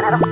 you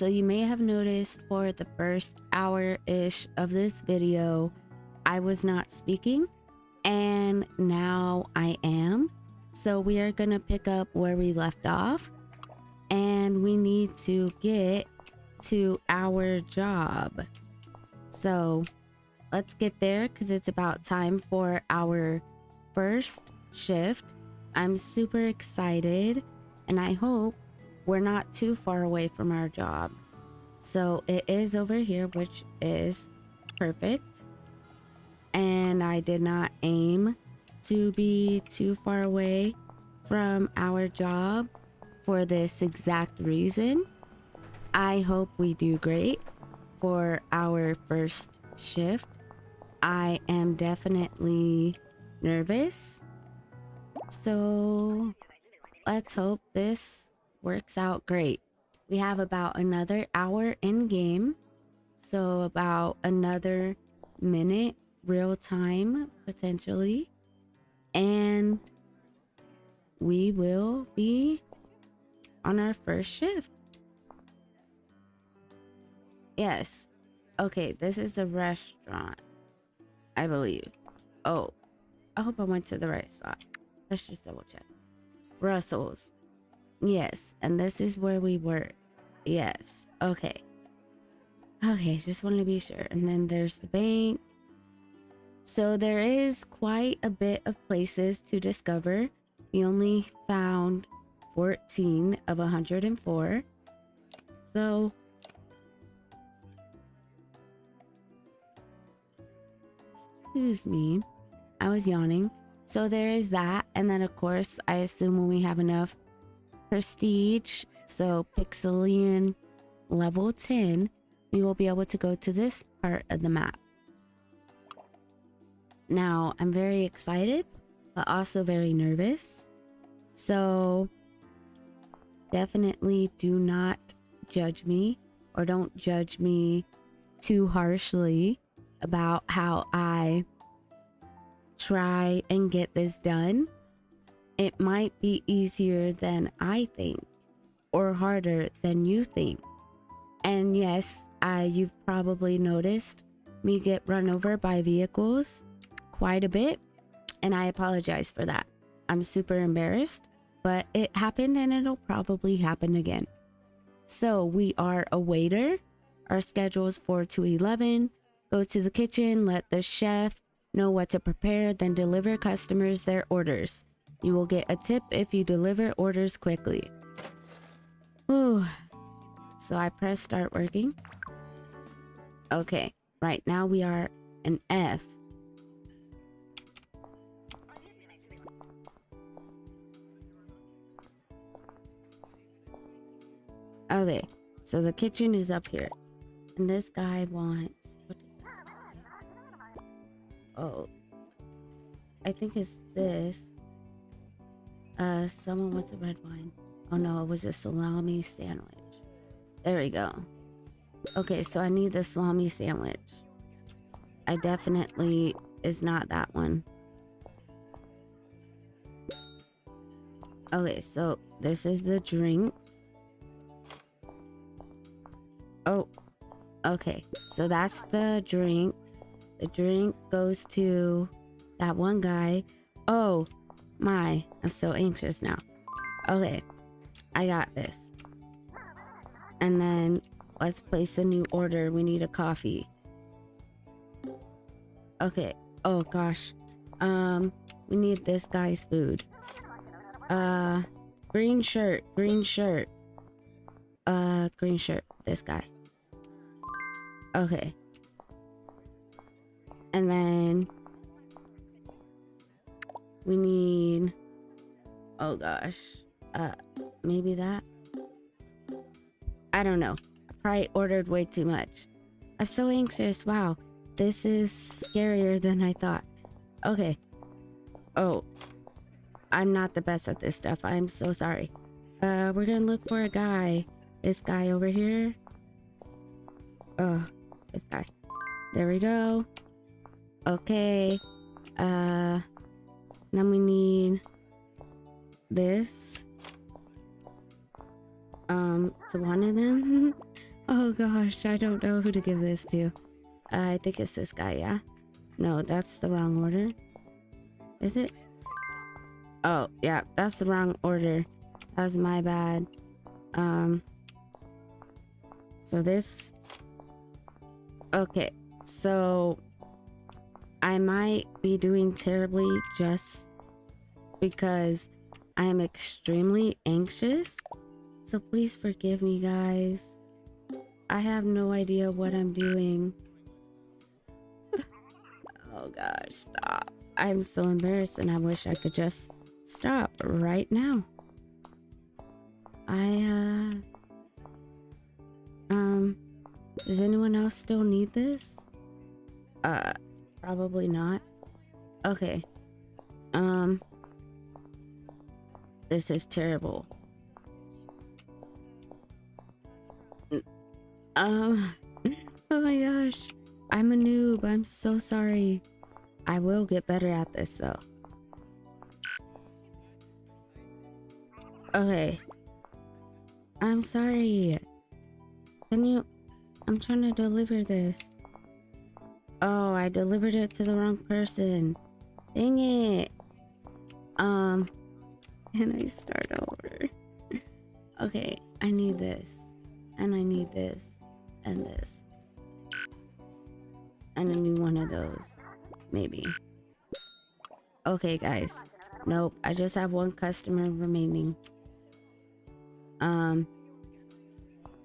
so you may have noticed for the first hour-ish of this video, I was not speaking, and now I am. So we are gonna pick up where we left off, and we need to get to our job. So let's get there because it's about time for our first shift. I'm super excited, and I hope we're not too far away from our job. So it is over here, which is perfect. And I did not aim to be too far away from our job for this exact reason. I hope we do great for our first shift. I am definitely nervous. So let's hope this works out great. We have about another hour in game, so about another minute real time potentially, and we will be on our first shift. Yes. Okay, this is the restaurant, I believe. Oh, I hope I went to the right spot. Let's just double check. Russell's. Yes, and this is where we were. Yes, okay. Okay, just want to be sure. And then there's the bank. So there is quite a bit of places to discover. We only found 14 of 104. So excuse me, I was yawning. So there is that. And then of course, I assume when we have enough prestige, so Pixelian level 10, we will be able to go to this part of the map. Now, I'm very excited, but also very nervous. So definitely do not judge me, or don't judge me too harshly about how I try and get this done. It might be easier than I think, or harder than you think. And yes, you've probably noticed me get run over by vehicles quite a bit, and I apologize for that. I'm super embarrassed, but it happened and it'll probably happen again. So we are a waiter. Our schedule is 4 to 11. Go to the kitchen, let the chef know what to prepare, then deliver customers their orders. You will get a tip if you deliver orders quickly. Whew. So I press start working. Okay, right now we are an F. Okay, so the kitchen is up here. And this guy wants... what is that? Oh. I think it's this. Someone wants a red wine. Oh no, it was a salami sandwich. There we go. Okay, so I need the salami sandwich. I definitely is not that one. Okay, so this is the drink. Oh, okay. So that's the drink. The drink goes to that one guy. Oh my, I'm so anxious now. Okay, I got this. And then let's place a new order. We need a coffee. Okay. Oh gosh. We need this guy's food. Green shirt. Green shirt. Green shirt. This guy. Okay. And then we need... oh gosh. Maybe that? I don't know. I probably ordered way too much. I'm so anxious. Wow. This is scarier than I thought. Okay. Oh. I'm not the best at this stuff. I'm so sorry. We're gonna look for a guy. This guy over here. Oh, this guy. There we go. Okay. Then we need this. To one of them. Oh gosh, I don't know who to give this to. I think it's this guy, yeah? No, that's the wrong order. Is it? Oh, yeah, that's the wrong order. That was my bad. So this... Okay, so... I might be doing terribly just because I am extremely anxious. So please forgive me, guys. I have no idea what I'm doing. Oh gosh, stop. I'm so embarrassed and I wish I could just stop right now. Does anyone else still need this? Probably not. Okay. This is terrible. Oh my gosh. I'm a noob. I'm so sorry. I will get better at this though. Okay. I'm sorry. Can you... I'm trying to deliver this. Oh, I delivered it to the wrong person. Dang it. Can I start over? Okay, I need this. And I need this. And this. And a new one of those. Maybe. Okay, guys. Nope, I just have one customer remaining.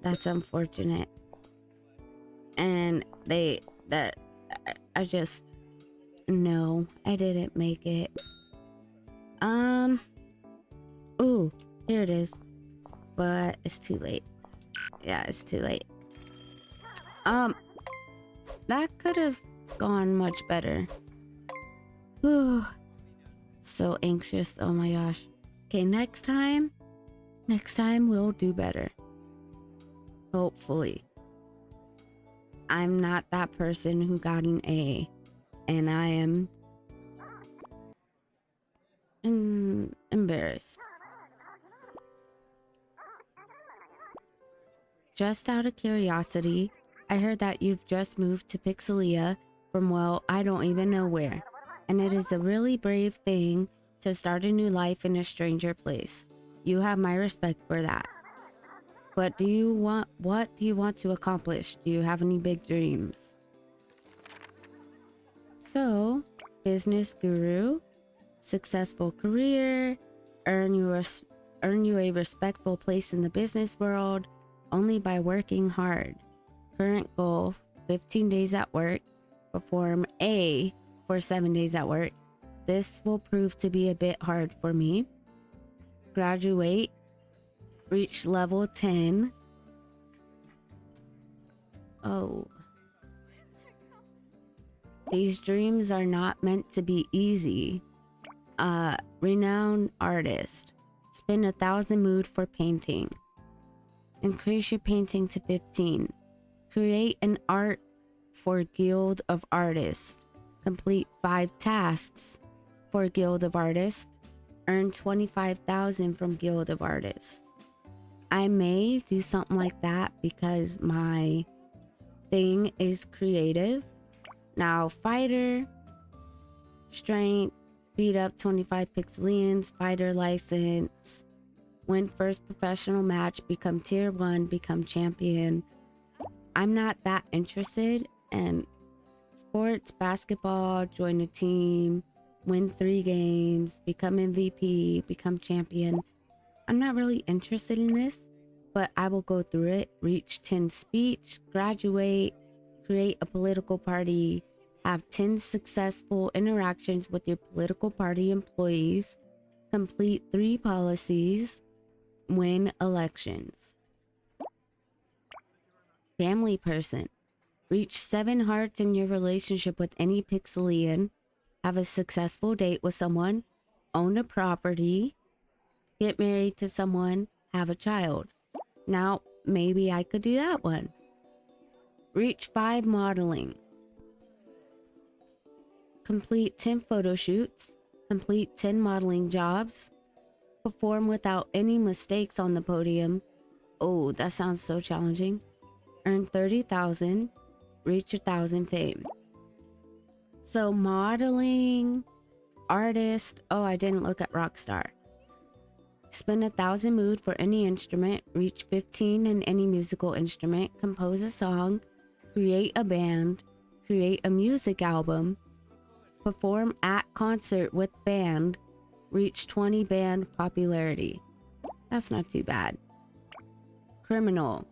That's unfortunate. And I just... No, I didn't make it. Ooh, here it is. But it's too late. Yeah, it's too late. That could have gone much better. Whew. So anxious. Oh my gosh. Okay, next time we'll do better. Hopefully. I'm not that person who got an A. And I am embarrassed. Just out of curiosity, I heard that you've just moved to Pixelia from, well, I don't even know where. And it is a really brave thing to start a new life in a stranger place. You have my respect for that. But what do you want to accomplish? Do you have any big dreams? So, business guru, successful career, earn you a respectful place in the business world only by working hard. Current goal, 15 days at work, perform A for 7 days at work. This will prove to be a bit hard for me. Graduate, reach level 10. Oh. These dreams are not meant to be easy. Renowned artist. Spend 1,000 mood for painting. Increase your painting to 15. Create an art for Guild of Artists. Complete 5 tasks for Guild of Artists. Earn 25,000 from Guild of Artists. I may do something like that because my thing is creative. Now, fighter, strength, beat up 25 Pixelians, fighter license, win first professional match, become tier 1, become champion. I'm not that interested in sports, basketball, join a team, win 3 games, become MVP, become champion. I'm not really interested in this, but I will go through it. Reach 10 speech, graduate, create a political party, have 10 successful interactions with your political party employees, complete 3 policies, win elections. Family person. Reach 7 hearts in your relationship with any Pixelian, have a successful date with someone, own a property, get married to someone, have a child. Now, maybe I could do that one. Reach 5 modeling. Complete 10 photo shoots, complete 10 modeling jobs, perform without any mistakes on the podium. Oh, that sounds so challenging. earn 30,000, reach 1,000 fame. So modeling, artist, oh, I didn't look at Rockstar. Spend 1,000 mood for any instrument, reach 15 in any musical instrument, compose a song, create a band, create a music album, perform at concert with band, reach 20 band popularity. That's not too bad. Criminal,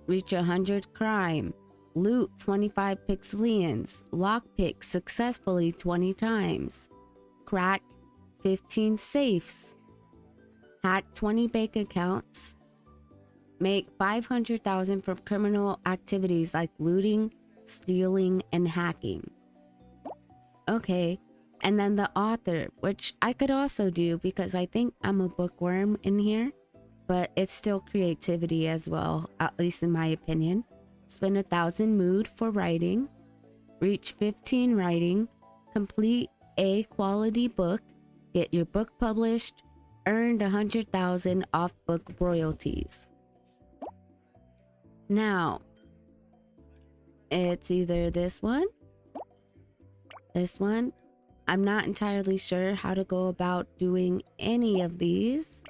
reach 100 crime, loot 25 Pixelians, lockpick successfully 20 times, crack 15 safes, hack 20 bank accounts, make 500,000 from criminal activities like looting, stealing, and hacking. Okay, and then the author, which I could also do because I think I'm a bookworm in here, but it's still creativity as well, at least in my opinion. Spend 1,000 mood for writing, reach 15 writing, complete a quality book, get your book published, earned 100,000 off book royalties. Now, it's either this one. I'm not entirely sure how to go about doing any of these.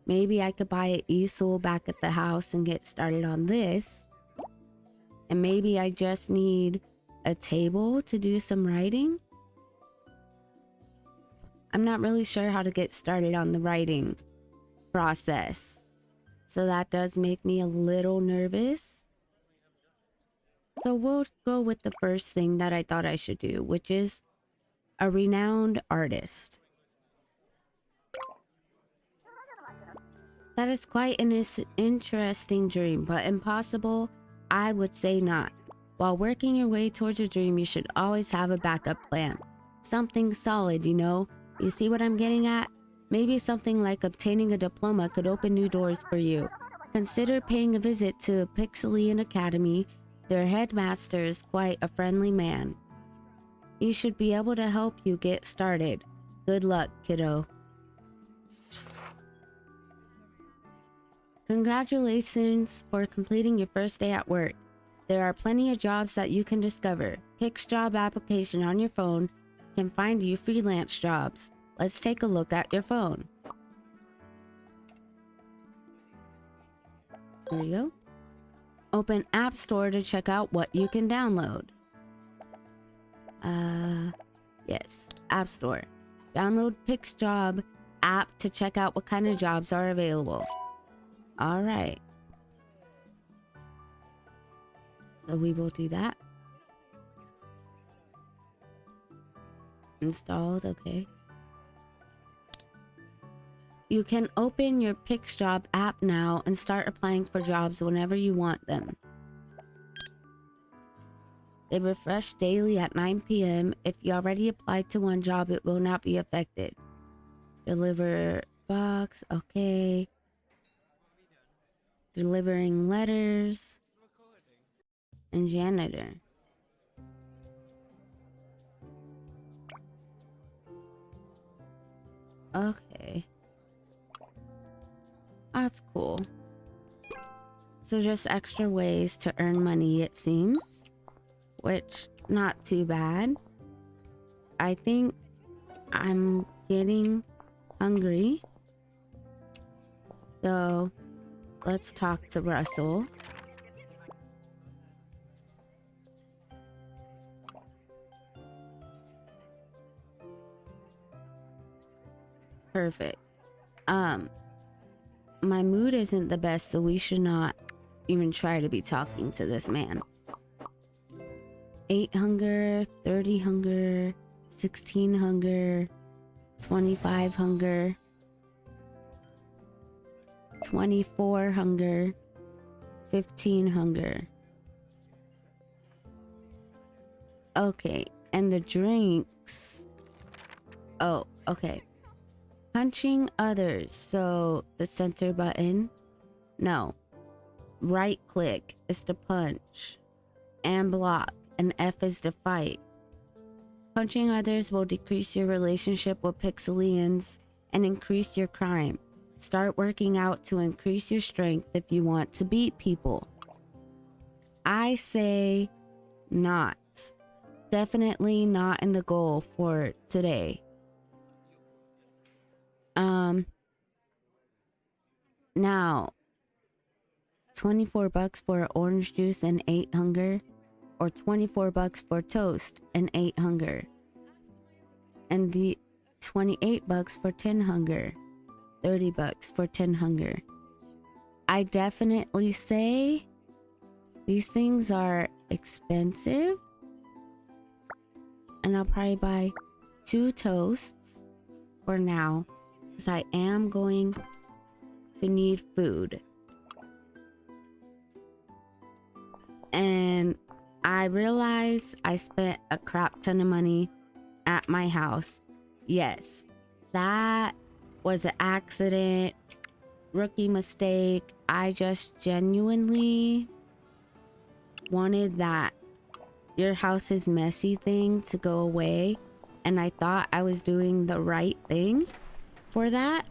Maybe I could buy an easel back at the house and get started on this. And maybe I just need a table to do some writing. I'm not really sure how to get started on the writing process. So that does make me a little nervous. So we'll go with the first thing that I thought I should do, which is a renowned artist. That is quite an interesting dream, but impossible? I would say not. While working your way towards your dream, you should always have a backup plan. Something solid, you know? You see what I'm getting at? Maybe something like obtaining a diploma could open new doors for you. Consider paying a visit to Pixelian Academy. Their headmaster is quite a friendly man. He should be able to help you get started. Good luck, kiddo. Congratulations for completing your first day at work. There are plenty of jobs that you can discover. Pix job application on your phone can find you freelance jobs. Let's take a look at your phone. There you go. Open App Store to check out what you can download. Yes, App Store. Download Pix Job app to check out what kind of jobs are available. All right. So we will do that. Installed, okay. You can open your Pix Job app now and start applying for jobs whenever you want them. They refresh daily at 9 p.m. If you already applied to one job, it will not be affected. Deliver box, okay. Delivering letters. And janitor. Okay. That's cool. So just extra ways to earn money, it seems. Which, not too bad. I think I'm getting hungry. So, let's talk to Russell. Perfect. My mood isn't the best, so we should not even try to be talking to this man. 8 hunger, 30 hunger, 16 hunger, 25 hunger, 24 hunger, 15 hunger. Okay, and the drinks. Oh, okay. Punching others, so the center button. No. Right click is to punch and block, and F is to fight. Punching others will decrease your relationship with Pixelians and increase your crime. Start working out to increase your strength if you want to beat people. I say not. Definitely not in the goal for today. Now, 24 bucks for orange juice and 8 hunger, or 24 bucks for toast and 8 hunger, and the 28 bucks for 10 hunger, 30 bucks for 10 hunger. I definitely say these things are expensive, and I'll probably buy 2 toasts for now because I am going to need food. And I realized I spent a crap ton of money at my house. Yes, that was an accident, rookie mistake. I just genuinely wanted that your house is messy thing to go away, and I thought I was doing the right thing for that,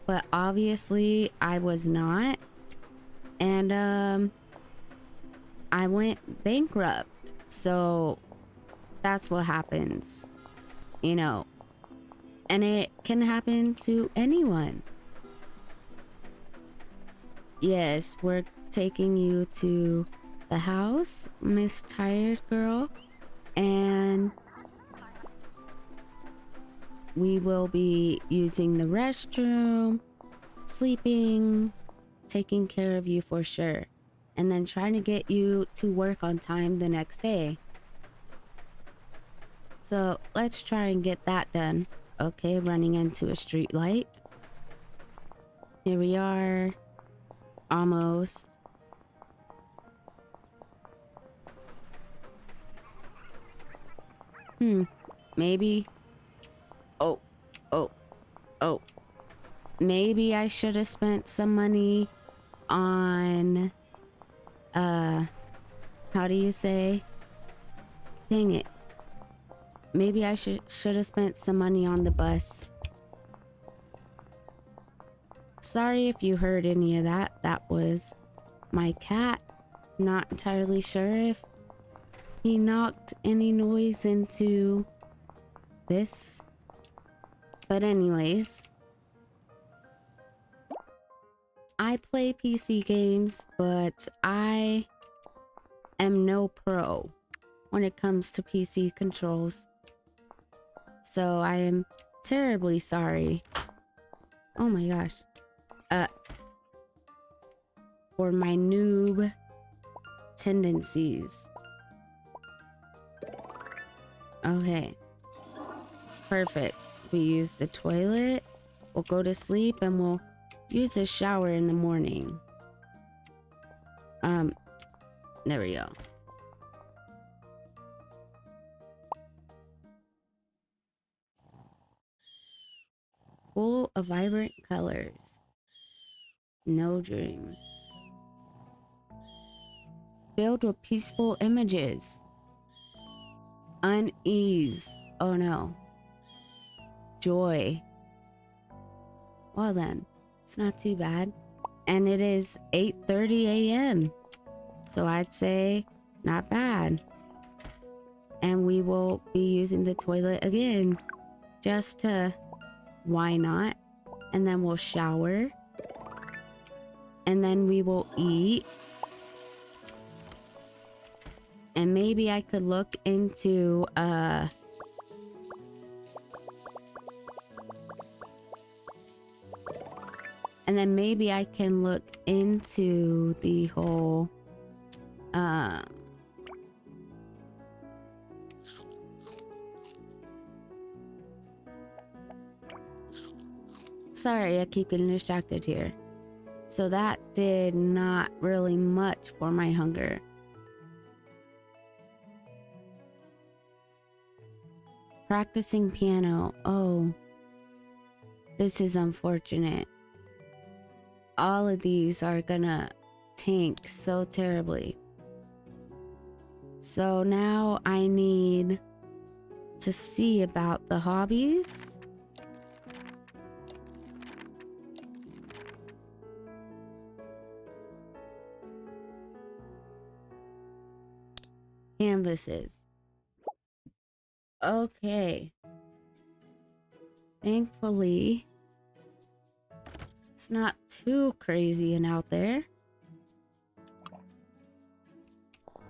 but obviously I was not. And I went bankrupt. So that's what happens, you know, and it can happen to anyone. Yes, we're taking you to the house, Miss Tired Girl, and we will be using the restroom, sleeping, taking care of you for sure, and then trying to get you to work on time the next day. So let's try and get that done. Okay, running into a street light. Here we are. Almost. Maybe. Oh. Maybe I should have spent some money on, how do you say? Dang it. Maybe I should have spent some money on the bus. Sorry if you heard any of that. That was my cat. Not entirely sure if he knocked any noise into this. But anyways, I play PC games, but I am no pro when it comes to PC controls. So I am terribly sorry. Oh my gosh. For my noob tendencies. Okay. Perfect. We use the toilet. We'll go to sleep and we'll use a shower in the morning. There we go. Full of vibrant colors. No dream. Filled with peaceful images. Unease. Oh no. Joy. Well then, it's not too bad. And it is 8:30 a.m. So I'd say not bad. And we will be using the toilet again. Just to, why not? And then we'll shower. And then we will eat. And maybe I could look into and then maybe I can look into the whole sorry, I keep getting distracted here. So that did not really much for my hunger. Practicing piano. Oh, this is unfortunate. All of these are gonna tank so terribly. So now I need to see about the hobbies. canvases. Okay. Thankfully, it's not too crazy and out there.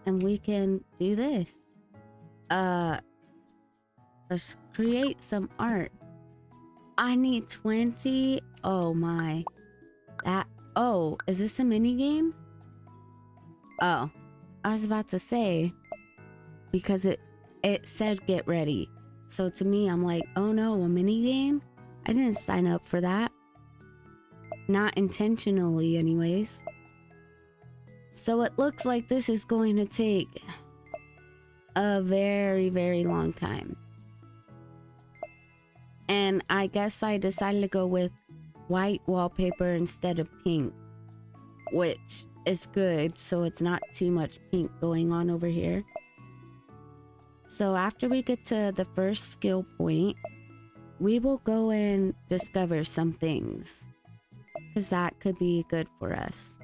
And we can do this. Let's create some art. I need 20. Oh my. Oh, is this a mini game? Oh, I was about to say, because it said get ready. So to me, I'm like, oh no, a mini game? I didn't sign up for that. Not intentionally anyways. So it looks like this is going to take a very, very long time. And I guess I decided to go with white wallpaper instead of pink, which is good, so it's not too much pink going on over here. So after we get to the first skill point, we will go and discover some things, because that could be good for us.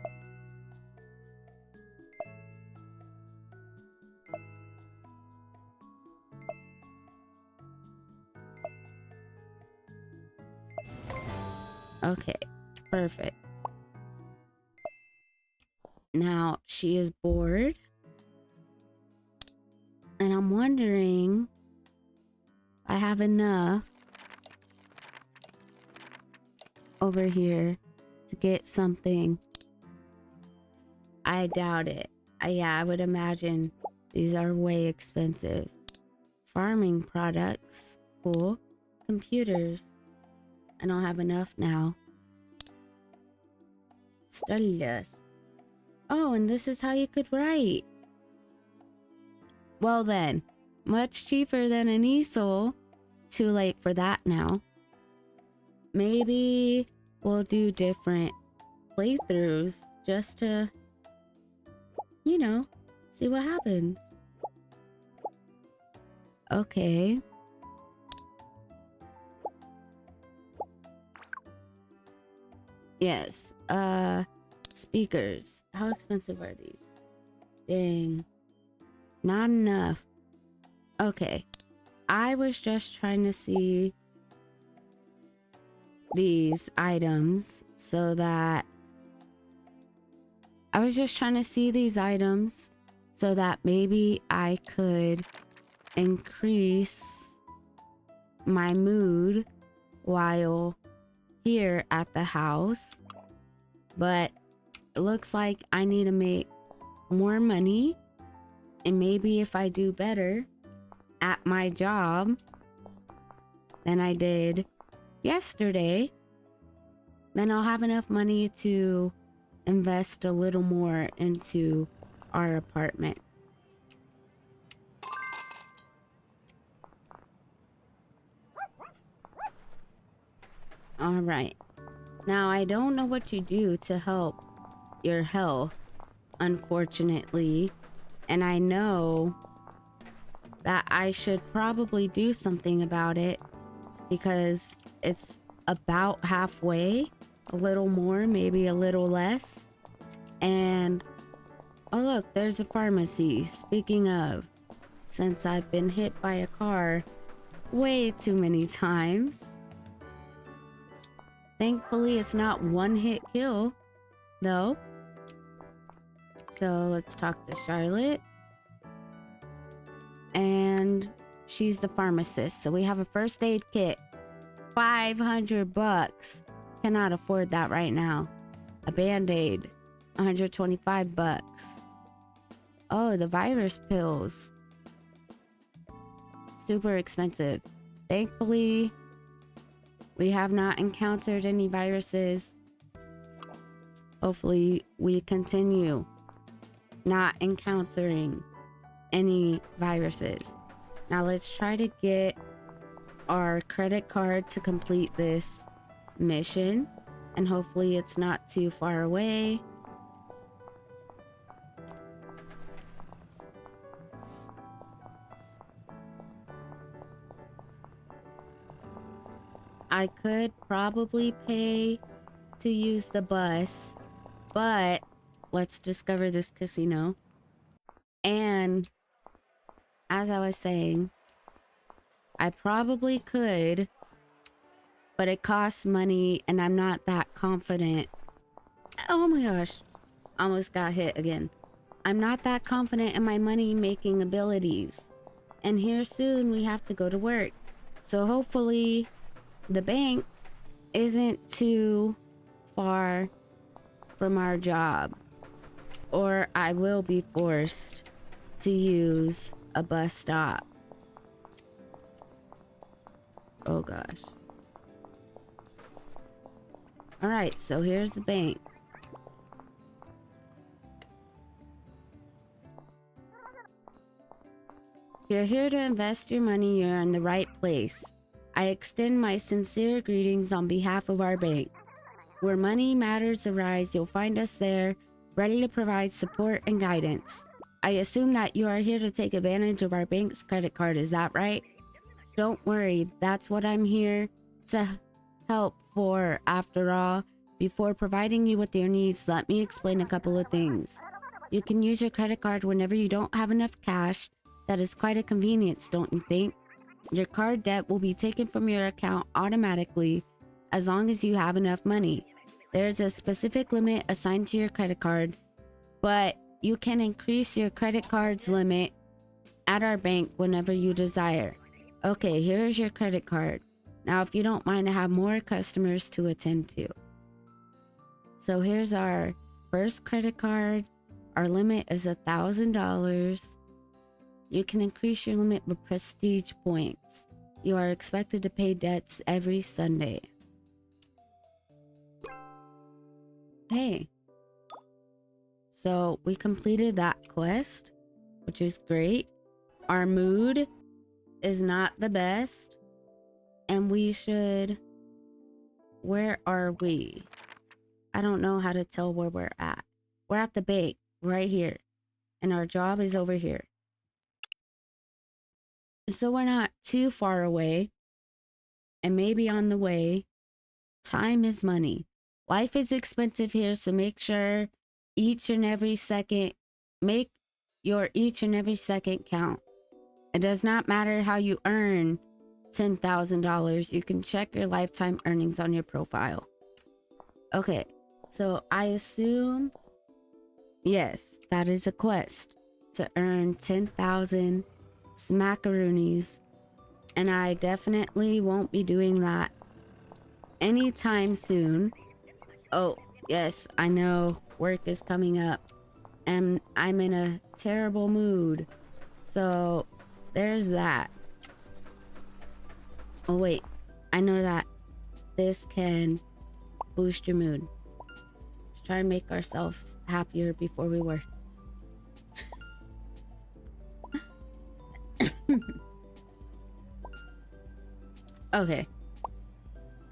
Okay, perfect. Now she is bored. And I'm wondering if I have enough over here to get something. I doubt it. Yeah, I would imagine these are way expensive. Farming products. Cool. Computers. I don't have enough now. Study desk. Oh, and this is how you could write. Well then, much cheaper than an easel. Too late for that now. Maybe we'll do different playthroughs just to, you know, see what happens. Okay. Yes. Speakers. How expensive are these? Dang. Not enough. Okay. I was just trying to see these items so that maybe I could increase my mood while here at the house. But it looks like I need to make more money, and maybe if I do better at my job than I did yesterday, then I'll have enough money to invest a little more into our apartment. All right. Now, I don't know what you do to help your health, unfortunately, and I know that I should probably do something about it because it's about halfway, a little more, maybe a little less. And oh look, there's a pharmacy. Speaking of, since I've been hit by a car way too many times. Thankfully, it's not one hit kill, though. So let's talk to Charlotte. And she's the pharmacist. So we have a first aid kit. 500 bucks. Cannot afford that right now. A band-aid. 125 bucks. Oh, the virus pills. Super expensive. Thankfully, we have not encountered any viruses. Hopefully, we continue not encountering any viruses. Now, let's try to get our credit card to complete this mission. And hopefully, it's not too far away. I could probably pay to use the bus, but let's discover this casino. And as I was saying, I probably could, but it costs money and I'm not that confident. Oh my gosh, almost got hit again. I'm not that confident in my money making abilities. And here soon we have to go to work. So hopefully the bank isn't too far from our job, or I will be forced to use a bus stop. Oh gosh. All right, so here's the bank. If you're here to invest your money, you're in the right place. I extend my sincere greetings on behalf of our bank. Where money matters arise, you'll find us there, ready to provide support and guidance. I assume that you are here to take advantage of our bank's credit card, is that right? Don't worry, that's what I'm here to help for. After all, before providing you with your needs, let me explain a couple of things. You can use your credit card whenever you don't have enough cash. That is quite a convenience, don't you think? Your card debt will be taken from your account automatically as long as you have enough money. There's a specific limit assigned to your credit card, but you can increase your credit card's limit at our bank whenever you desire. Okay, here's your credit card. Now, if you don't mind, I have more customers to attend to. So here's our first credit card. Our limit is $1,000. You can increase your limit with prestige points. You are expected to pay debts every Sunday. Hey. So we completed that quest, which is great. Our mood is not the best. And we should... Where are we? I don't know how to tell where we're at. We're at the bank, right here. And our job is over here. So we're not too far away. And maybe on the way. Time is money. Life is expensive here, so make sure each and every second, make your each and every second count. It does not matter how you earn $10,000. You can check your lifetime earnings on your profile. Okay, so I assume, yes, that is a quest to earn 10,000 smackaroonies. And I definitely won't be doing that anytime soon. Oh, yes, I know work is coming up and I'm in a terrible mood. So there's that. Oh, wait, I know that this can boost your mood. Let's try and make ourselves happier before we work. Okay.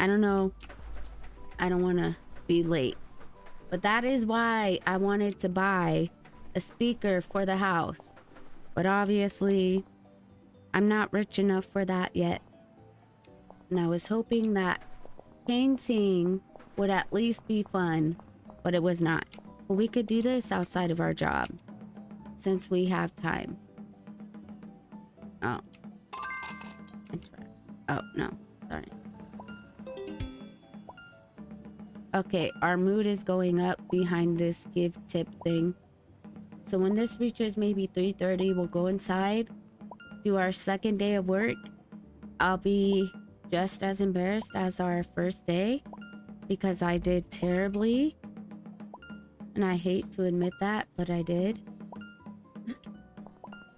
I don't know. I don't want to be late. But that is why I wanted to buy a speaker for the house. But obviously, I'm not rich enough for that yet. And I was hoping that painting would at least be fun, but it was not. But we could do this outside of our job, since we have time. Oh. Oh, no. Sorry. Okay, our mood is going up behind this give tip thing. So when this reaches maybe 3:30, we'll go inside, do our second day of work. I'll be just as embarrassed as our first day because I did terribly. And I hate to admit that, but I did.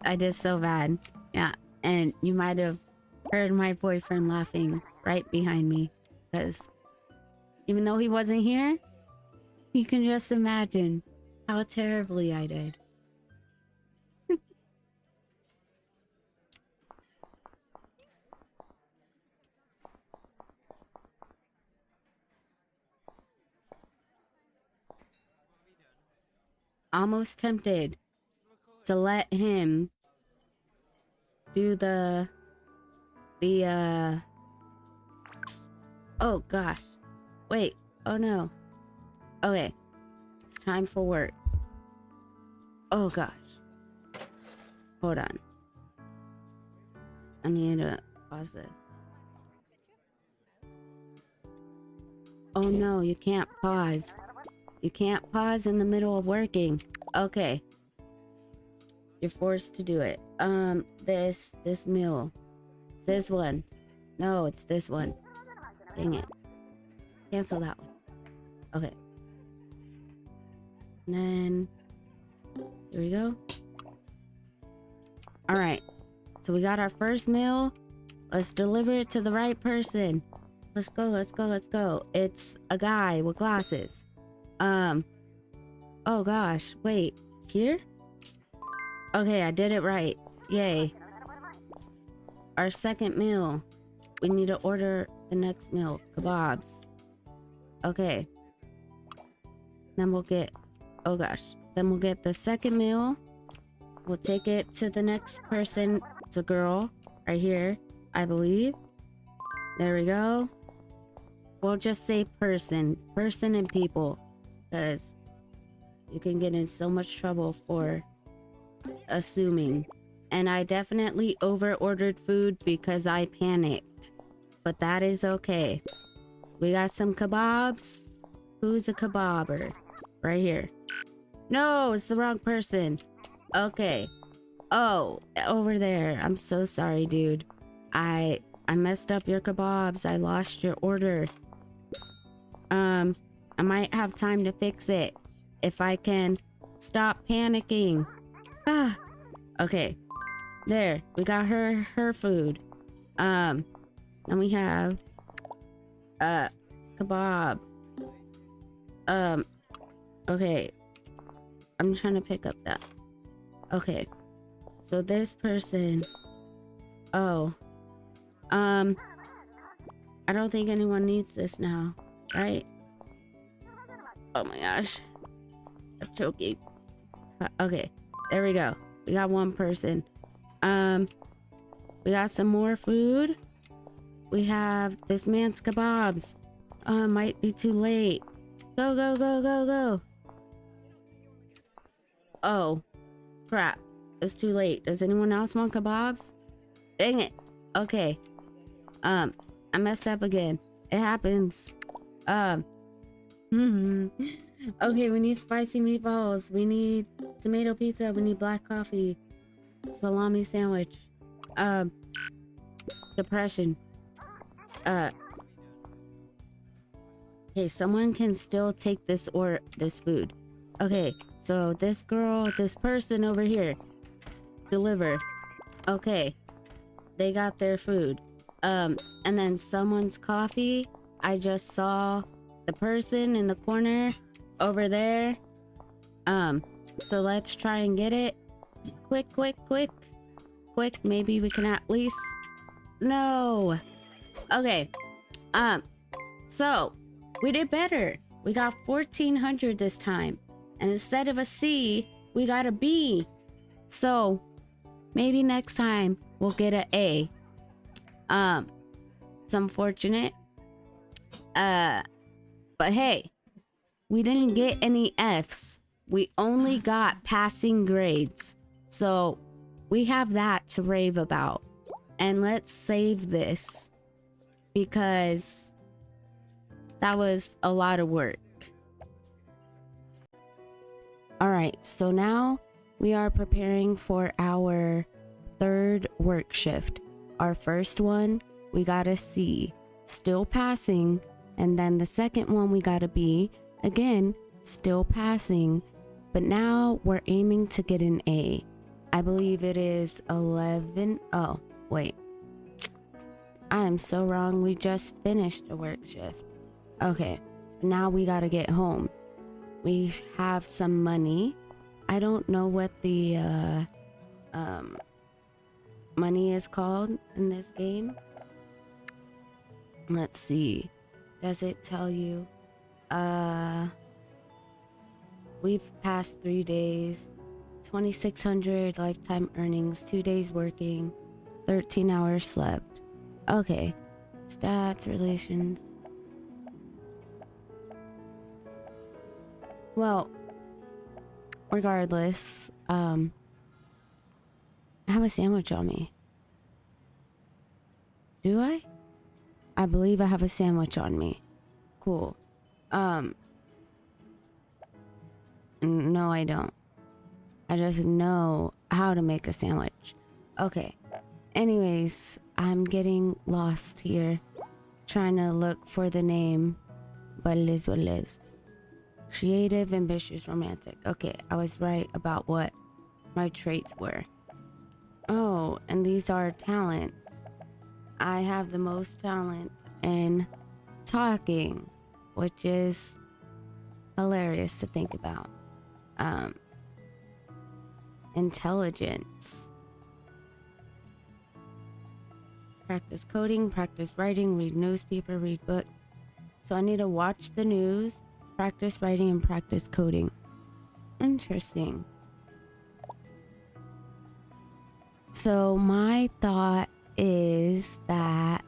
I did so bad. Yeah, and you might have heard my boyfriend laughing right behind me because even though he wasn't here, you can just imagine how terribly I did. Almost tempted to let him do oh gosh. Wait, oh no. Okay, it's time for work. Oh gosh. Hold on. I need to pause this. Oh no, you can't pause. You can't pause in the middle of working. Okay. You're forced to do it. This meal. This one. No, it's this one. Dang it. Cancel that one. Okay. And then here we go. All right. So we got our first meal. Let's deliver it to the right person. Let's go, let's go, let's go. It's a guy with glasses. Oh gosh, wait, here? Okay, I did it right. Yay. Our second meal. We need to order the next meal. Kebabs. Okay. Then we'll get, oh gosh. Then we'll get the second meal. We'll take it to the next person. It's a girl right here, I believe. There we go. We'll just say person and people, because you can get in so much trouble for assuming. And I definitely over ordered food because I panicked, but that is okay. We got some kebabs. Who's a kebabber? Right here. No, it's the wrong person. Okay. Oh, over there. I'm so sorry, dude. I messed up your kebabs. I lost your order. I might have time to fix it if I can stop panicking. Ah, okay. There, we got her food. And we have kebab. Okay. I'm trying to pick up that. Okay. So this person. Oh. I don't think anyone needs this now, right? Oh my gosh. I'm choking. Okay, there we go. We got one person. We got some more food. We have this man's kebabs. Might be too late. Go, go, go, go, go. Oh, crap. It's too late. Does anyone else want kebabs? Dang it. Okay. I messed up again. It happens. Okay, we need spicy meatballs. We need tomato pizza. We need black coffee. Salami sandwich. Depression. Okay, someone can still take this food. Okay, so this person over here. Deliver. Okay. They got their food. And then someone's coffee. I just saw the person in the corner over there. So let's try and get it. Quick. Maybe we can at least... No. Okay. So we did better. We got 1400 this time. And instead of a C, we got a B. So maybe next time we'll get an A. It's unfortunate. But hey, we didn't get any Fs. We only got passing grades. So we have that to rave about. And let's save this because that was a lot of work. All right, so now we are preparing for our third work shift. Our first one, we got a C, still passing. And then the second one, we got a B, again, still passing. But now we're aiming to get an A. I believe it is 11. Oh, wait. I am so wrong. We just finished a work shift. Okay, now we gotta get home. We have some money. I don't know what the money is called in this game. Let's see. Does it tell you? We've passed 3 days, 2,600 lifetime earnings, 2 days working, 13 hours slept. Okay, stats, relations. Well, regardless, I have a sandwich on me. Do I? I believe I have a sandwich on me. Cool. No, I don't. I just know how to make a sandwich. Okay. Anyways, I'm getting lost here. Trying to look for the name. But it is what it is. Creative, ambitious, romantic. Okay, I was right about what my traits were. Oh, and these are talents. I have the most talent in talking, which is hilarious to think about. Intelligence. Practice coding, practice writing, read newspaper, read book. So I need to watch the news, practice writing, and practice coding. Interesting. So my thought is that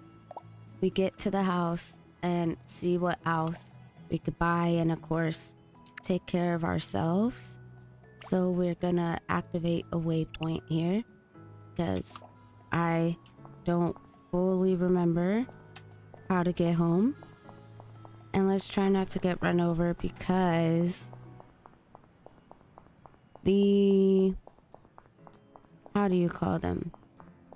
we get to the house and see what else we could buy, and of course take care of ourselves. So we're gonna activate a waypoint here because I don't fully remember how to get home. And let's try not to get run over because the, how do you call them?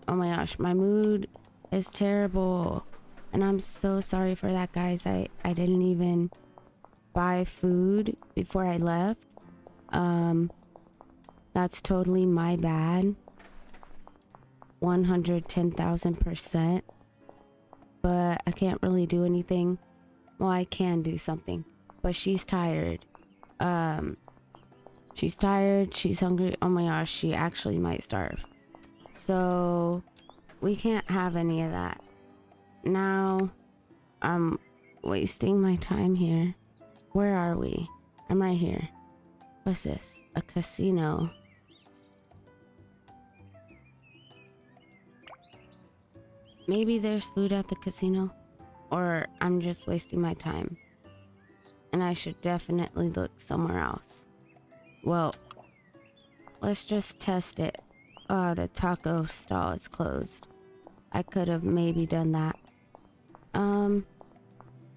Oh my gosh, my mood is terrible. And I'm so sorry for that, guys. I didn't even buy food before I left. That's totally my bad. 110,000%. But I can't really do anything. Well, I can do something. But she's tired. She's tired. She's hungry. Oh my gosh, she actually might starve. So we can't have any of that. Now I'm wasting my time here. Where are we? I'm right here. What's this? A casino. Maybe there's food at the casino, or I'm just wasting my time. And I should definitely look somewhere else. Well, let's just test it. Oh, the taco stall is closed. I could have maybe done that.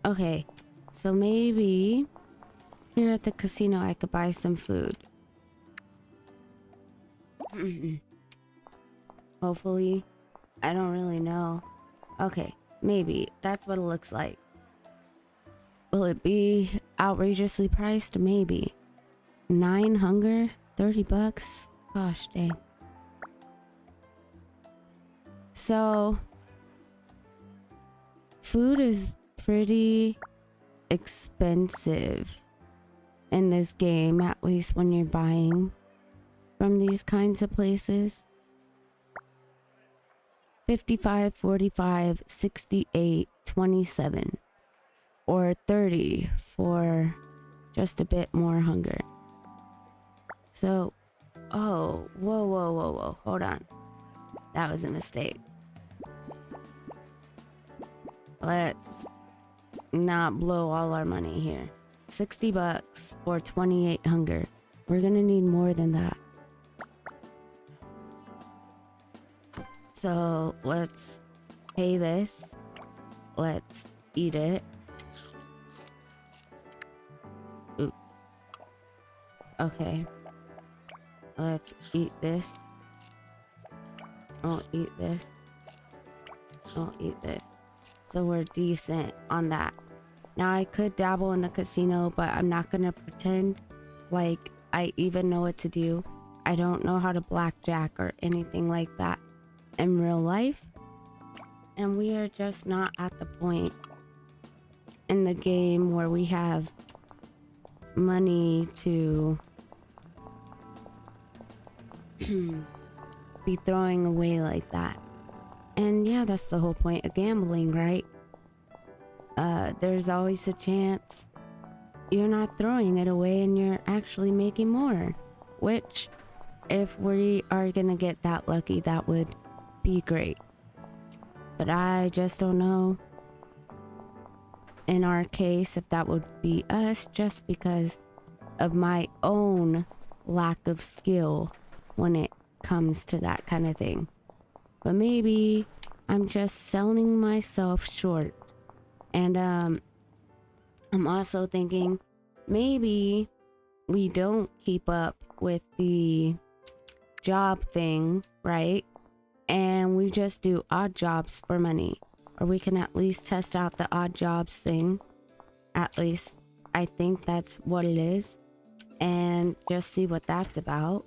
Okay. So maybe here at the casino I could buy some food. Hopefully. I don't really know. Okay, maybe. That's what it looks like. Will it be outrageously priced? Maybe. 9 hunger? 30 bucks? Gosh dang. So, food is pretty expensive in this game, at least when you're buying from these kinds of places. 55, 45, 68, 27, or 30 for just a bit more hunger. So, oh, whoa, hold on. That was a mistake. Let's not blow all our money here. 60 bucks for 28 hunger. We're gonna need more than that. So let's pay this. Let's eat it. Oops. Okay. Let's eat this. I'll eat this. I'll eat this. So we're decent on that. Now I could dabble in the casino, but I'm not gonna pretend like I even know what to do. I don't know how to blackjack or anything like that in real life, and we are just not at the point in the game where we have money to be throwing away like that. And yeah, that's the whole point of gambling, right? There's always a chance you're not throwing it away and you're actually making more, which if we are gonna get that lucky, that would be great. But I just don't know in our case if that would be us, just because of my own lack of skill when it comes to that kind of thing. But maybe I'm just selling myself short. And I'm also thinking maybe we don't keep up with the job thing, right? And we just do odd jobs for money. Or we can at least test out the odd jobs thing. At least I think that's what it is. And just see what that's about.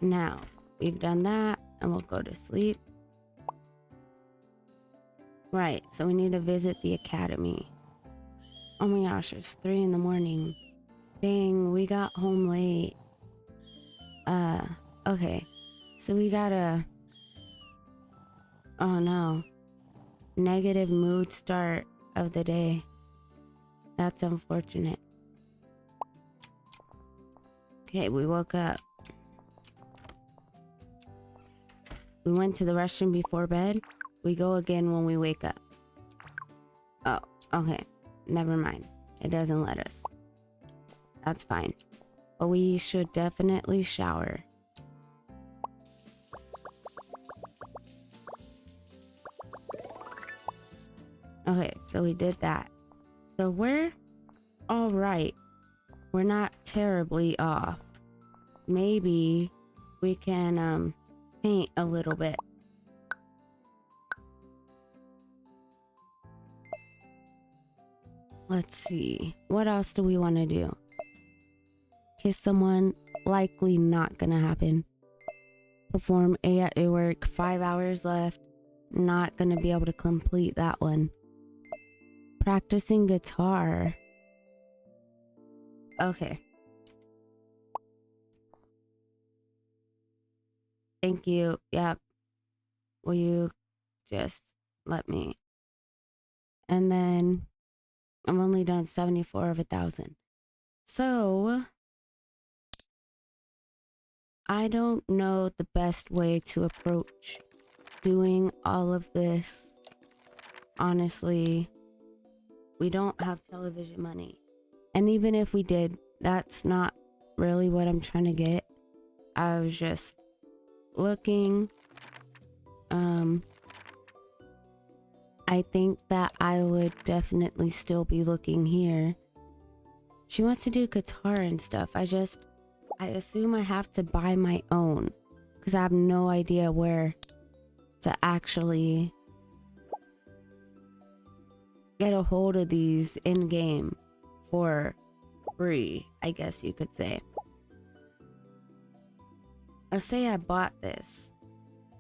Now, we've done that and we'll go to sleep. Right, so we need to visit the academy. Oh my gosh, it's 3 in the morning. Dang, we got home late. Okay. So we gotta... Oh no. Negative mood start of the day. That's unfortunate. Okay, we woke up. We went to the restroom before bed. We go again when we wake up. Oh, okay. Never mind. It doesn't let us. That's fine. But we should definitely shower. Okay, so we did that. So we're all right. We're not terribly off. Maybe we can paint a little bit. Let's see. What else do we want to do? Kiss someone? Likely not gonna happen. Perform A at your work. 5 hours left. Not gonna be able to complete that one. Practicing guitar. Okay. Thank you. Yep. Will you just let me? And then I've only done 74 of 1,000. So I don't know the best way to approach doing all of this. Honestly, we don't have television money. And even if we did, that's not really what I'm trying to get. I was just looking. I think that I would definitely still be looking here. She wants to do guitar and stuff. I assume I have to buy my own because I have no idea where to actually get a hold of these in game for free, I guess you could say. Let's say I bought this.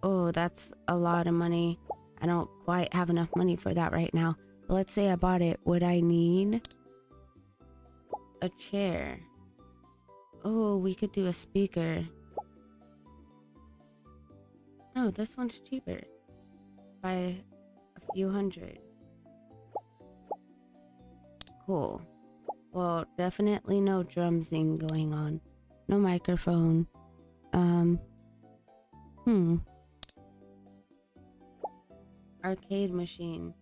Oh, that's a lot of money. I don't quite have enough money for that right now. But let's say I bought it. Would I need a chair? Oh, we could do a speaker. No, this one's cheaper by a few hundred. Cool. Well, definitely no drumsing going on. No microphone. Arcade machine.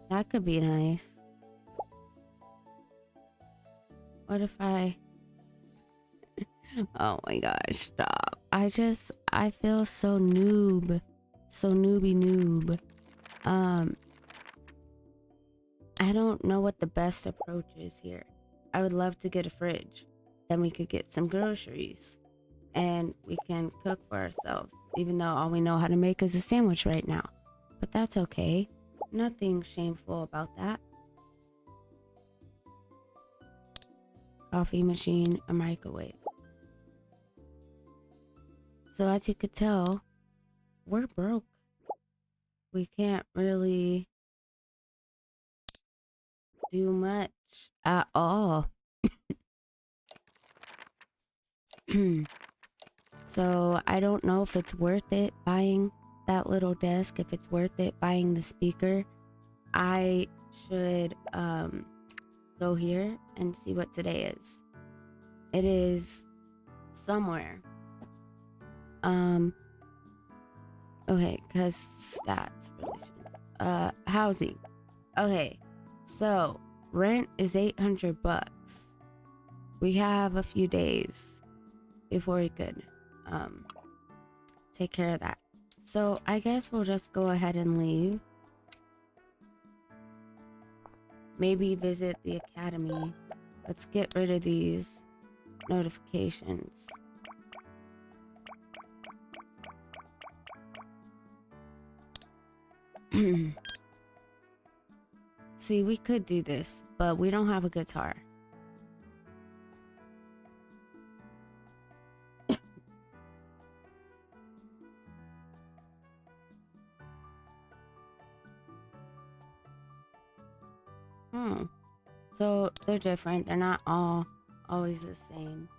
That could be nice. What if I... Oh my gosh, stop. I feel so noob. So noob. I don't know what the best approach is here. I would love to get a fridge. Then we could get some groceries. And we can cook for ourselves. Even though all we know how to make is a sandwich right now. But that's okay. Nothing shameful about that. Coffee machine, a microwave. So as you could tell, we're broke. We can't really do much at all. So I don't know if it's worth it buying that little desk, if it's worth it buying the speaker. I should go here and see what today is. It is somewhere. Okay, because stats, relations, housing. Okay, so rent is $800. we have a few days before we could take care of that. So I guess we'll just go ahead and leave. Maybe visit the academy. Let's get rid of these notifications. See, we could do this, but we don't have a guitar. So they're different. They're not all always the same.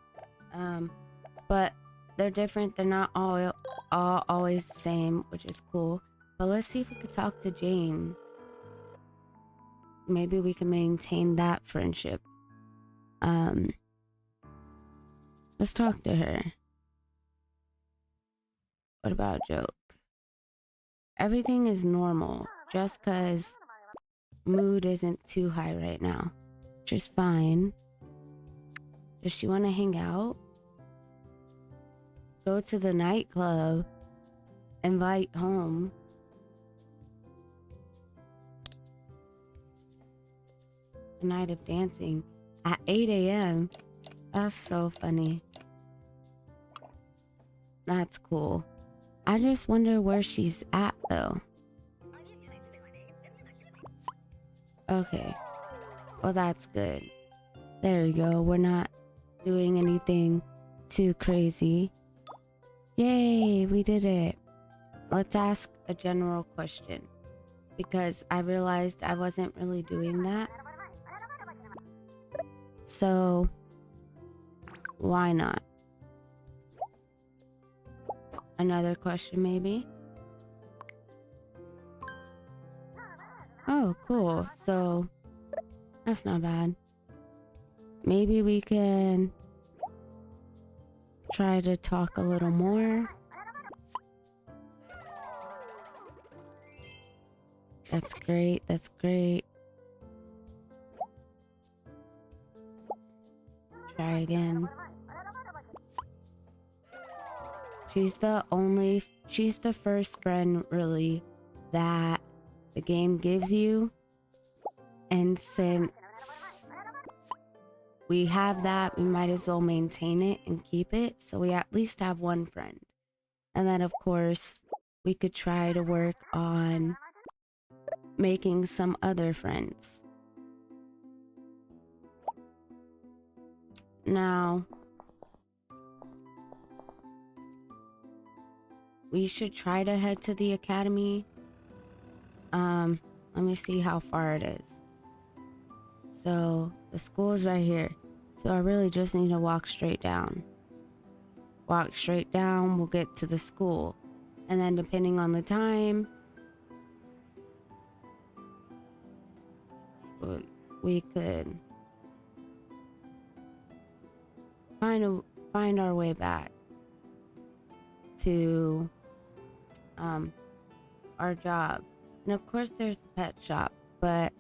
But they're different. They're not all always the same, which is cool. But let's see if we could talk to Jane. Maybe we can maintain that friendship. Let's talk to her. What about a joke? Everything is normal, just cause mood isn't too high right now, which is fine. Does she want to hang out? Go to the nightclub? Invite home? The night of dancing at 8 a.m. That's so funny. That's cool. I just wonder where she's at though. Okay. Well, that's good. There we go. We're not doing anything too crazy. Yay, we did it. Let's ask a general question, because I realized I wasn't really doing that. So, why not? Another question, maybe? Oh, cool. So, that's not bad. Maybe we can try to talk a little more. That's great. That's great. Try again. She's the first friend really that the game gives you. And since we have that, we might as well maintain it and keep it. So we at least have one friend. And then of course, we could try to work on making some other friends. Now, we should try to head to the academy. Let me see how far it is. So the school is right here. So I really just need to walk straight down. Walk straight down, we'll get to the school. And then depending on the time, we could find our way back to our job. And of course there's the pet shop, but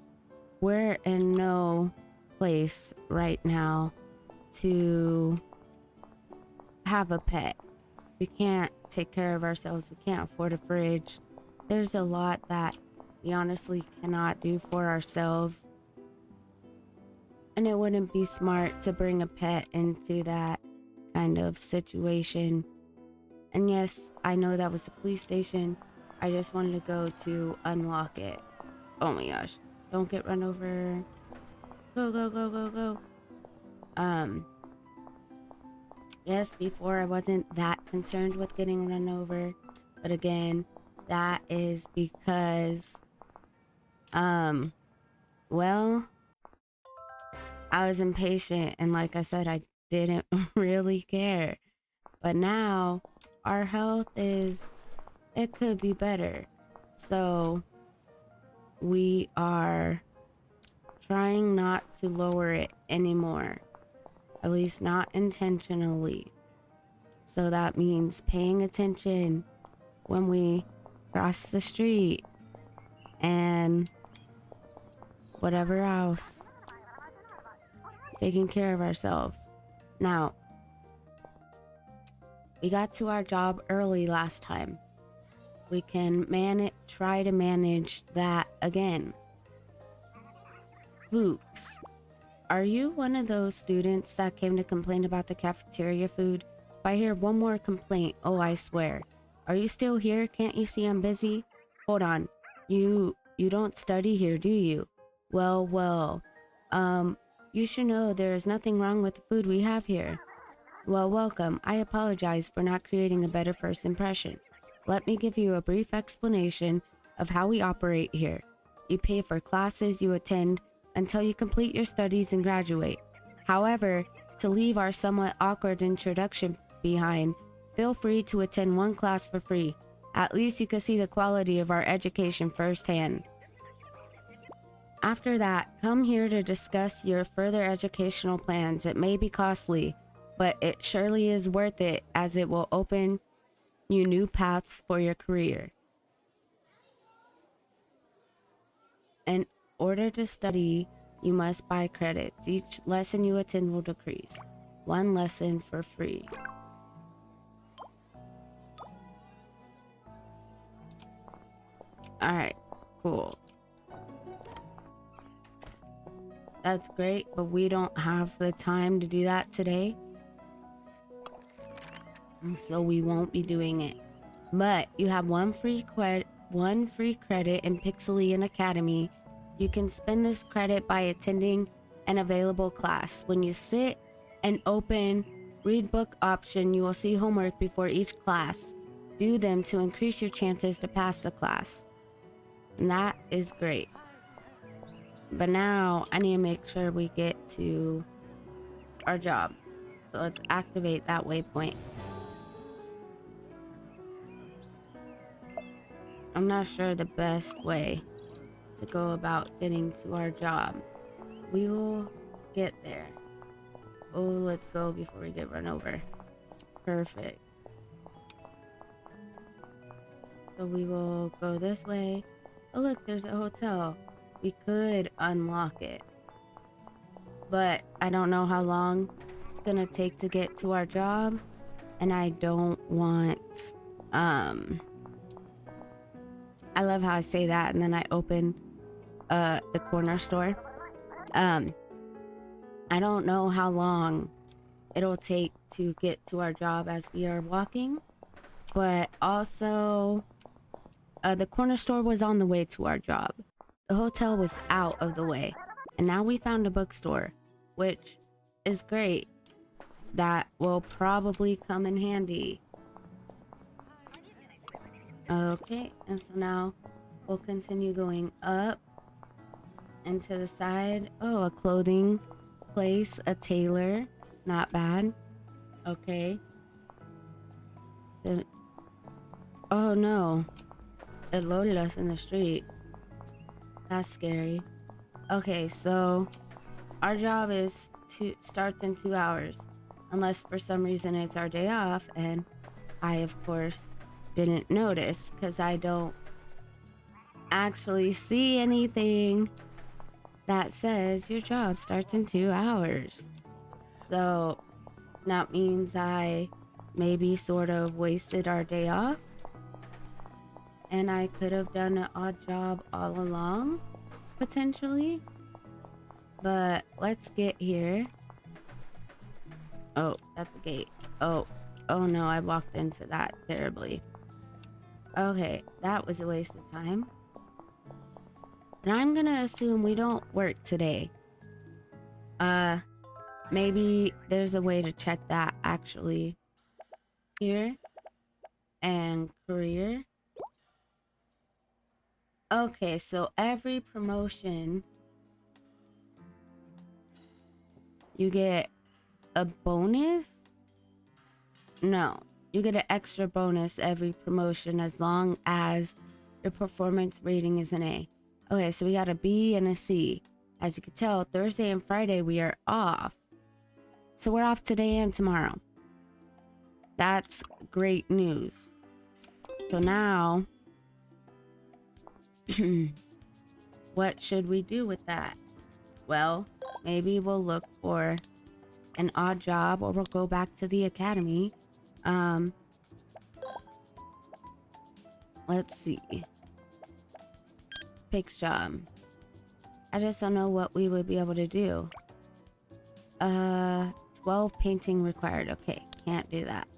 we're in no place right now to have a pet. We can't take care of ourselves. We can't afford a fridge. There's a lot that we honestly cannot do for ourselves. And it wouldn't be smart to bring a pet into that kind of situation. And yes, I know that was the police station. I just wanted to go to unlock it. Oh my gosh. Don't get run over. Go, go, go, go, go. Yes, before I wasn't that concerned with getting run over. But again, that is because, well, I was impatient. And like I said, I didn't really care. But now, our health it could be better. So, we are trying not to lower it anymore. At least not intentionally. So that means paying attention when we cross the street and whatever else. Taking care of ourselves. Now, we got to our job early last time. We can try to manage that again. Fuchs, are you one of those students that came to complain about the cafeteria food? If I hear one more complaint, oh, I swear. Are you still here? Can't you see I'm busy? Hold on. You don't study here, do you? Well. You should know there is nothing wrong with the food we have here. Well, welcome. I apologize for not creating a better first impression. Let me give you a brief explanation of how we operate here. You pay for classes you attend until you complete your studies and graduate. However, to leave our somewhat awkward introduction behind, feel free to attend one class for free. At least you can see the quality of our education firsthand. After that, come here to discuss your further educational plans. It may be costly, but it surely is worth it as it will open you new paths for your career. In order to study, you must buy credits. Each lesson you attend will decrease. One lesson for free. Alright, cool. That's great, but we don't have the time to do that today. So we won't be doing it. But you have one free credit in Pixelian Academy. You can spend this credit by attending an available class. When you sit and open read book option, you will see homework before each class. Do them to increase your chances to pass the class. And that is great. But now I need to make sure we get to our job. So let's activate that waypoint. I'm not sure the best way to go about getting to our job. We will get there. Oh, let's go before we get run over. Perfect. So we will go this way. Oh, look, there's a hotel. We could unlock it, but I don't know how long it's gonna take to get to our job, and I don't want I love how I say that and then I open the corner store. I don't know how long it'll take to get to our job as we are walking, but also the corner store was on the way to our job. The hotel was out of the way, and now we found a bookstore, which is great. That will probably come in handy. Okay, and so now we'll continue going up and to the side. Oh, a clothing place, a tailor. Not bad. Okay. So, oh no. It loaded us in the street. That's scary. Okay, so our job starts in 2 hours. Unless for some reason it's our day off, and I, of course, didn't notice because I don't actually see anything that says your job starts in 2 hours. So that means I maybe sort of wasted our day off. And I could have done an odd job all along, potentially. But let's get here. Oh, that's a gate. Oh no, I walked into that terribly. Okay, that was a waste of time. And I'm gonna assume we don't work today. Maybe there's a way to check that actually. Here. And career. Okay, so every promotion you get a bonus? No, you get an extra bonus every promotion as long as your performance rating is an A. Okay, so we got a B and a C. As you can tell, Thursday and Friday we are off. So we're off today and tomorrow. That's great news. So now, what should we do with that? Well, maybe we'll look for an odd job, or we'll go back to the academy. Let's see. Pix job. I just don't know what we would be able to do. 12 painting required. Okay, can't do that.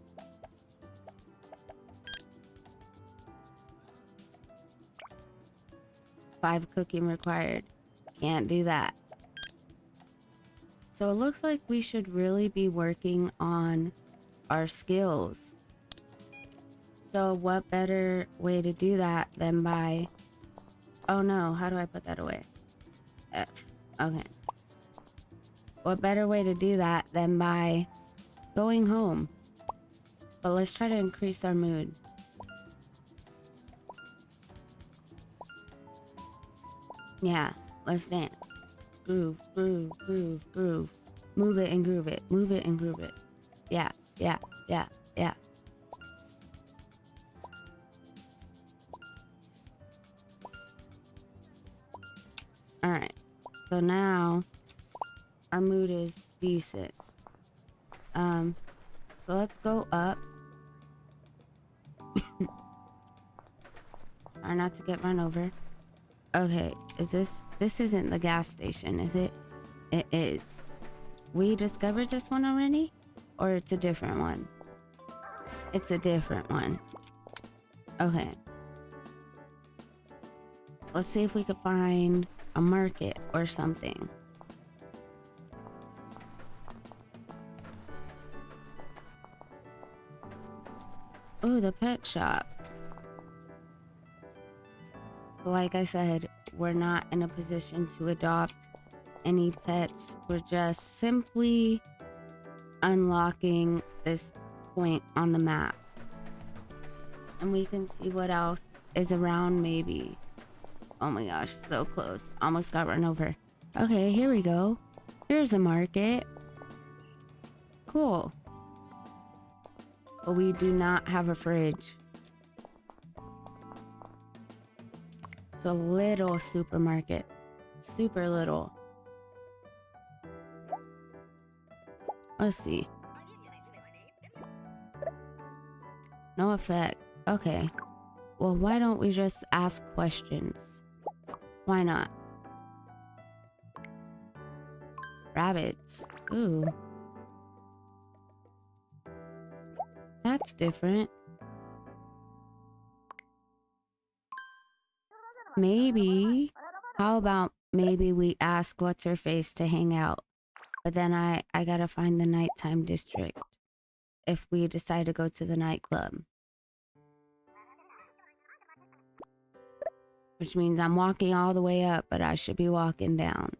Five cooking required. Can't do that. So it looks like we should really be working on our skills. So what better way to do that than by... Oh no, how do I put that away? F. Okay. What better way to do that than by going home? But let's try to increase our mood. Yeah, let's dance. Groove, groove, groove, groove. Move it and groove it. Move it and groove it. Yeah, yeah, yeah, yeah. Alright. So now our mood is decent. So let's go up. Try not to get run over. Okay, is this isn't the gas station, is it? It is. We discovered this one already? Or it's a different one? It's a different one. Okay. Let's see if we could find a market or something. Oh, the pet shop. Like I said, we're not in a position to adopt any pets. We're just simply unlocking this point on the map. And we can see what else is around maybe. Oh my gosh, so close. Almost got run over. Okay, here we go. Here's a market. Cool. But we do not have a fridge. It's a little supermarket. Super little. Let's see. No effect. Okay. Well, why don't we just ask questions? Why not? Rabbits. Ooh. That's different. Maybe. How about maybe we ask what's her face to hang out? But then I gotta find the nighttime district if we decide to go to the nightclub. Which means I'm walking all the way up, but I should be walking down.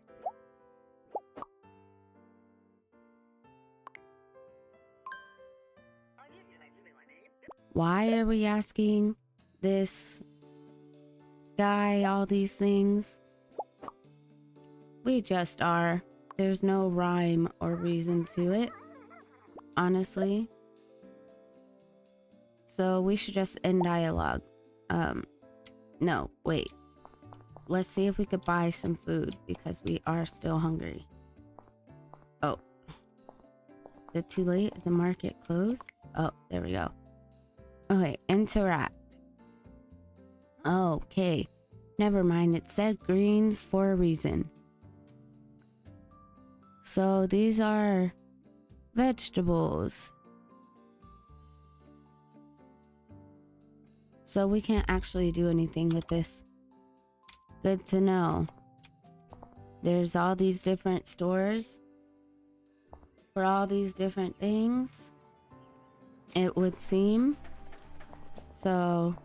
Why are we asking this guy all these things? We just are. There's no rhyme or reason to it, honestly. So we should just end dialogue. No, wait. Let's see if we could buy some food because we are still hungry. Oh. Is it too late? Is the market closed? Oh, there we go. Okay, interact. Okay. Never mind, it said greens for a reason. So these are vegetables. So we can't actually do anything with this. Good to know. There's all these different stores for all these different things, it would seem. So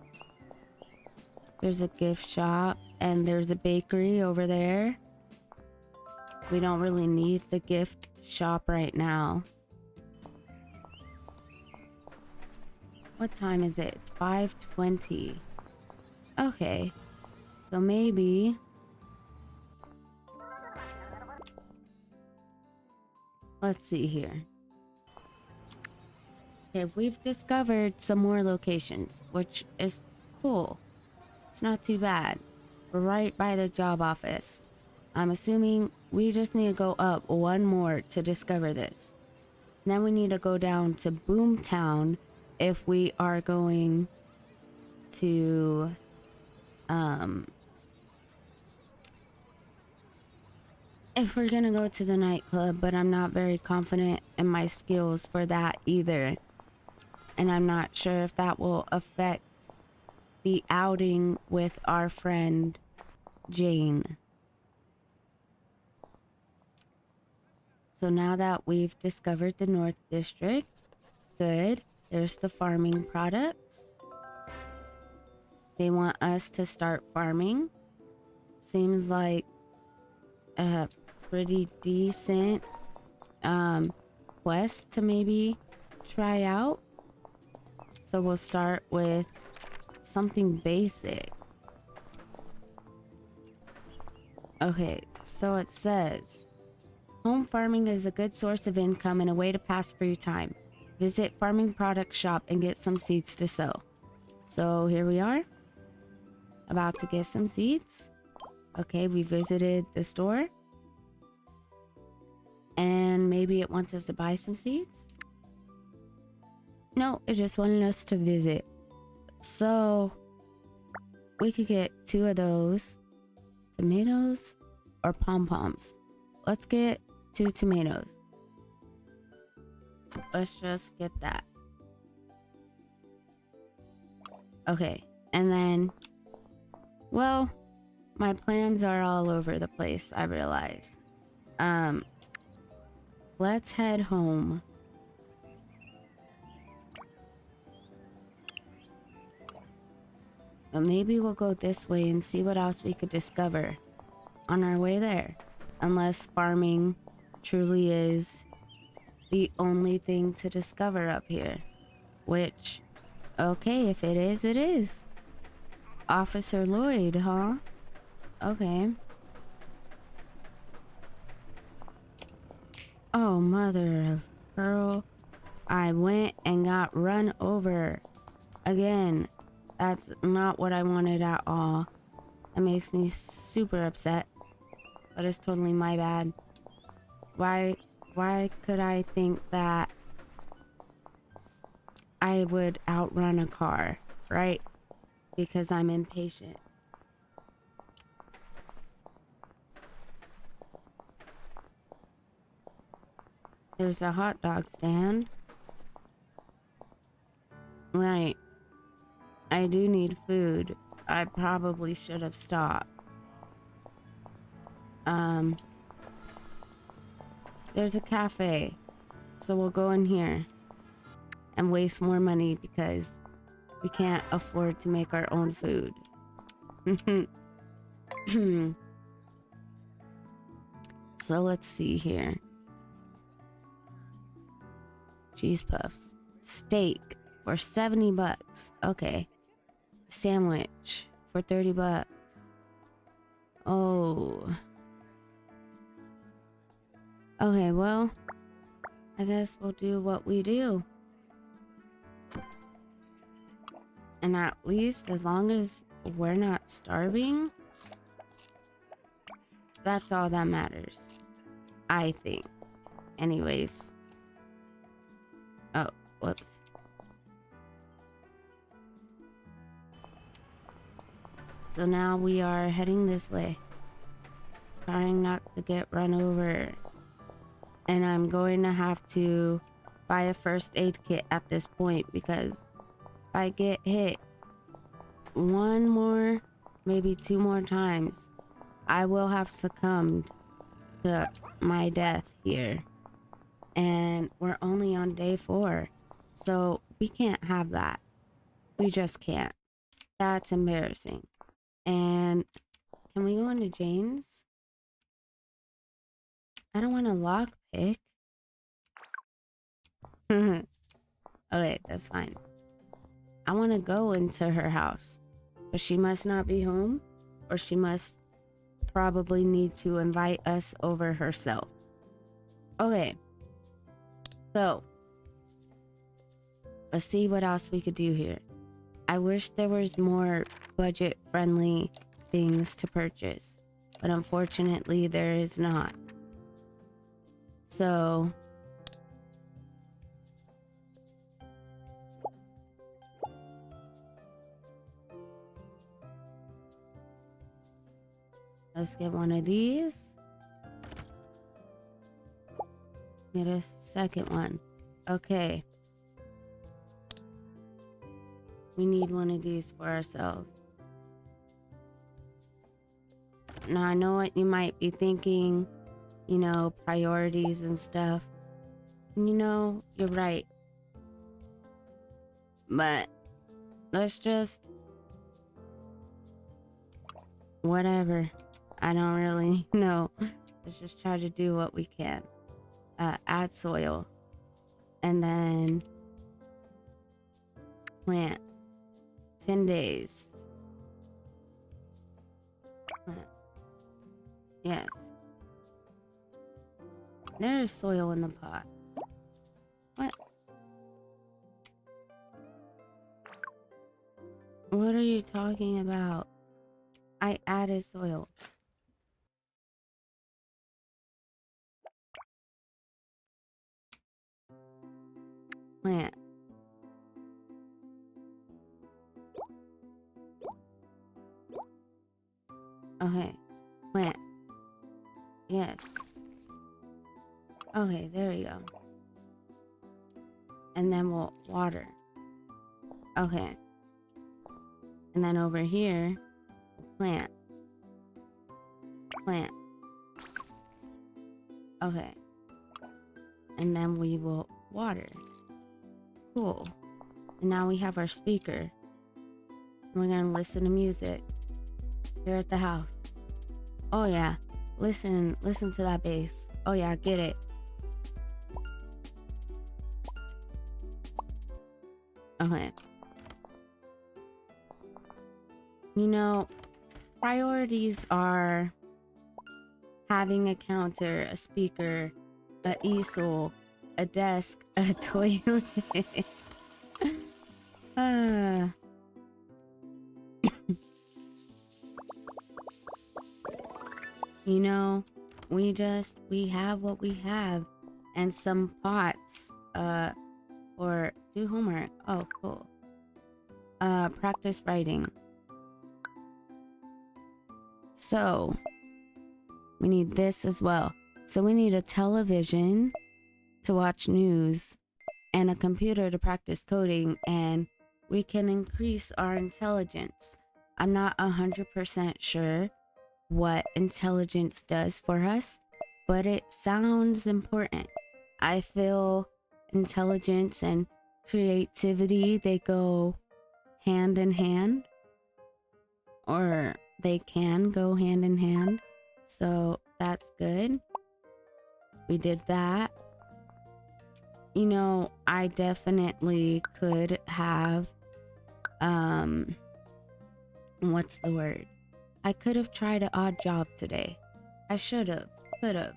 there's a gift shop and there's a bakery over there. We don't really need the gift shop right now. What time is it? It's 5:20. Okay. So maybe... Let's see here. Okay, we've discovered some more locations, which is cool. It's not too bad. We're right by the job office. I'm assuming we just need to go up one more to discover this. then we need to go down to Boomtown if we are going to if we're gonna go to the nightclub, but I'm not very confident in my skills for that either. And I'm not sure if that will affect the outing with our friend Jane. So now that we've discovered the North District, good. There's the farming products. They want us to start farming. Seems like a pretty decent quest to maybe try out. So we'll start with something basic. Okay, so it says, home farming is a good source of income and a way to pass free time. Visit farming product shop and get some seeds to sow. So here we are, about to get some seeds. Okay, we visited the store. And maybe it wants us to buy some seeds? No, it just wanted us to visit. So we could get 2 of those. Tomatoes or pom-poms? Let's get 2 tomatoes. Let's just get that. Okay, and then, well, my plans are all over the place, I realize. Let's head home. But maybe we'll go this way and see what else we could discover on our way there. Unless farming truly is the only thing to discover up here. Which, okay, if it is, it is. Officer Lloyd, huh? Okay. Oh, mother of pearl. I went and got run over. Again, that's not what I wanted at all. That makes me super upset. But it's totally my bad. Why could I think that I would outrun a car, right? Because I'm impatient. There's a hot dog stand. Right. I do need food. I probably should have stopped. There's a cafe. So we'll go in here and waste more money because we can't afford to make our own food. So let's see here. Cheese puffs. Steak for 70 bucks. Okay. Sandwich for 30 bucks. Oh. Okay, well, I guess we'll do what we do. And at least as long as we're not starving, that's all that matters. I think. Anyways. Oh, whoops. So now we are heading this way. Trying not to get run over. And I'm going to have to buy a first aid kit at this point because if I get hit 1 more, maybe 2 more times, I will have succumbed to my death here. And we're only on day 4. So we can't have that. We just can't. That's embarrassing. And can we go into Jane's? I don't want to lockpick. Okay, that's fine. I want to go into her house. But she must not be home. Or she must probably need to invite us over herself. Okay. So, let's see what else we could do here. I wish there was more budget-friendly things to purchase. But unfortunately, there is not. So, Let's get one of these. Get a second one. Okay. We need one of these for ourselves. Now, I know what you might be thinking, you know, priorities and stuff. And you know, you're right. But let's just... whatever. I don't really know. Let's just try to do what we can. Add soil. And then... plant. 10 days. Plant. Yes. There is soil in the pot. What? What are you talking about? I added soil. Plant. Okay. Plant. Yes. Okay, there we go. And then we'll water. Okay. And then over here, plant. Plant. Okay. And then we will water. Cool. And now we have our speaker. We're gonna listen to music here at the house. Oh yeah. Listen to that bass. Oh yeah, get it. Okay. You know, priorities are having a counter, a speaker, a easel, a desk, a toilet. You know, we have what we have, and some pots for do homework. Oh, cool. Practice writing. So we need this as well. So we need a television to watch news and a computer to practice coding, and we can increase our intelligence. I'm not 100% sure what intelligence does for us, but it sounds important. I feel intelligence and creativity, they go hand in hand, or they can go hand in hand. So that's good. We did that. You know, I definitely could have, what's the word? I could have tried an odd job today. I could have.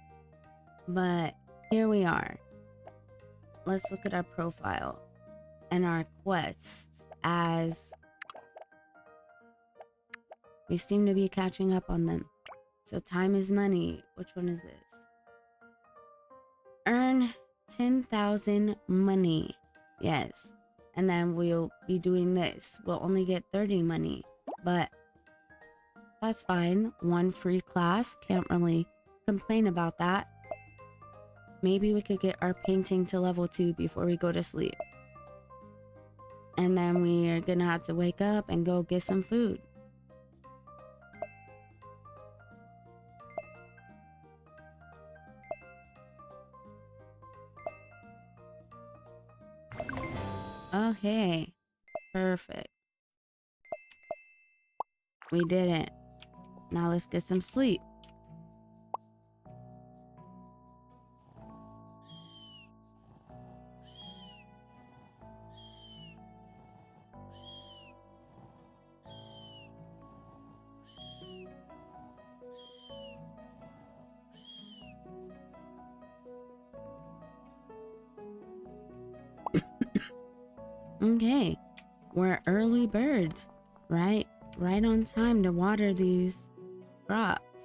But here we are. Let's look at our profile and our quests, as we seem to be catching up on them. So time is money. Which one is this? Earn 10,000 money. Yes. And then we'll be doing this. We'll only get 30 money, but that's fine. One free class. Can't really complain about that. Maybe we could get our painting to level 2 before we go to sleep. And then we are gonna have to wake up and go get some food. Okay. Perfect. We did it. Now let's get some sleep. Okay, we're early birds, right on time to water these crops.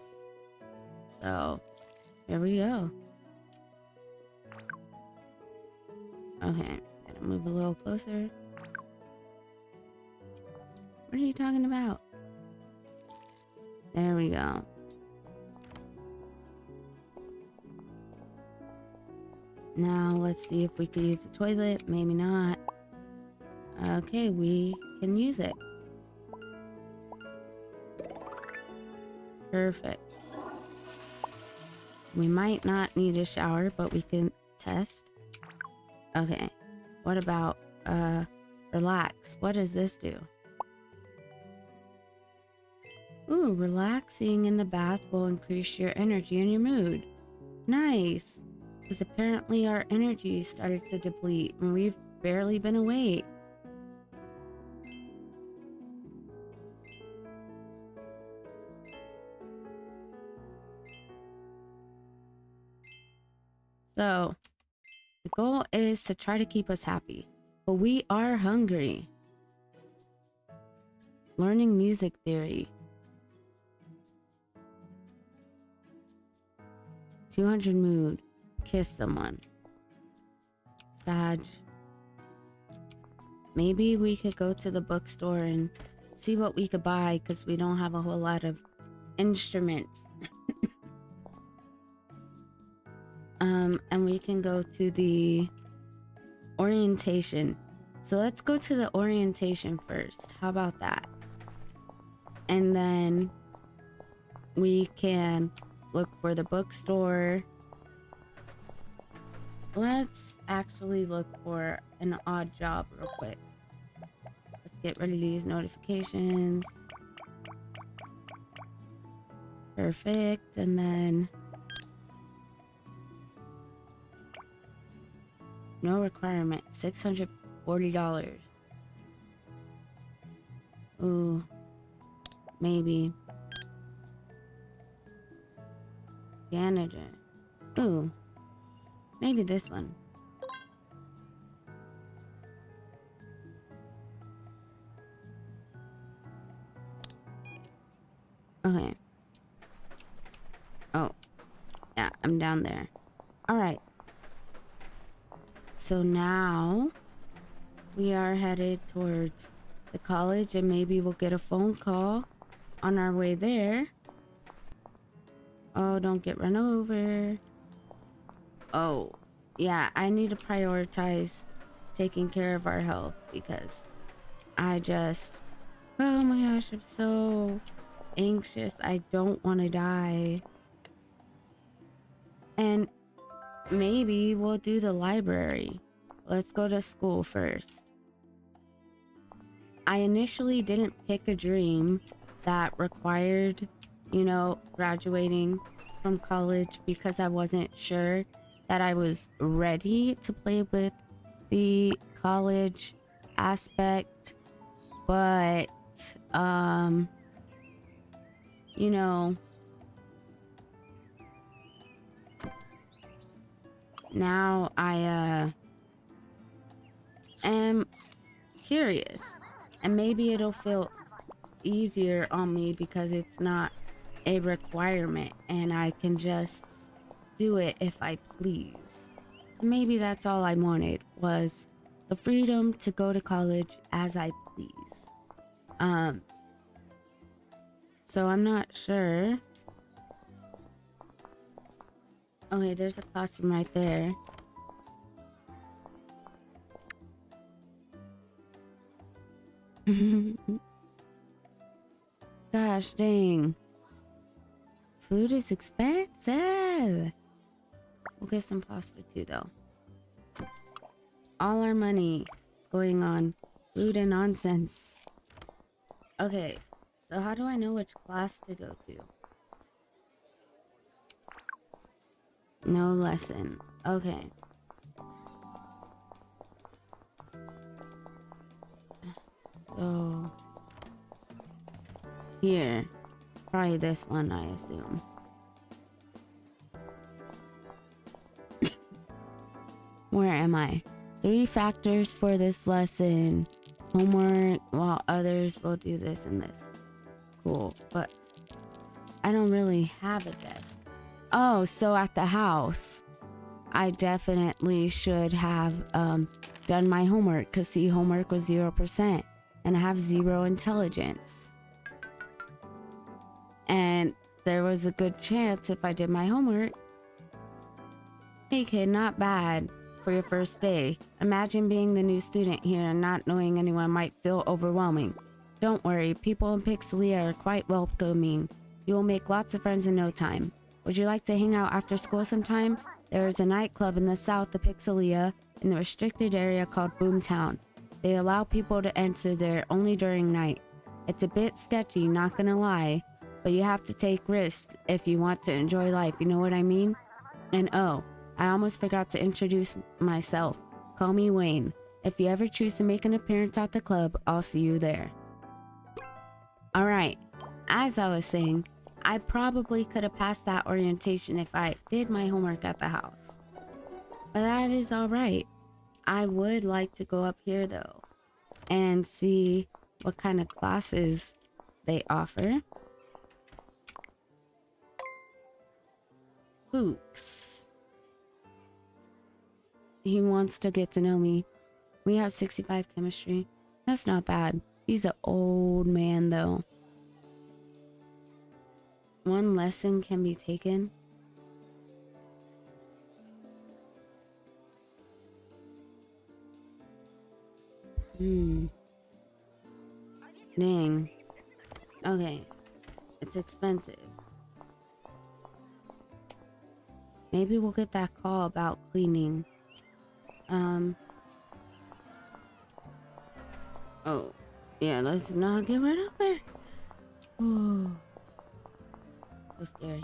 So here we go. Okay, gotta move a little closer. What are you talking about? There we go. Now let's see if we can use the toilet. Maybe not. Okay, we can use it. Perfect. We might not need a shower, but we can test. Okay. What about relax? What does this do? Ooh, relaxing in the bath will increase your energy and your mood. Nice. Because apparently our energy started to deplete and we've barely been awake. So, the goal is to try to keep us happy, but we are hungry. Learning music theory. 200 mood. Kiss someone. Sag. Maybe we could go to the bookstore and see what we could buy because we don't have a whole lot of instruments. And we can go to the orientation. So let's go to the orientation first. How about that? And then we can look for the bookstore. Let's actually look for an odd job real quick. Let's get rid of these notifications. Perfect. And then no requirement. $640. Ooh. Maybe. Janitor. Ooh. Maybe this one. Okay. Oh. Yeah, I'm down there. Alright. So now we are headed towards the college and maybe we'll get a phone call on our way there. Oh, don't get run over. Oh, yeah, I need to prioritize taking care of our health because oh my gosh, I'm so anxious. I don't want to die. And maybe we'll do the library. Let's go to school first. I initially didn't pick a dream that required, you know, graduating from college because I wasn't sure that I was ready to play with the college aspect. But, you know, now I am curious and maybe it'll feel easier on me because it's not a requirement and I can just do it if I please. Maybe that's all I wanted was the freedom to go to college as I please. So I'm not sure. Okay, there's a classroom right there. Gosh dang. Food is expensive. We'll get some pasta too though. All our money is going on food and nonsense. Okay, so how do I know which class to go to? No lesson. Okay. So here. Probably this one, I assume. Where am I? 3 factors for this lesson. Homework, while others will do this and this. Cool, but I don't really have a desk. Oh, so at the house, I definitely should have done my homework because see, homework was 0% and I have 0 intelligence. And there was a good chance if I did my homework Hey kid, not bad for your first day. Imagine being the new student here and not knowing anyone might feel overwhelming. Don't worry, people in Pixelia are quite welcoming. You will make lots of friends in no time. Would you like to hang out after school sometime? There is a nightclub in the south of Pixelia in the restricted area called Boomtown. They allow people to enter there only during night. It's a bit sketchy, not gonna lie, but you have to take risks if you want to enjoy life, you know what I mean? And oh, I almost forgot to introduce myself. Call me Wayne. If you ever choose to make an appearance at the club, I'll see you there. Alright, as I was saying, I probably could have passed that orientation if I did my homework at the house. But that is alright. I would like to go up here though and see what kind of classes they offer. Hooks. He wants to get to know me. We have 65 chemistry. That's not bad. He's an old man though. One lesson can be taken. Dang. Okay. It's expensive. Maybe we'll get that call about cleaning. Oh. Yeah, let's not get right up there. Ooh. So scary.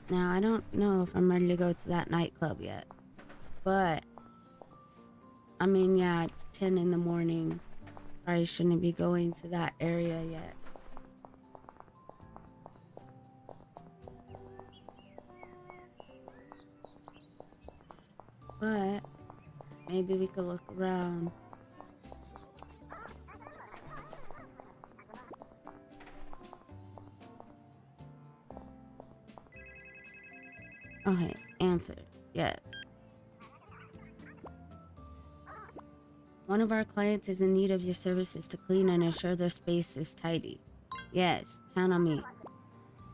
Now, I don't know if I'm ready to go to that nightclub yet. But, I mean, yeah, it's 10 in the morning. Probably shouldn't be going to that area yet. But, maybe we could look around. Okay, answer. Yes. One of our clients is in need of your services to clean and ensure their space is tidy. Yes, count on me.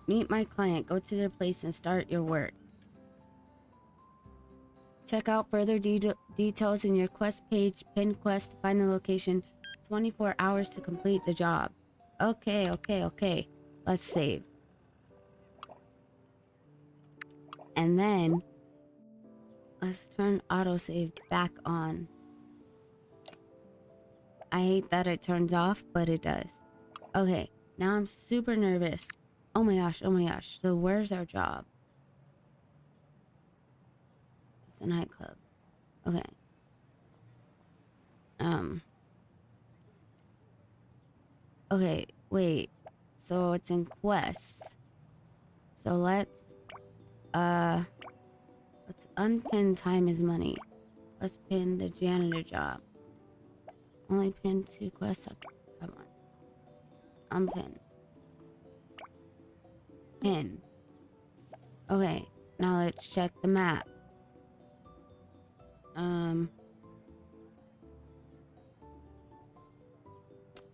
Meet my client, go to their place and start your work. Check out further details in your quest page, pinned quest to find the location. 24 hours to complete the job. Okay. Let's save. And then, let's turn autosave back on. I hate that it turns off, but it does. Okay, now I'm super nervous. Oh my gosh. So where's our job? It's a nightclub. Okay. Okay, wait. So it's in quests. So let's unpin time is money. Let's pin the janitor job. Only pin 2 quests. Come on. Unpin. Pin. Okay, now let's check the map.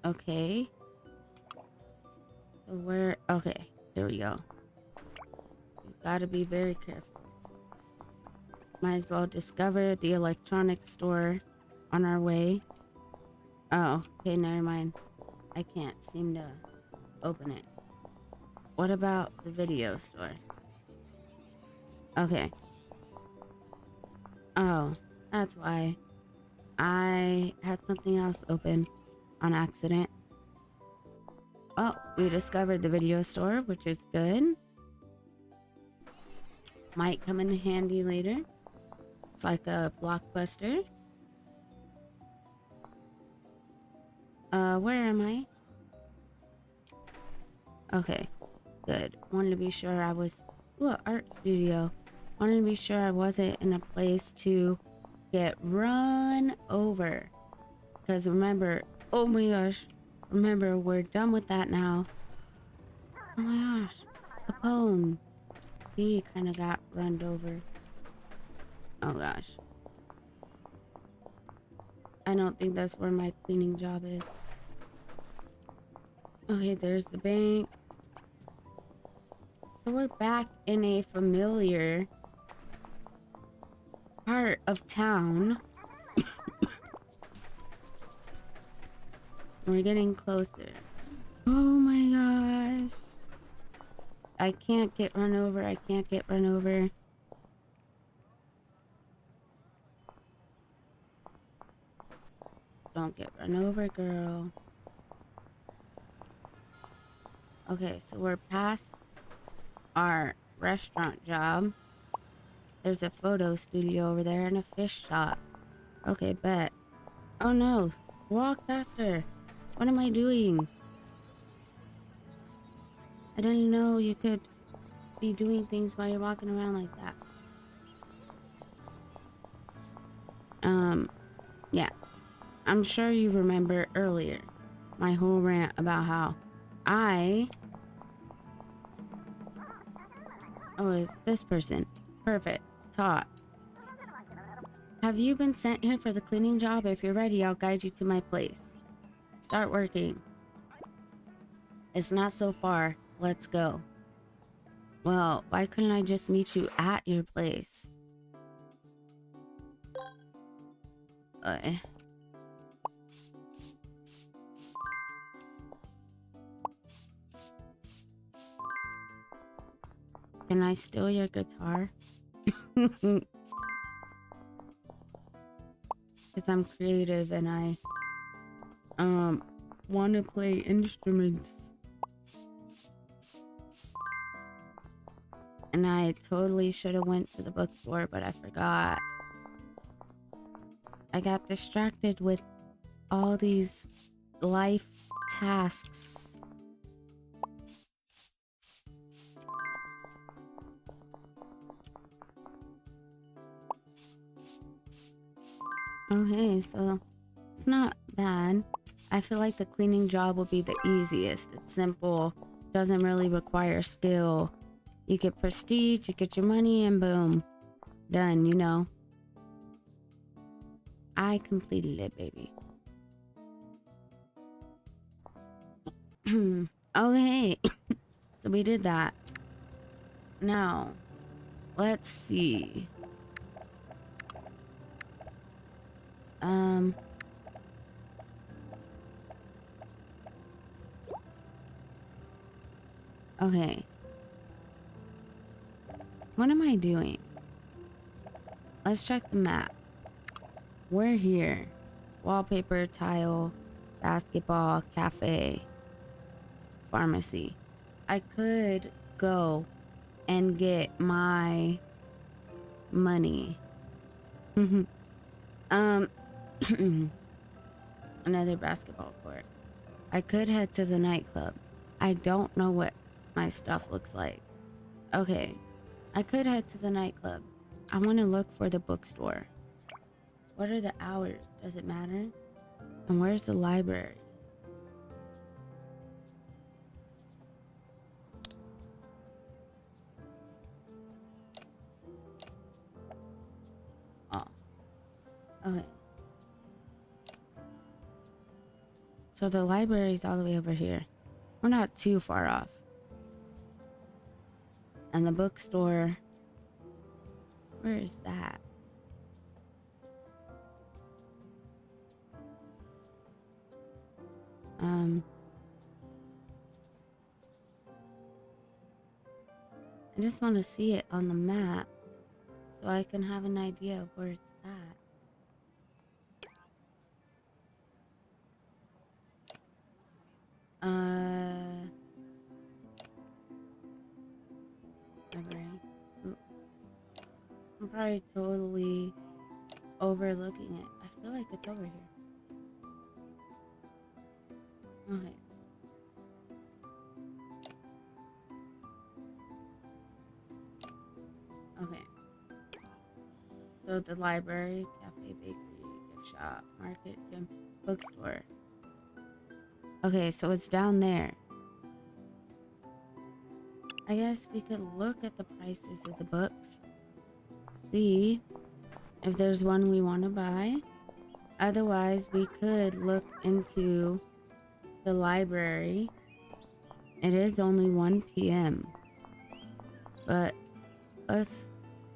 Okay. So where, okay, there we go. We've got to be very careful. Might as well discover the electronics store on our way. Oh, okay, never mind. I can't seem to open it. What about the video store? Okay. Oh, that's why. I had something else open on accident. Oh, we discovered the video store, which is good. Might come in handy later. It's like a Blockbuster. Where am I? Okay, good. Wanted to be sure I was... Ooh, an art studio. Wanted to be sure I wasn't in a place to get run over. Because remember... Oh my gosh. Remember, we're done with that now. Oh my gosh. Capone. He kind of got run over. Oh gosh. I don't think that's where my cleaning job is. Okay, there's the bank. So we're back in a familiar of town. We're getting closer. Oh my gosh. I can't get run over. I can't get run over. Don't get run over, girl. Okay, so we're past our restaurant job. There's a photo studio over there and a fish shop. Okay, bet. Oh no. Walk faster. What am I doing? I didn't know you could be doing things while you're walking around like that. Yeah. I'm sure you remember earlier my whole rant about how Oh, it's this person. Perfect. Talk. Have you been sent here for the cleaning job? If you're ready, I'll guide you to my place. Start working. It's not so far. Let's go. Well, why couldn't I just meet you at your place? Can I steal your guitar? Because I'm creative and I want to play instruments. And I totally should have went to the bookstore, but I forgot. I got distracted with all these life tasks. Okay, so it's not bad. I feel like the cleaning job will be the easiest. It's simple, doesn't really require skill. You get prestige, you get your money, and boom. Done, you know. I completed it, baby. Okay. So we did that. Now, let's see. Okay. What am I doing? Let's check the map. We're here. Wallpaper, tile, basketball, cafe, pharmacy. I could go and get my money. Another basketball court. I could head to the nightclub. I don't know what my stuff looks like. Okay, I could head to the nightclub. I want to look for the bookstore. What are the hours? Does it matter? And where's the library? Oh, okay. So the library's all the way over here. We're not too far off. And the bookstore, where is that? I just want to see it on the map so I can have an idea of where it's at. Library. Ooh. I'm probably totally overlooking it. I feel like it's over here. Okay. Okay. So the library, cafe, bakery, gift shop, market, gym, bookstore. Okay, so it's down there. I guess we could look at the prices of the books. See if there's one we want to buy. Otherwise, we could look into the library. It is only 1 p.m. But let's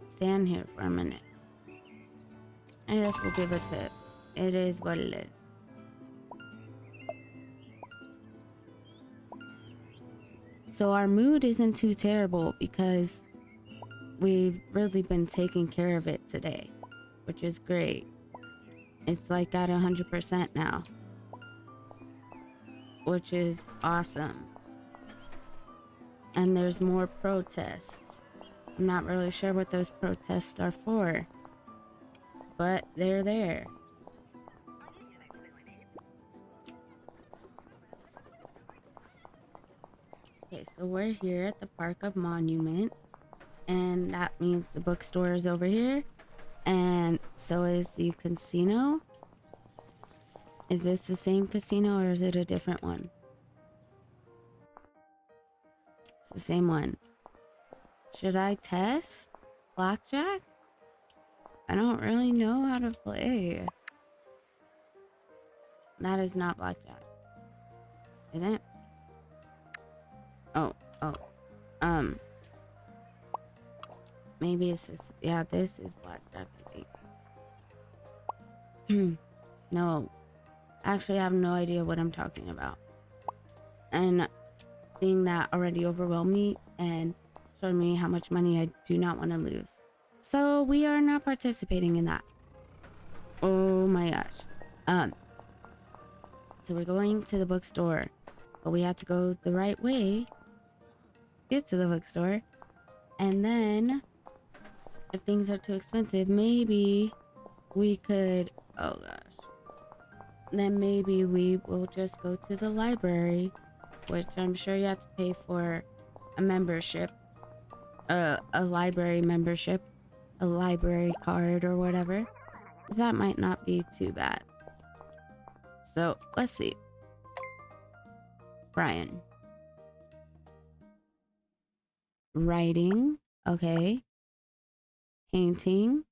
stand here for a minute. I guess we'll give a tip. It is what it is. So our mood isn't too terrible because we've really been taking care of it today, which is great. It's like at 100% now, which is awesome. And there's more protests. I'm not really sure what those protests are for, but they're there. Okay, so we're here at the Park of Monument, and that means the bookstore is over here, and so is the casino. Is this the same casino or is it a different one? It's the same one. Should I test blackjack? I don't really know how to play. That is not blackjack. Is it? Oh. Maybe it's this. Yeah, this is blackjack, I think. No. Actually, I have no idea what I'm talking about. And seeing that already overwhelmed me and showed me how much money I do not want to lose. So we are not participating in that. Oh my gosh. So we're going to the bookstore, but we have to go the right way to get to the bookstore. And then if things are too expensive, maybe we could, oh gosh, then maybe we will just go to the library, which I'm sure you have to pay for a membership, a library membership, a library card or whatever. That might not be too bad. So let's see. Brian. Writing, okay. Painting,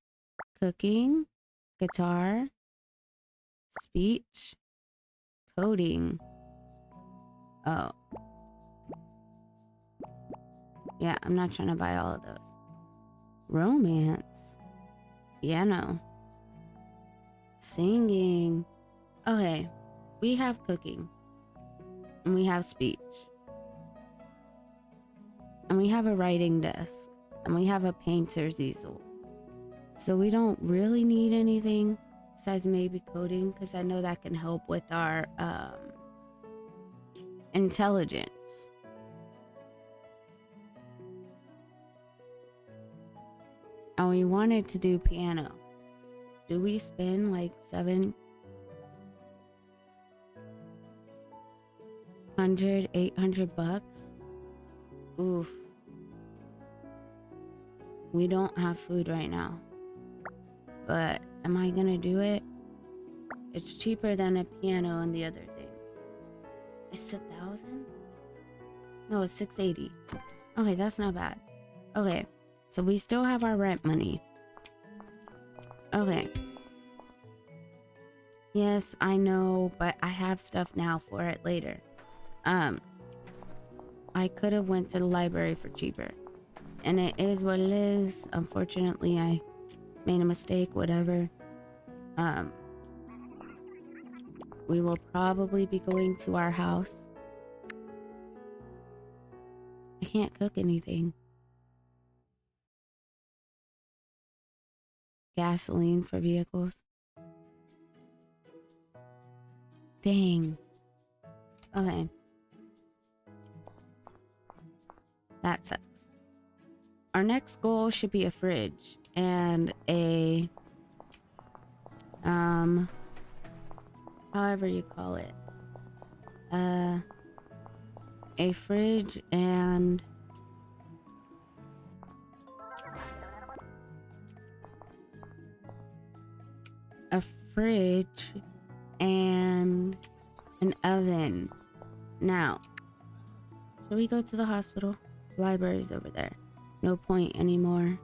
cooking, guitar, speech, coding. Oh. Yeah, I'm not trying to buy all of those. Romance, piano, singing. Okay, we have cooking, and we have speech, and we have a writing desk, and we have a painter's easel. So we don't really need anything besides maybe coding, because I know that can help with our intelligence. And we wanted to do piano. Do we spend like $700, $800? Oof. We don't have food right now. But am I gonna do it? It's cheaper than a piano and the other things. It's 1,000? No, it's 680. Okay, that's not bad. Okay, so we still have our rent money. Okay. Yes, I know, but I have stuff now for it later. I could have went to the library for cheaper. And it is what it is. Unfortunately, I made a mistake, whatever. We will probably be going to our house. I can't cook anything. Gasoline for vehicles. Dang. Okay. That sucks. Our next goal should be a fridge and a however you call it. A fridge and an oven. Now, should we go to the hospital? The library's over there. No point anymore.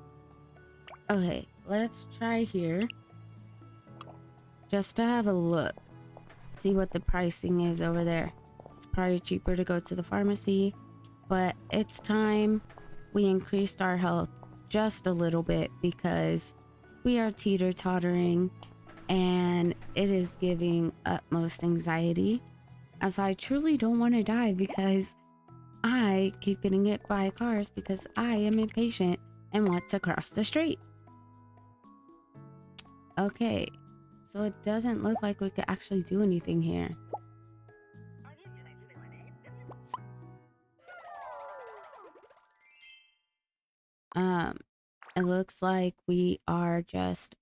Okay, let's try here. Just to have a look. See what the pricing is over there. It's probably cheaper to go to the pharmacy, but it's time we increased our health just a little bit because we are teeter-tottering, and it is giving utmost anxiety, as I truly don't want to die because I keep getting hit by cars because I am impatient and want to cross the street. Okay, so it doesn't look like we could actually do anything here. It looks like we are just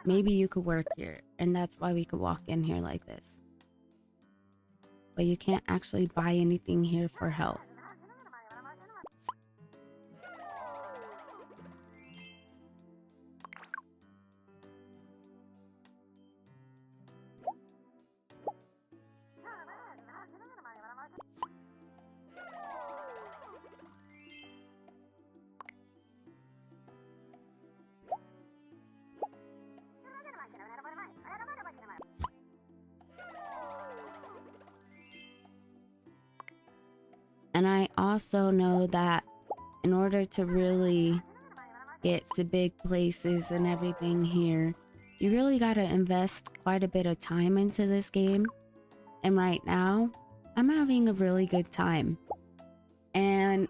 maybe you could work here, and that's why we could walk in here like this. But you can't actually buy anything here for health. And I also know that in order to really get to big places and everything here, you really got to invest quite a bit of time into this game. And right now, I'm having a really good time. And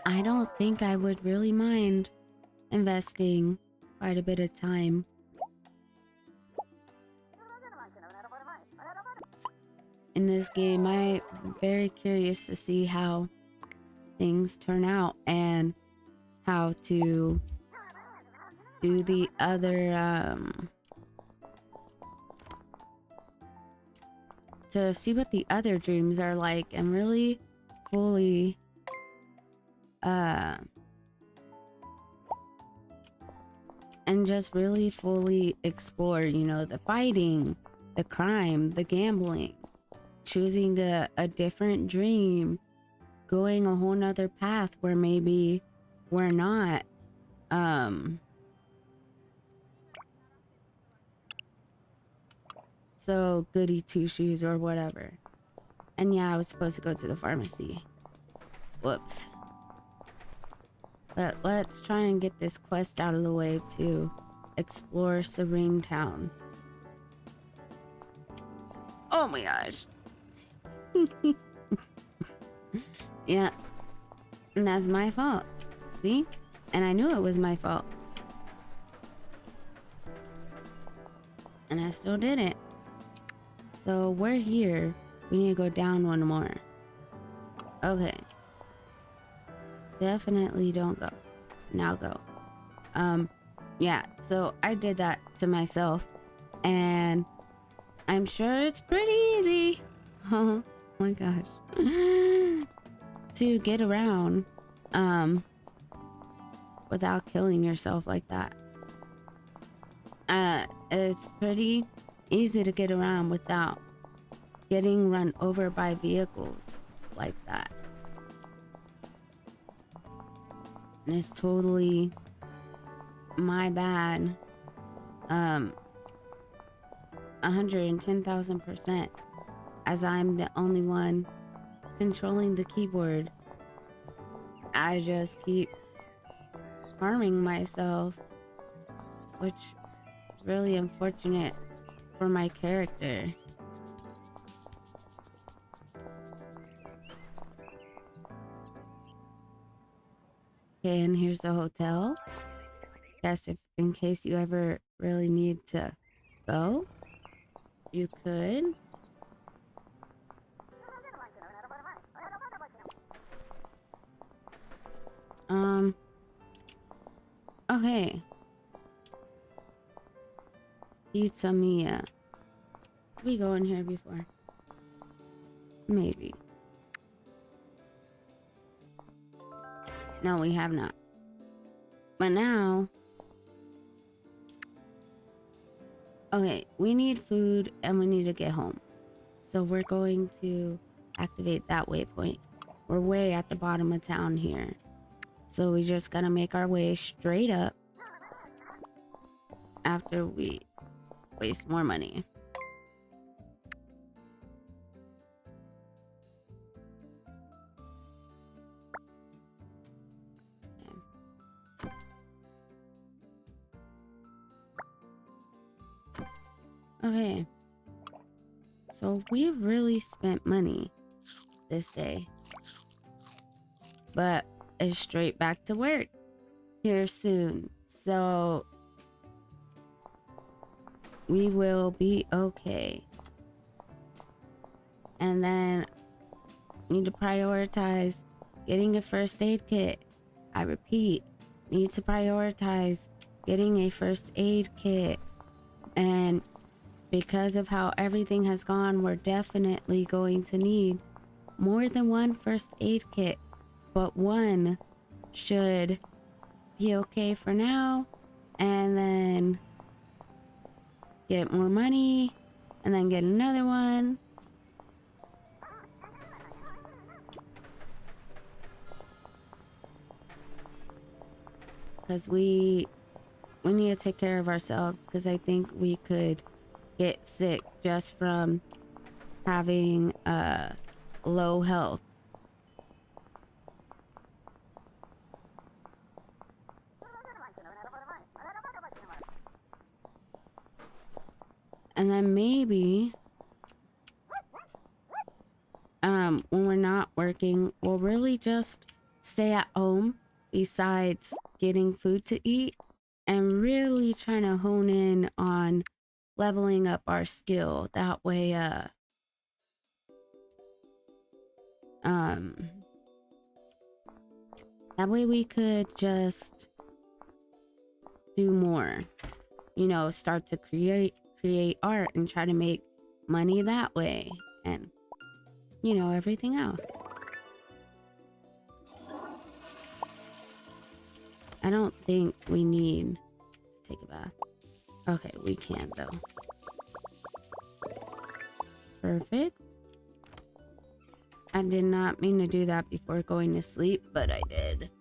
I don't think I would really mind investing quite a bit of time. In this game, I'm very curious to see how things turn out and how to do the other, to see what the other dreams are like and really fully, and just really fully explore, you know, the fighting, the crime, the gambling, choosing a different dream, going a whole nother path where maybe we're not so goody two shoes or whatever. And yeah, I was supposed to go to the pharmacy. Whoops. But let's try and get this quest out of the way to explore Serene Town. Oh my gosh. Yeah, and that's my fault. See? And I knew it was my fault. And I still did it. So we're here. We need to go down one more. Okay. Definitely don't go. Now go. Yeah, so I did that to myself. And I'm sure it's pretty easy. Oh my gosh. To get around without killing yourself like that. It's pretty easy to get around without getting run over by vehicles like that. And it's totally my bad. 110,000%, as I'm the only one controlling the keyboard. I just keep harming myself, which is really unfortunate for my character. Okay, and here's the hotel. Guess if in case you ever really need to go, you could. Okay. Pizza Mia. We go in here before. Maybe. No, we have not. But now... Okay, we need food and we need to get home. So we're going to activate that waypoint. We're way at the bottom of town here. So we just gotta make our way straight up after we waste more money. Okay. So we really spent money this day. But it's straight back to work here soon. So we will be okay. And then need to prioritize getting a first aid kit. I repeat, need to prioritize getting a first aid kit. And because of how everything has gone, we're definitely going to need more than one first aid kit. But one should be okay for now. And then get more money. And then get another one. Because we need to take care of ourselves, because I think we could get sick just from having low health. And then maybe when we're not working, we'll really just stay at home besides getting food to eat, and really trying to hone in on leveling up our skill. That way we could just do more, you know, start to create art and try to make money that way, and you know, everything else. I don't think we need to take a bath. Okay, we can though. Perfect. I did not mean to do that before going to sleep, but I did.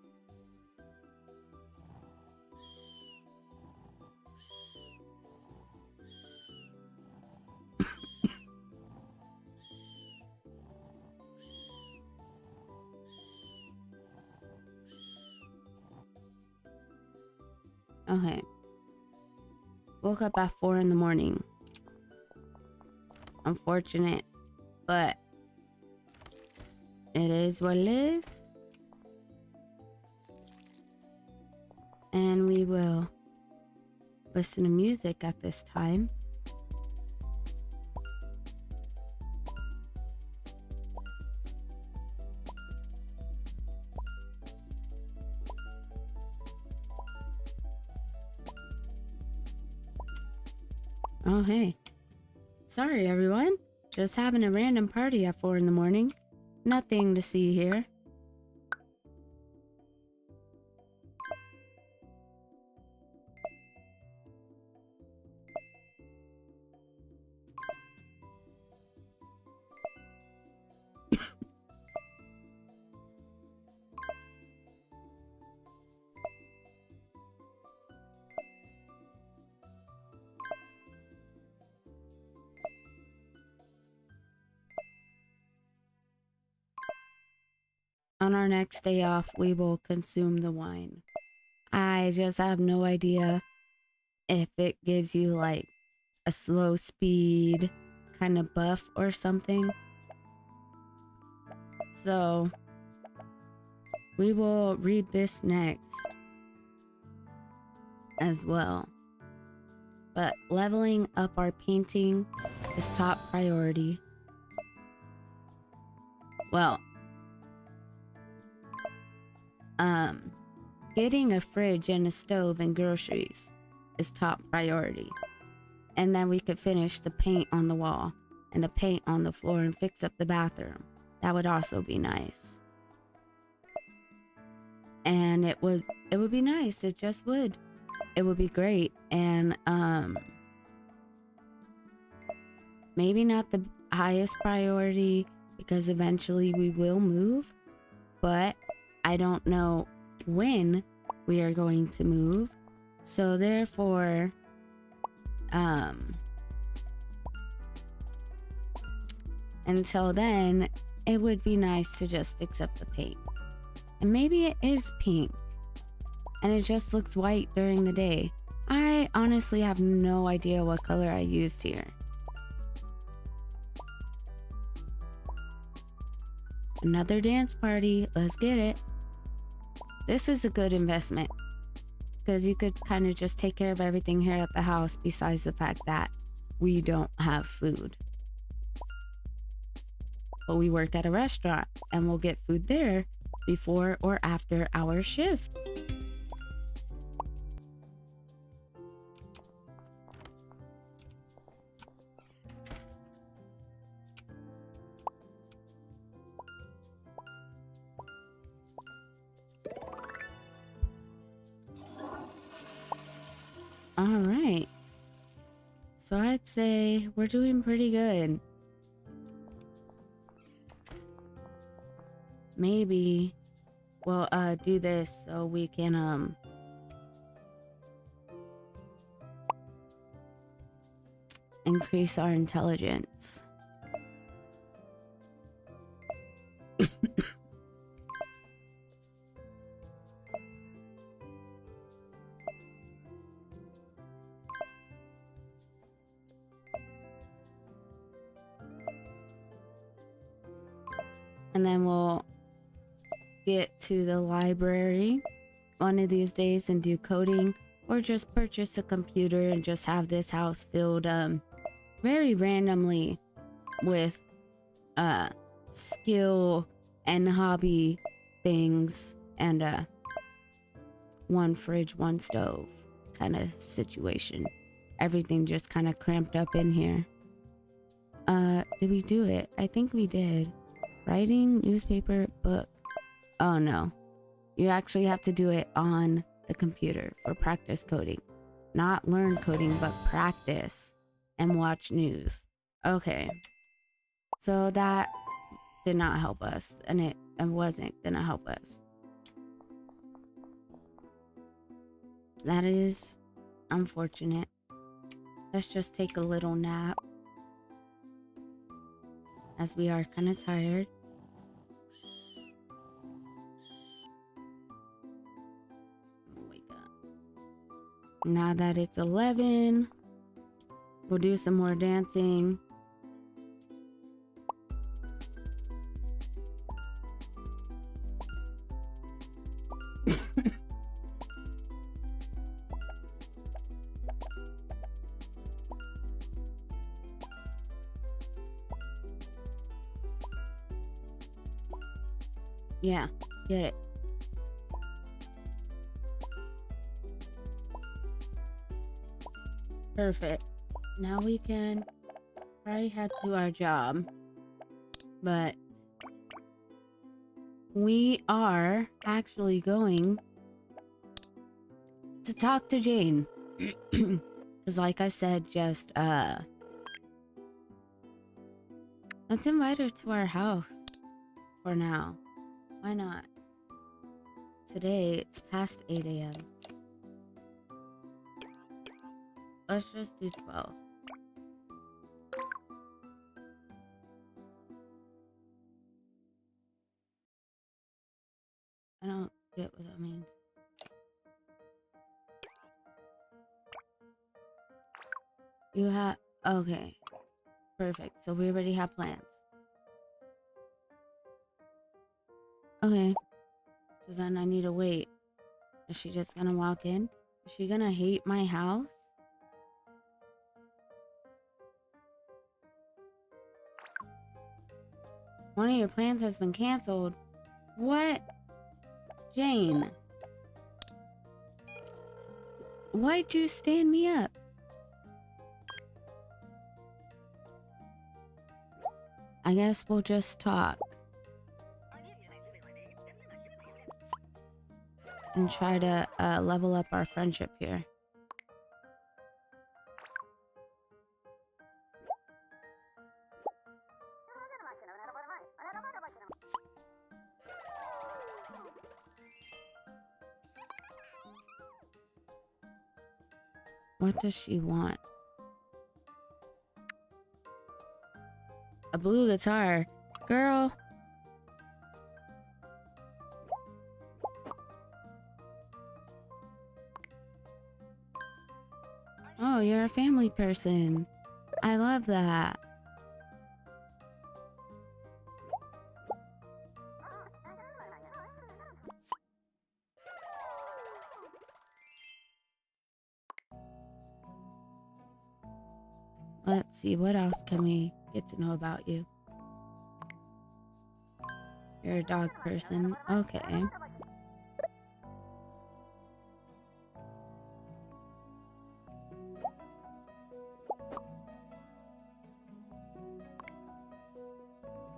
Okay. Woke up at 4 in the morning. Unfortunate, but it is what it is. And we will listen to music at this time. Oh, hey. Sorry, everyone. Just having a random party at 4 in the morning. Nothing to see here. On our next day off, we will consume the wine. I just have no idea if it gives you like a slow speed kind of buff or something. So we will read this next as well. But leveling up our painting is top priority. Well, getting a fridge and a stove and groceries is top priority. And then we could finish the paint on the wall and the paint on the floor and fix up the bathroom. That would also be nice. And it would be nice. It just would. It would be great. And maybe not the highest priority, because eventually we will move, but I don't know when we are going to move. So therefore, until then, it would be nice to just fix up the paint. And maybe it is pink and it just looks white during the day. I honestly have no idea what color I used here. Another dance party. Let's get it. This is a good investment because you could kind of just take care of everything here at the house besides the fact that we don't have food. But we work at a restaurant and we'll get food there before or after our shift. All right. So I'd say we're doing pretty good. Maybe we'll do this so we can increase our intelligence. And then we'll get to the library one of these days and do coding, or just purchase a computer and just have this house filled very randomly with skill and hobby things, and one fridge, one stove kind of situation. Everything just kind of cramped up in here. Did we do it? I think we did. Writing, newspaper, book. Oh no. You actually have to do it on the computer for practice coding. Not learn coding, but practice and watch news. Okay. So that did not help us, and it wasn't gonna help us. That is unfortunate. Let's just take a little nap, as we are kind of tired. Wake up. Now that it's 11, we'll do some more dancing. Yeah, get it. Perfect. Now we can probably head to our job, but we are actually going to talk to Jane. Because like I said, just let's invite her to our house for now. Why not? Today it's past 8 a.m. Let's just do 12. I don't get what that means. You have... Okay. Perfect. So we already have plans. Okay. So then I need to wait. Is she just gonna walk in? Is she gonna hate my house? One of your plans has been canceled. What? Jane. Why'd you stand me up? I guess we'll just talk. And try to level up our friendship here. What does she want? A blue guitar. Girl. Oh, you're a family person. I love that. Let's see, what else can we get to know about you? You're a dog person. Okay.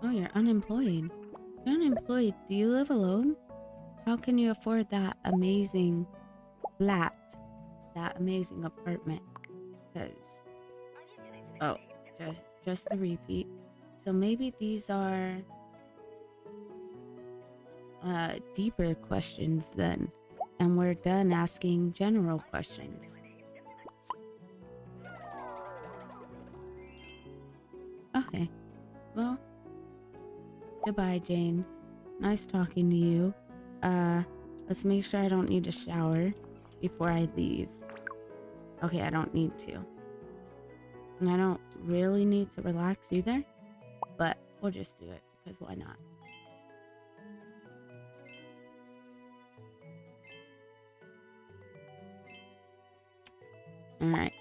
Oh, you're unemployed. You're unemployed. Do you live alone? How can you afford that amazing flat? That amazing apartment? Because, oh, just a repeat. So maybe these are deeper questions then. And we're done asking general questions. Okay. Well, goodbye, Jane. Nice talking to you. Let's make sure I don't need to shower before I leave. Okay, I don't need to. And I don't really need to relax either. But we'll just do it, because why not? Alright.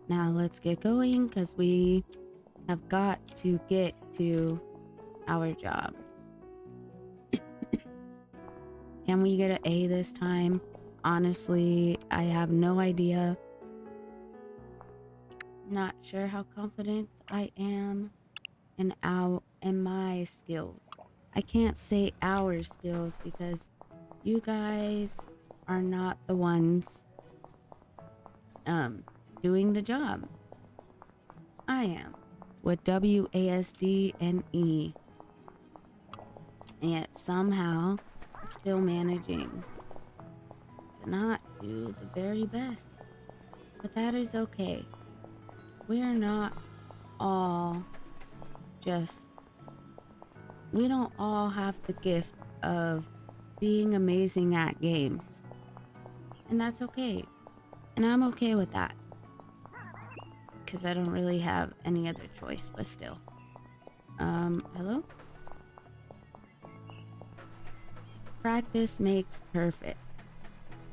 Now let's get going, because we have got to get to our job. Can we get an A this time? Honestly, I have no idea. Not sure how confident I am in my skills. I can't say our skills because you guys are not the ones doing the job. I am with WASD and E. And yet somehow still managing to not do the very best. But that is okay. We're not all we don't all have the gift of being amazing at games. And that's okay. And I'm okay with that. Because I don't really have any other choice, but still. Hello? Practice makes perfect.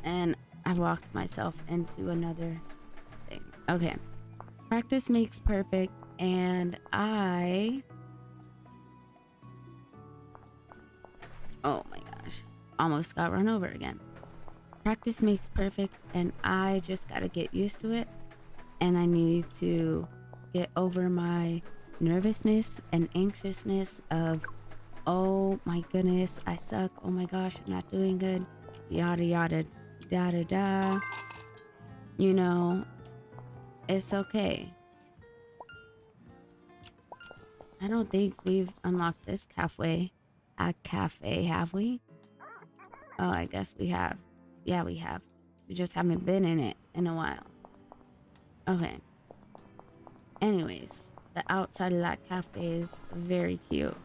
And I walked myself into another thing. Okay. Practice makes perfect, and oh my gosh, almost got run over again. Practice makes perfect, and I just gotta get used to it, and I need to get over my nervousness and anxiousness of, oh my goodness, I suck, oh my gosh, I'm not doing good, yada yada da da da. You know, it's okay. I don't think we've unlocked this cafe, have we? Oh, I guess we have. Yeah, we have. We just haven't been in it in a while. Okay. Anyways, the outside of that cafe is very cute.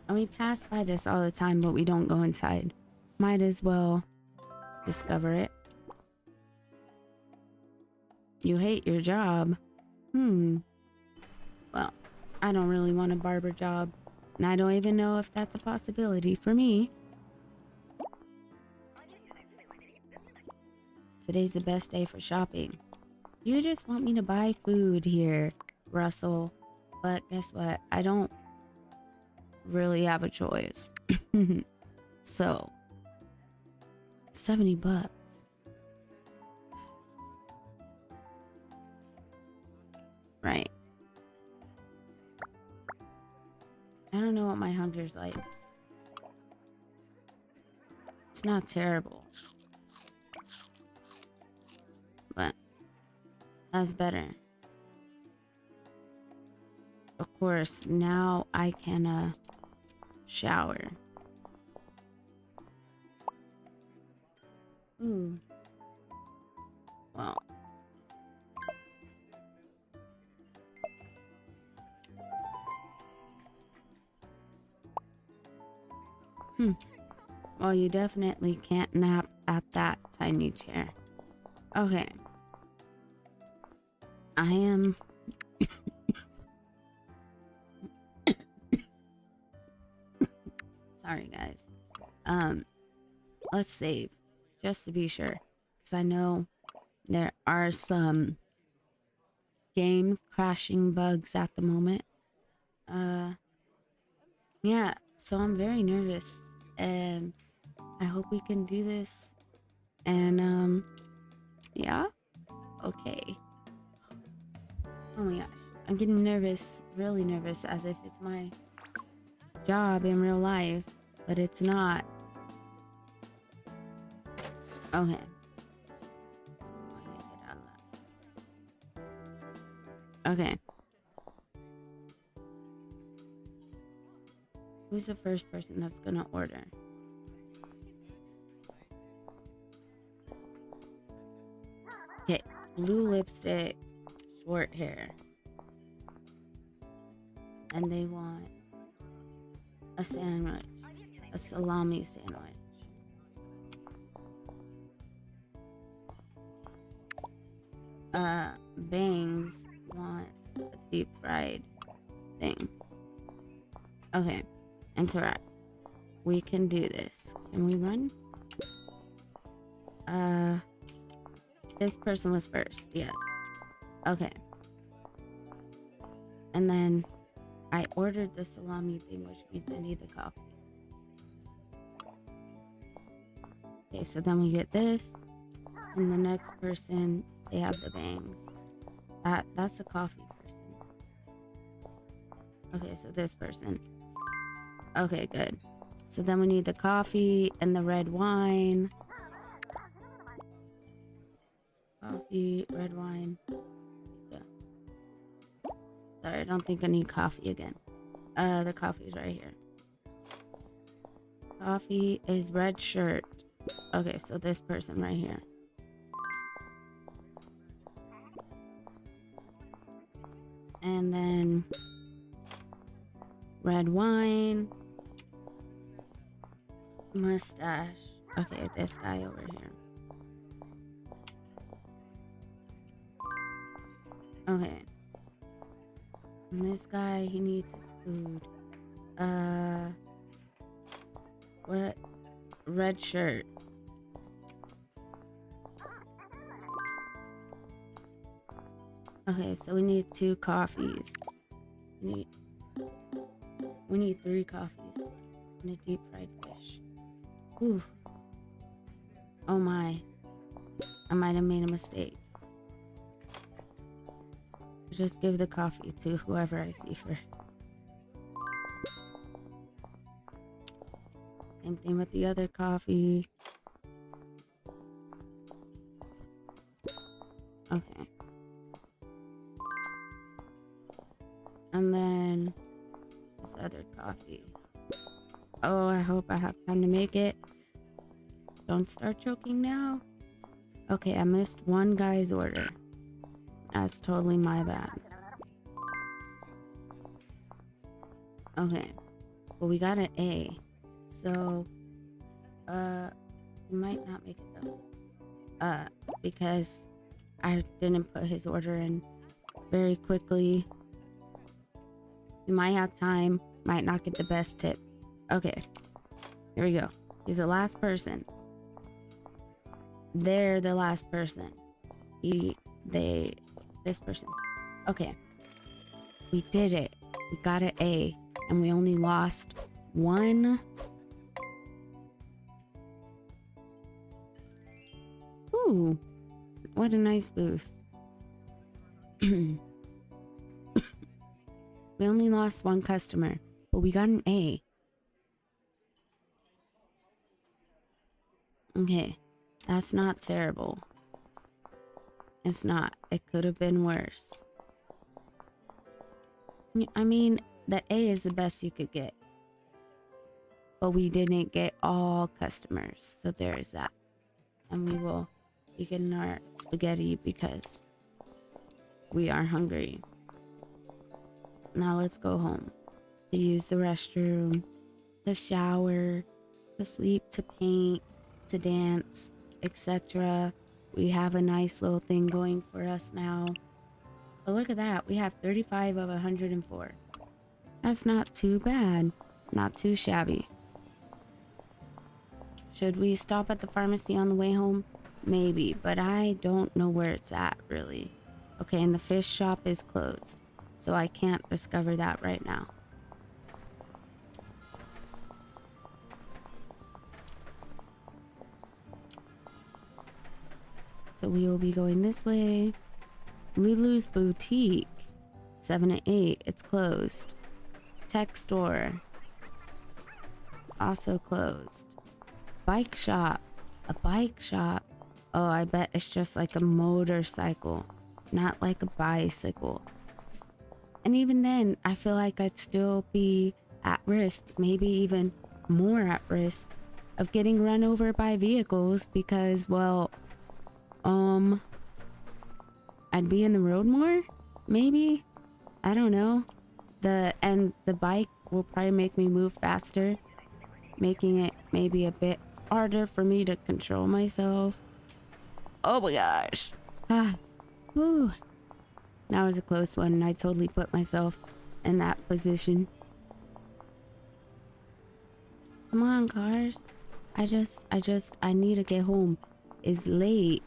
And we pass by this all the time, but we don't go inside. Might as well discover it. You hate your job? Well, I don't really want a barber job. And I don't even know if that's a possibility for me. Today's the best day for shopping. You just want me to buy food here, Russell. But guess what? I don't really have a choice. So, $70. Right. I don't know what my hunger's like. It's not terrible. But that's better. Of course, now I can shower. Ooh. Well. Well, you definitely can't nap at that tiny chair. Okay. I am... Sorry, guys. Let's save. Just to be sure. Because I know there are some game crashing bugs at the moment. Yeah. So I'm very nervous. And I hope we can do this. And, yeah. Okay. Oh my gosh. I'm getting nervous. Really nervous. As if it's my job in real life. But it's not. Okay. Okay. Who's the first person that's gonna order? Okay. Blue lipstick, short hair. And they want a sandwich. A salami sandwich. Bangs want a deep fried thing. Okay. Interact. We can do this. Can we run? This person was first. Yes. Okay. And then I ordered the salami thing, which means I need the coffee. Okay, so then we get this. And the next person, they have the bangs. That's a coffee person. Okay, so this person. Okay, good. So then we need the coffee and the red wine. Coffee, red wine. Yeah. Sorry, I don't think I need coffee again. The coffee's right here. Coffee is red shirt. Okay, so this person right here. And then red wine. Mustache. Okay, this guy over here. Okay. And this guy, he needs his food. What? Red shirt. Okay, so we need 2 coffees. We need 3 coffees. And a deep fried fish. Ooh. Oh my. I might have made a mistake. Just give the coffee to whoever I see first. Same thing with the other coffee. Okay. And then this other coffee. Oh, I hope I have time to make it. Don't start choking now. Okay, I missed one guy's order. That's totally my bad. Okay. Well, we got an A. So, we might not make it though. Because I didn't put his order in very quickly. We might have time, might not get the best tip. Okay. Here we go. He's the last person. They're the last person. This person. Okay. We did it. We got an A. And we only lost 1. Ooh. What a nice boost. We only lost 1 customer. But we got an A. Okay. That's not terrible. It's not. It could have been worse. I mean, the A is the best you could get. But we didn't get all customers. So there is that. And we will be getting our spaghetti because we are hungry. Now let's go home. To use the restroom. To shower. To sleep. To paint. To dance. Etc. We have a nice little thing going for us now. But look at that. We have 35 of 104. That's not too bad. Not too shabby. Should we stop at the pharmacy on the way home? Maybe, but I don't know where it's at, really. Okay, and the fish shop is closed, so I can't discover that right now. So we will be going this way. Lulu's Boutique, 7 to 8, it's closed. Tech store, also closed. Bike shop, a bike shop. Oh, I bet it's just like a motorcycle, not like a bicycle. And even then, I feel like I'd still be at risk, maybe even more at risk of getting run over by vehicles because, well, I'd be in the road more, maybe. I don't know. The bike will probably make me move faster, making it maybe a bit harder for me to control myself. Oh my gosh. Whew. That was a close one, and I totally put myself in that position. Come on, cars. I need to get home. It's late.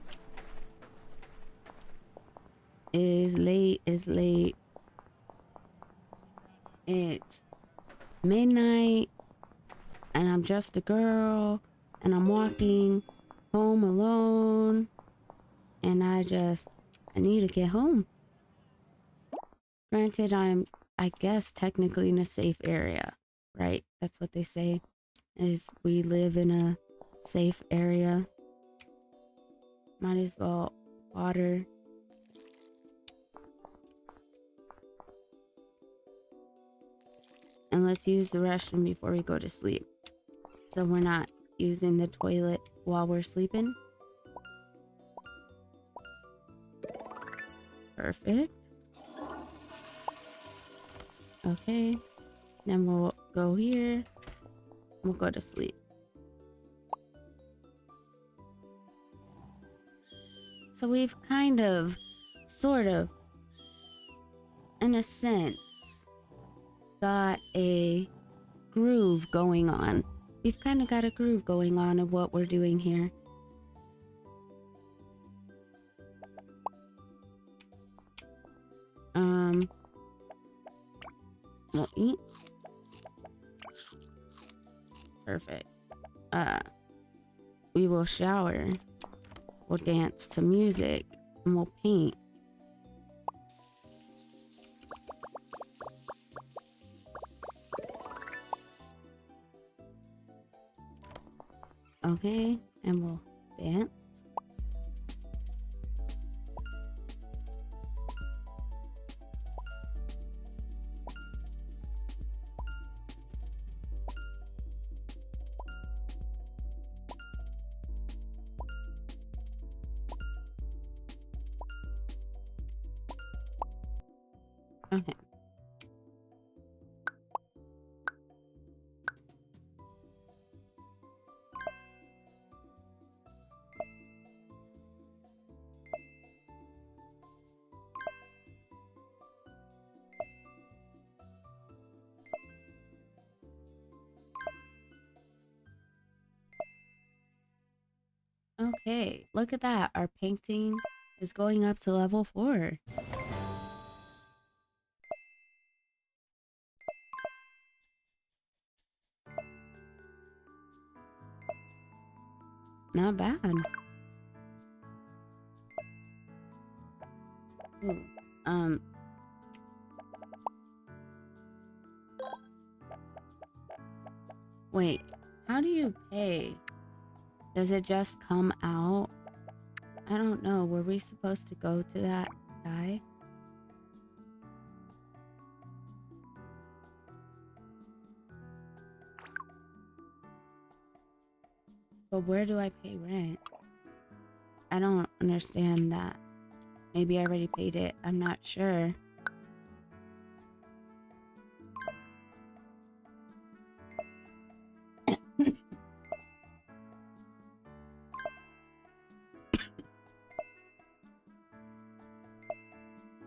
It's late. It's midnight, and I'm just a girl, and I'm walking home alone, and I need to get home. Granted, I guess technically in a safe area, right? That's what they say, is we live in a safe area. Might as well water. And let's use the restroom before we go to sleep, so we're not using the toilet while we're sleeping. Perfect. Okay, then we'll go here. We'll go to sleep. So we've kind of, sort of, in a sense, got a groove going on. We've kind of got a groove going on of what we're doing here. We'll eat. Perfect. We will shower. We'll dance to music, and we'll paint. Okay, and we'll dance. Okay. Okay, look at that. Our painting is going up to level 4. Not bad. Ooh, wait, how do you pay? Does it just come out? I don't know. Were we supposed to go to that guy? But where do I pay rent? I don't understand that. Maybe I already paid it. I'm not sure.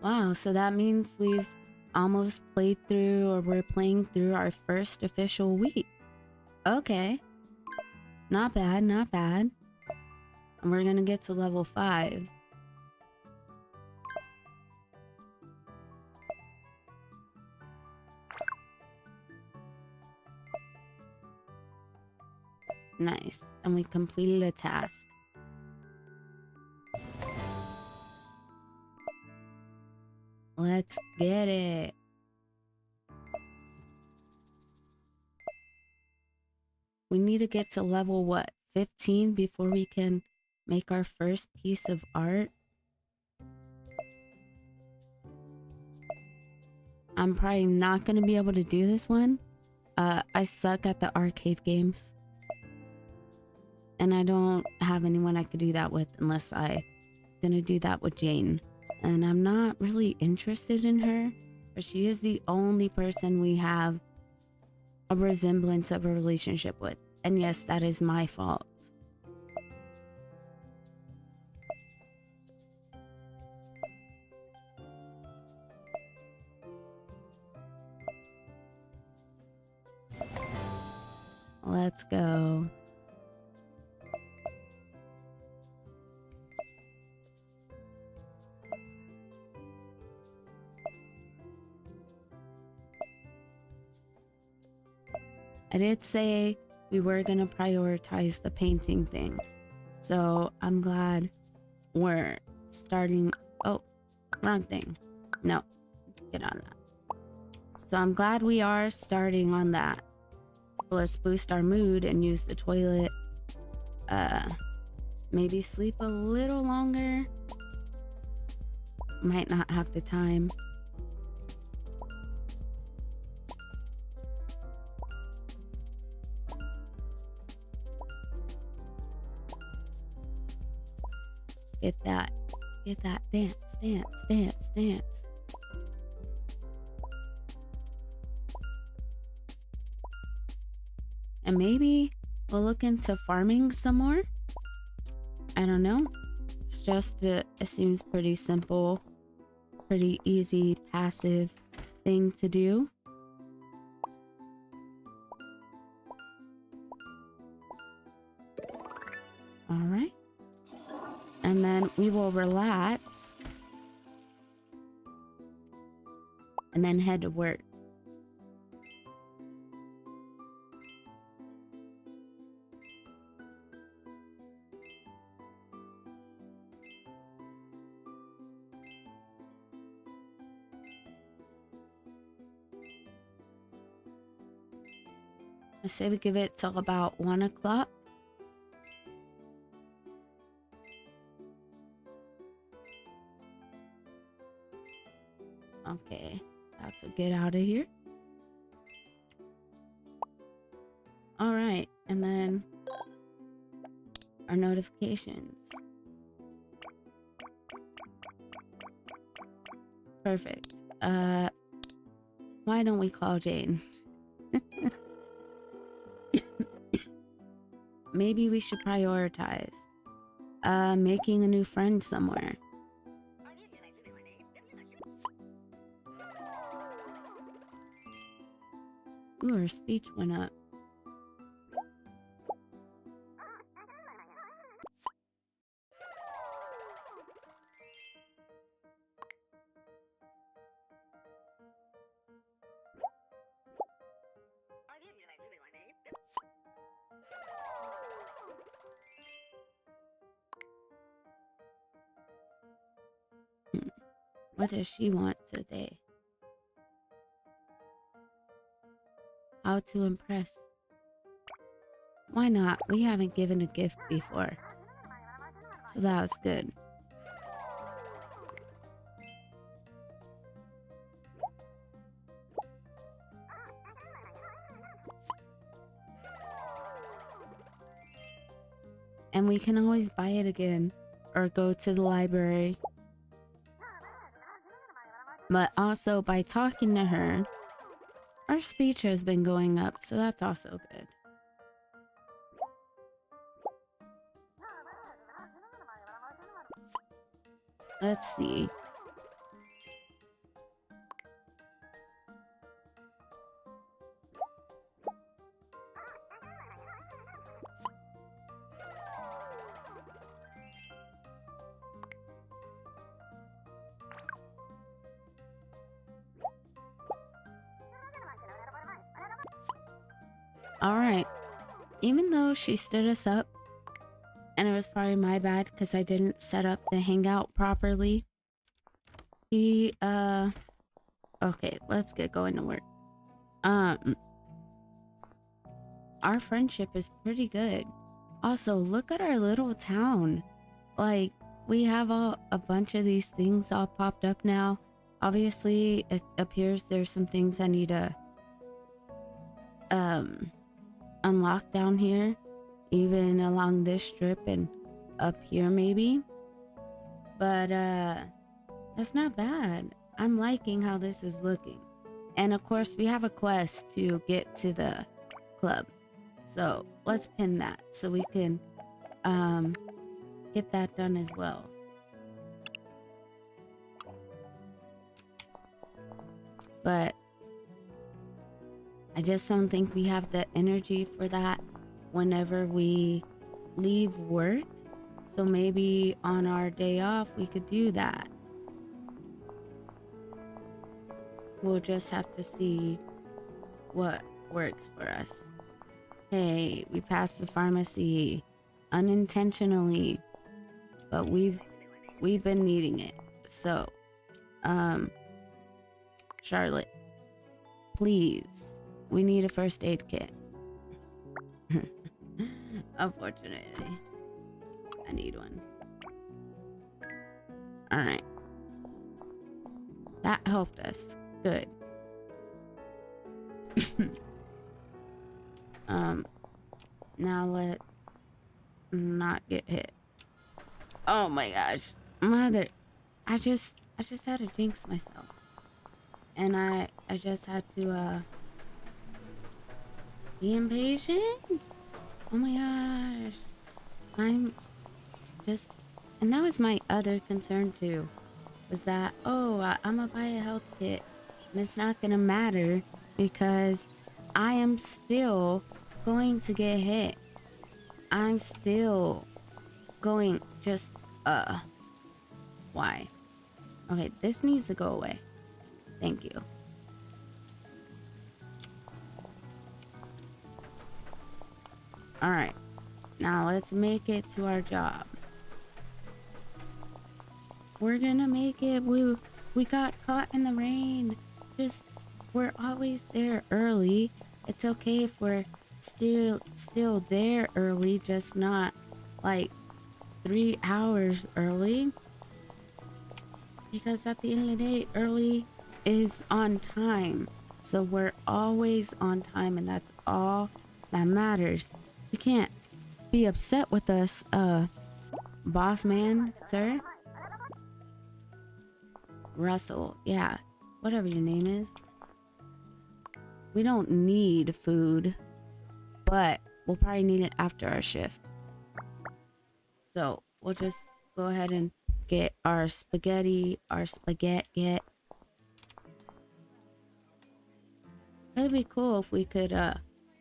Wow, so that means we've almost played through, or we're playing through our first official week. Okay. Not bad, not bad. And we're gonna get to level 5. Nice. And we completed a task. Let's get it. We need to get to level what? 15 before we can make our first piece of art. I'm probably not going to be able to do this one. I suck at the arcade games. And I don't have anyone I could do that with unless I was going to do that with Jane. And I'm not really interested in her, but she is the only person we have a resemblance of a relationship with. And yes, that is my fault. Let's go. I did say we were going to prioritize the painting thing. So I'm glad we're starting. Oh, wrong thing. No, let's get on that. So I'm glad we are starting on that. Let's boost our mood and use the toilet. Maybe sleep a little longer. Might not have the time. Get that. Get that. Dance, dance, dance, dance. And maybe we'll look into farming some more. I don't know. It's just, it seems pretty simple, pretty easy, passive thing to do. All right. And then we will relax and then head to work. I say we give it till about 1 o'clock. Okay, about to get out of here. All right, and then our notifications. Perfect. Why don't we call Jane? Maybe we should prioritize making a new friend somewhere. Ooh, her speech went up. What does she want today? How to impress? Why not? We haven't given a gift before. So that was good. And we can always buy it again or go to the library. But also by talking to her, our speech has been going up, so that's also good. Let's see. All right. Even though she stood us up, and it was probably my bad because I didn't set up the hangout properly. She, okay, let's get going to work. Our friendship is pretty good. Also, look at our little town. Like, we have a bunch of these things all popped up now. Obviously, it appears there's some things I need to unlock down here, even along this strip and up here maybe. But that's not bad. I'm liking how this is looking. And of course, we have a quest to get to the club. So let's pin that so we can get that done as well. But I just don't think we have the energy for that whenever we leave work. So maybe on our day off, we could do that. We'll just have to see what works for us. Hey, we passed the pharmacy unintentionally, but we've been needing it. So, Charlotte, please, we need a first aid kit. Unfortunately, I need one. All right, that helped us. Good. Now let's not get hit. Oh my gosh, mother! I just had to jinx myself, and I just had to be impatient. Oh my gosh, I'm just, and that was my other concern too, was that I'm gonna buy a health kit, and it's not gonna matter because I am still going to get hit. I'm still going, just why? Okay, this needs to go away. Thank you. All right, now let's make it to our job. We're gonna make it. We got caught in the rain. Just, we're always there early. It's okay if we're still there early, just not like 3 hours early. Because at the end of the day, early is on time. So we're always on time, and that's all that matters. You can't be upset with us, boss man, sir. Russell, yeah, whatever your name is. We don't need food, but we'll probably need it after our shift. So we'll just go ahead and get our spaghetti, It'd be cool if we could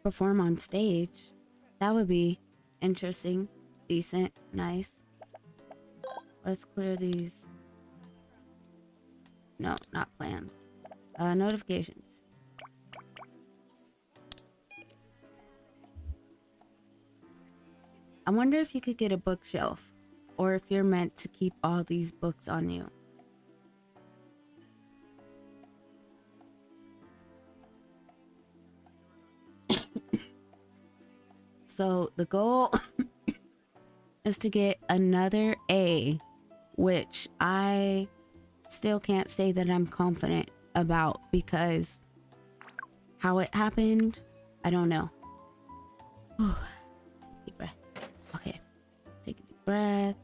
perform on stage. That would be interesting, decent, nice. Let's clear these. No, not plans. Notifications. I wonder if you could get a bookshelf, or if you're meant to keep all these books on you. So the goal is to get another A, which I still can't say that I'm confident about because how it happened, I don't know. Take a deep breath. Okay, take a deep breath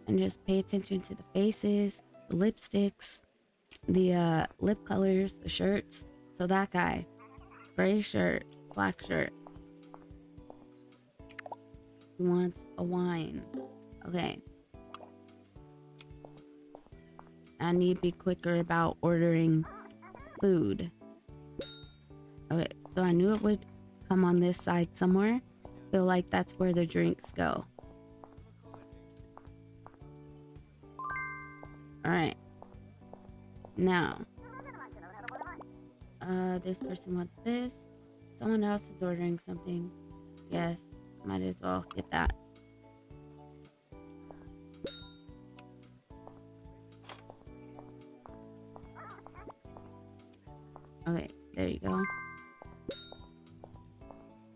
and just pay attention to the faces, the lipsticks, the lip colors, the shirts. So that guy, gray shirt, black shirt. He wants a wine. Okay. I need to be quicker about ordering food. Okay, so I knew it would come on this side somewhere. Feel like that's where the drinks go. Alright. Now. This person wants this. Someone else is ordering something. Yes, might as well get that. Okay, there you go.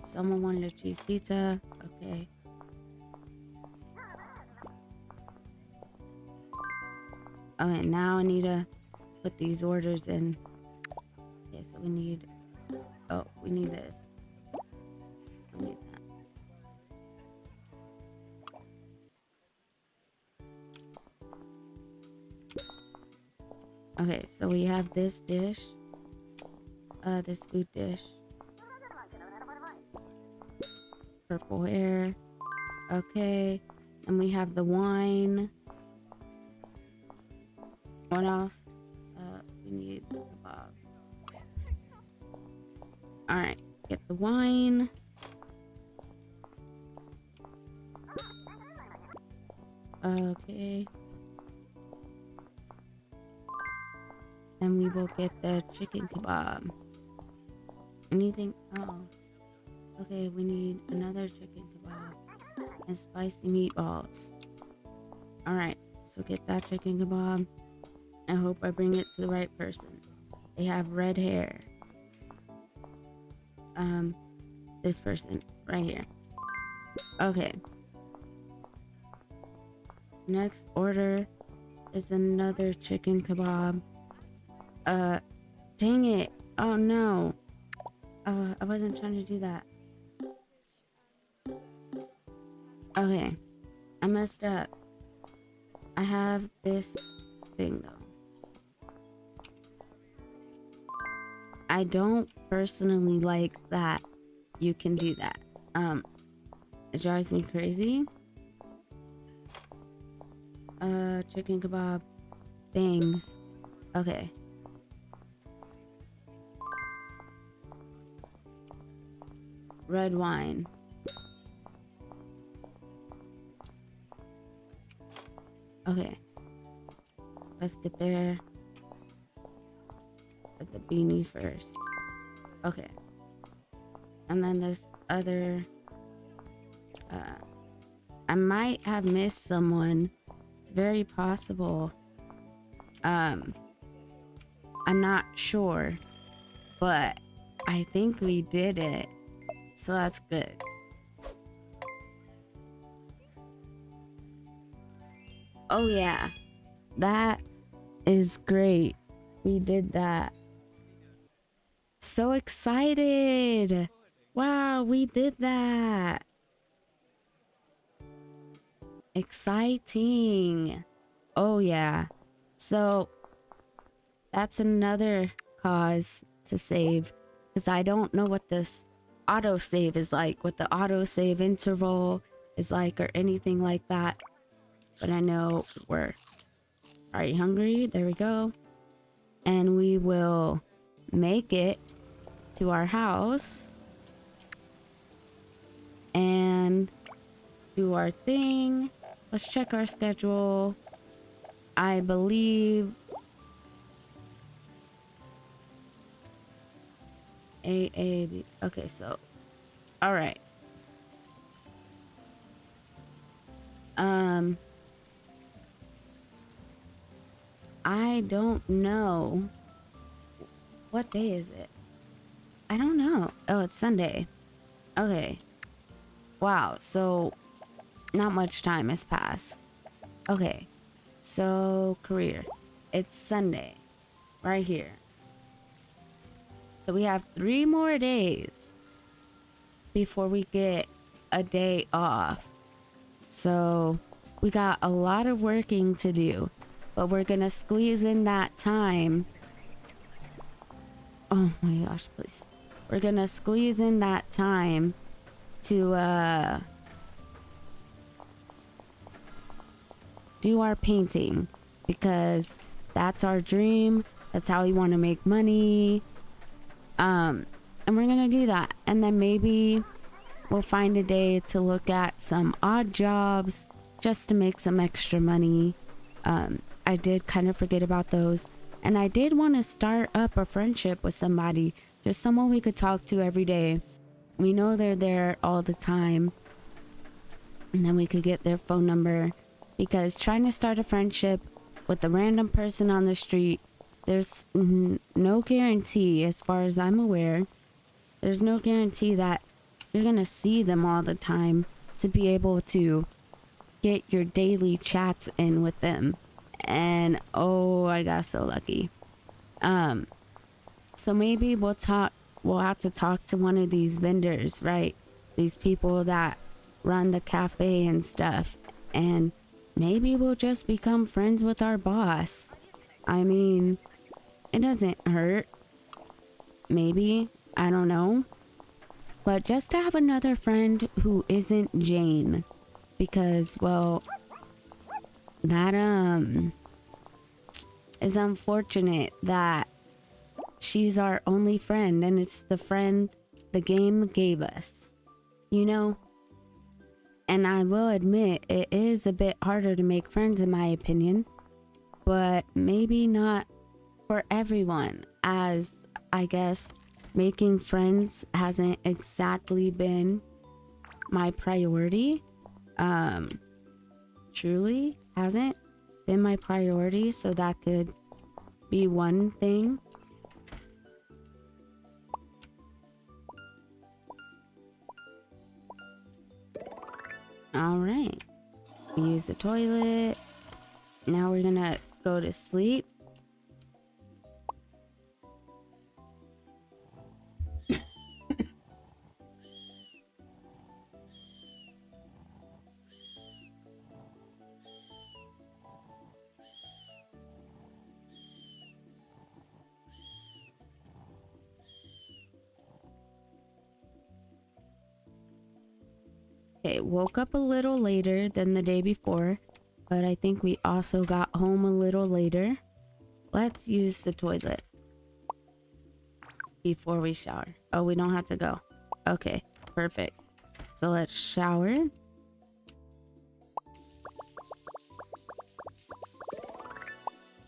Someone wanted a cheese pizza. Okay. Okay, now I need to put these orders in. Okay, so we need... Oh, we need this. We need that. Okay, so we have this dish. This food dish. Purple hair. Okay. And we have the wine. What else? We need the kebab. Alright, get the wine. Okay. Then we will get the chicken kebab. Anything? Oh. Okay, we need another chicken kebab and spicy meatballs. Alright, so get that chicken kebab. I hope I bring it to the right person. They have red hair. This person right here. Okay. Next order is another chicken kebab. Dang it. Oh no. I wasn't trying to do that. Okay. I messed up. I have this thing though. I don't personally like that you can do that. It drives me crazy. Chicken kebab. Bangs. Okay. Red wine. Okay. Let's get there. Get the beanie first. Okay. And then this other... I might have missed someone. It's very possible. I'm not sure. But I think we did it. So that's good. Oh yeah. That is great. We did that. So excited. Wow, we did that. Exciting. Oh yeah. So that's another cause to save, because I don't know what this autosave is like, what the autosave interval is like, or anything like that. But I know we're already hungry. There we go. And we will make it to our house and do our thing. Let's check our schedule. I believe A. Okay, so all right. I don't know. What day is it? I don't know. Oh, it's Sunday. Okay. Wow, so not much time has passed. Okay. So, career. It's Sunday. Right here. So we have 3 more days before we get a day off. So we got a lot of working to do, but we're gonna squeeze in that time. Oh my gosh, please. We're gonna squeeze in that time to do our painting, because that's our dream. That's how we want to make money. And we're gonna do that, and then maybe we'll find a day to look at some odd jobs just to make some extra money. I did kind of forget about those, and I did want to start up a friendship with somebody just someone we could talk to every day. We know they're there all the time. And then we could get their phone number. Because trying to start a friendship with a random person on the street, there's no guarantee, as far as I'm aware, there's no guarantee that you're gonna see them all the time to be able to get your daily chats in with them. And oh, I got so lucky. So maybe we'll have to talk to one of these vendors, right? These people that run the cafe and stuff. And maybe we'll just become friends with our boss. I mean, it doesn't hurt. Maybe, I don't know. But just to have another friend who isn't Jane. Because, well, that is unfortunate that she's our only friend and it's the friend the game gave us, you know? And I will admit it is a bit harder to make friends in my opinion, but maybe not for everyone, as I guess making friends hasn't exactly been my priority. Truly hasn't been my priority, so that could be one thing. All right, we use the toilet. Now we're gonna go to sleep. Okay, woke up a little later than the day before, but I think we also got home a little later. Let's use the toilet before we shower. Oh, we don't have to go. Okay, perfect. So let's shower.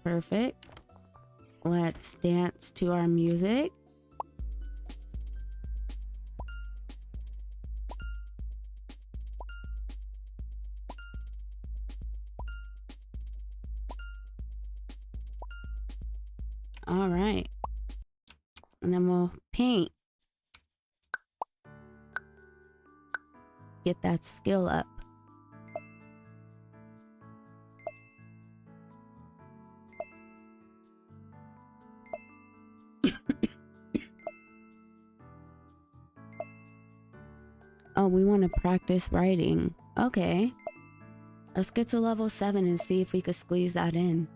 Perfect. Let's dance to our music. All right. And then we'll paint. Get that skill up. Oh, we want to practice writing. Okay. Let's get to level 7 and see if we could squeeze that in.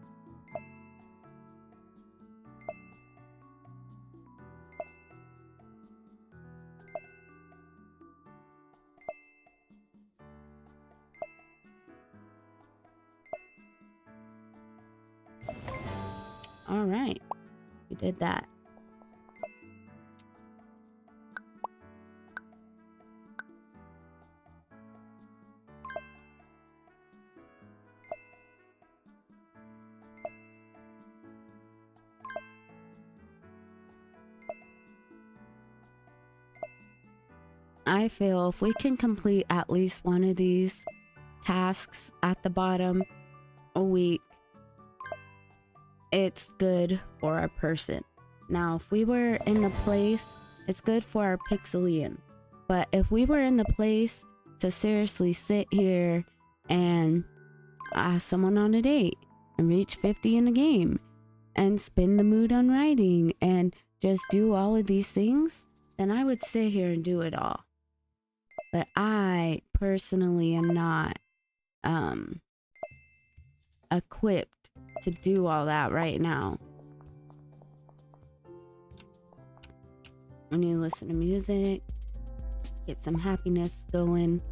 All right. We did that. I feel if we can complete at least one of these tasks at the bottom a week, it's good for a person. Now, if we were in the place, it's good for our Pixelian. But if we were in the place to seriously sit here and ask someone on a date and reach 50 in the game and spin the mood on writing and just do all of these things, then I would sit here and do it all. But I personally am not equipped to do all that right now. I need to listen to music, get some happiness going.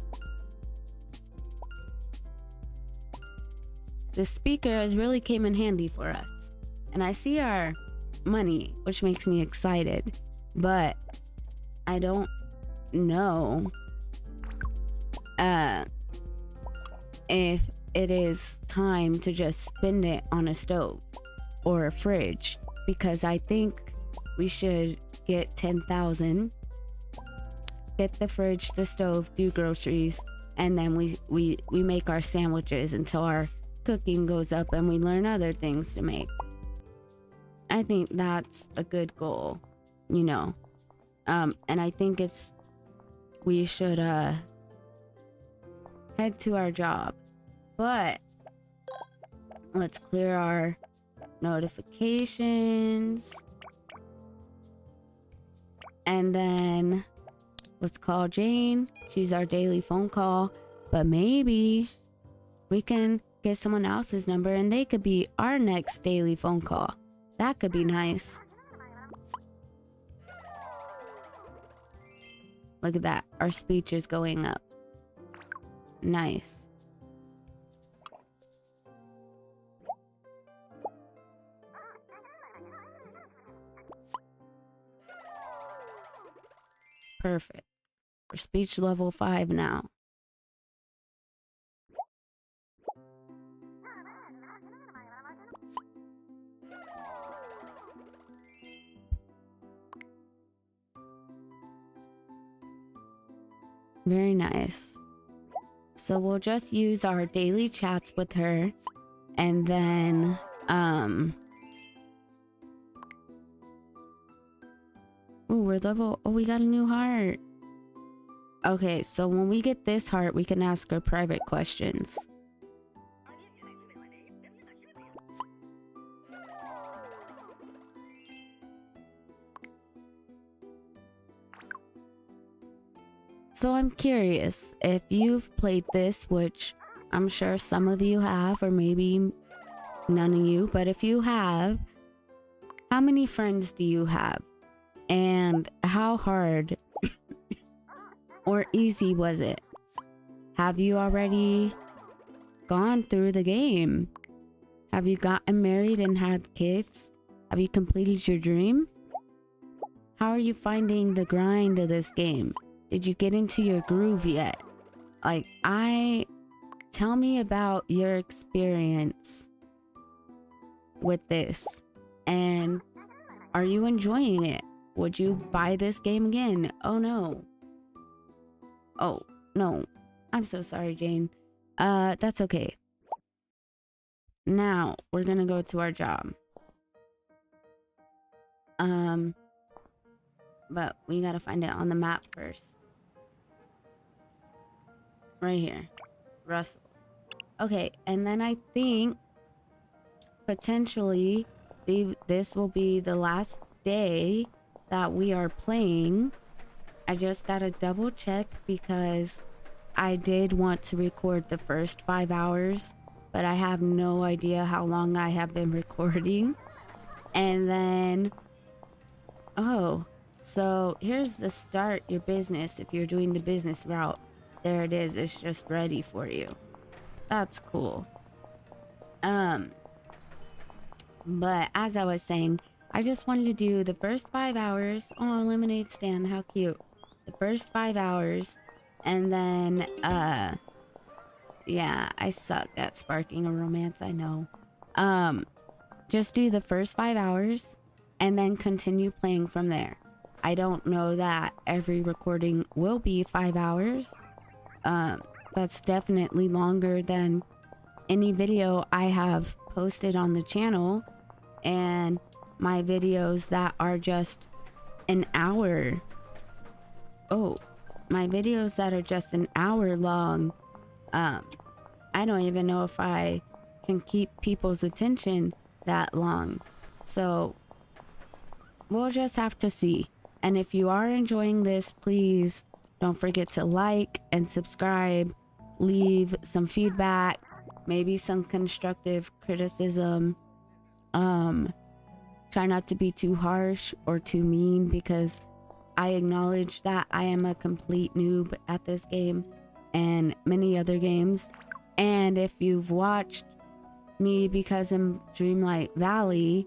The speakers really came in handy for us. And I see our money, which makes me excited. But I don't know if it is time to just spend it on a stove or a fridge, because I think we should get 10,000, get the fridge, the stove, do groceries, and then we make our sandwiches until our cooking goes up and we learn other things to make. I think that's a good goal, you know. And I think we should head to our job. But let's clear our notifications. And then let's call Jane. She's our daily phone call. But maybe we can get someone else's number and they could be our next daily phone call. That could be nice. Look at that. Our speech is going up. Nice. Perfect. We're speech level 5 now. Very nice. So we'll just use our daily chats with her, and then ooh, we're level. Oh, we got a new heart. Okay, so when we get this heart, we can ask her private questions. So I'm curious if you've played this, which I'm sure some of you have, or maybe none of you, but if you have, how many friends do you have? And how hard or easy was it? Have you already gone through the game? Have you gotten married and had kids? Have you completed your dream? How are you finding the grind of this game? Did you get into your groove yet? Tell me about your experience with this. And are you enjoying it? Would you buy this game again? Oh no. Oh no. I'm so sorry, Jane. That's okay. Now we're gonna go to our job. But we gotta find it on the map first. Right here. Russell's. Okay, and then I think potentially this will be the last day that we are playing. I just gotta double check because I did want to record the first 5 hours, but I have no idea how long I have been recording. And then, oh, so here's the start your business if you're doing the business route. There it is. It's just ready for you. That's cool. But as I was saying, I just wanted to do the first 5 hours. Oh, lemonade stand. How cute. The first 5 hours. And then, yeah, I suck at sparking a romance. I know. Just do the first 5 hours and then continue playing from there. I don't know that every recording will be 5 hours. That's definitely longer than any video I have posted on the channel, and my videos that are just an hour. Oh, my videos that are just an hour long. I don't even know if I can keep people's attention that long. So we'll just have to see. And if you are enjoying this, please don't forget to like and subscribe, leave some feedback, maybe some constructive criticism. Try not to be too harsh or too mean, because I acknowledge that I am a complete noob at this game and many other games. And if you've watched me because in Dreamlight Valley,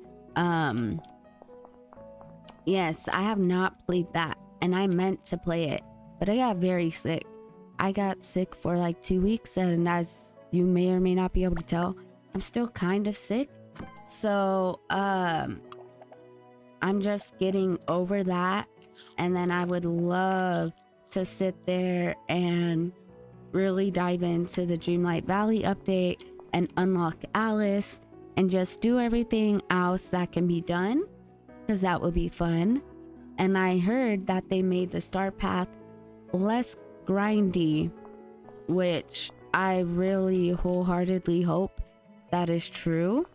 yes, I have not played that and I meant to play it, but I got very sick. I got sick for like 2 weeks, and as you may or may not be able to tell, I'm still kind of sick. So, I'm just getting over that. And then I would love to sit there and really dive into the Dreamlight Valley update and unlock Alice and just do everything else that can be done, because that would be fun. And I heard that they made the star path less grindy, which I really wholeheartedly hope that is true,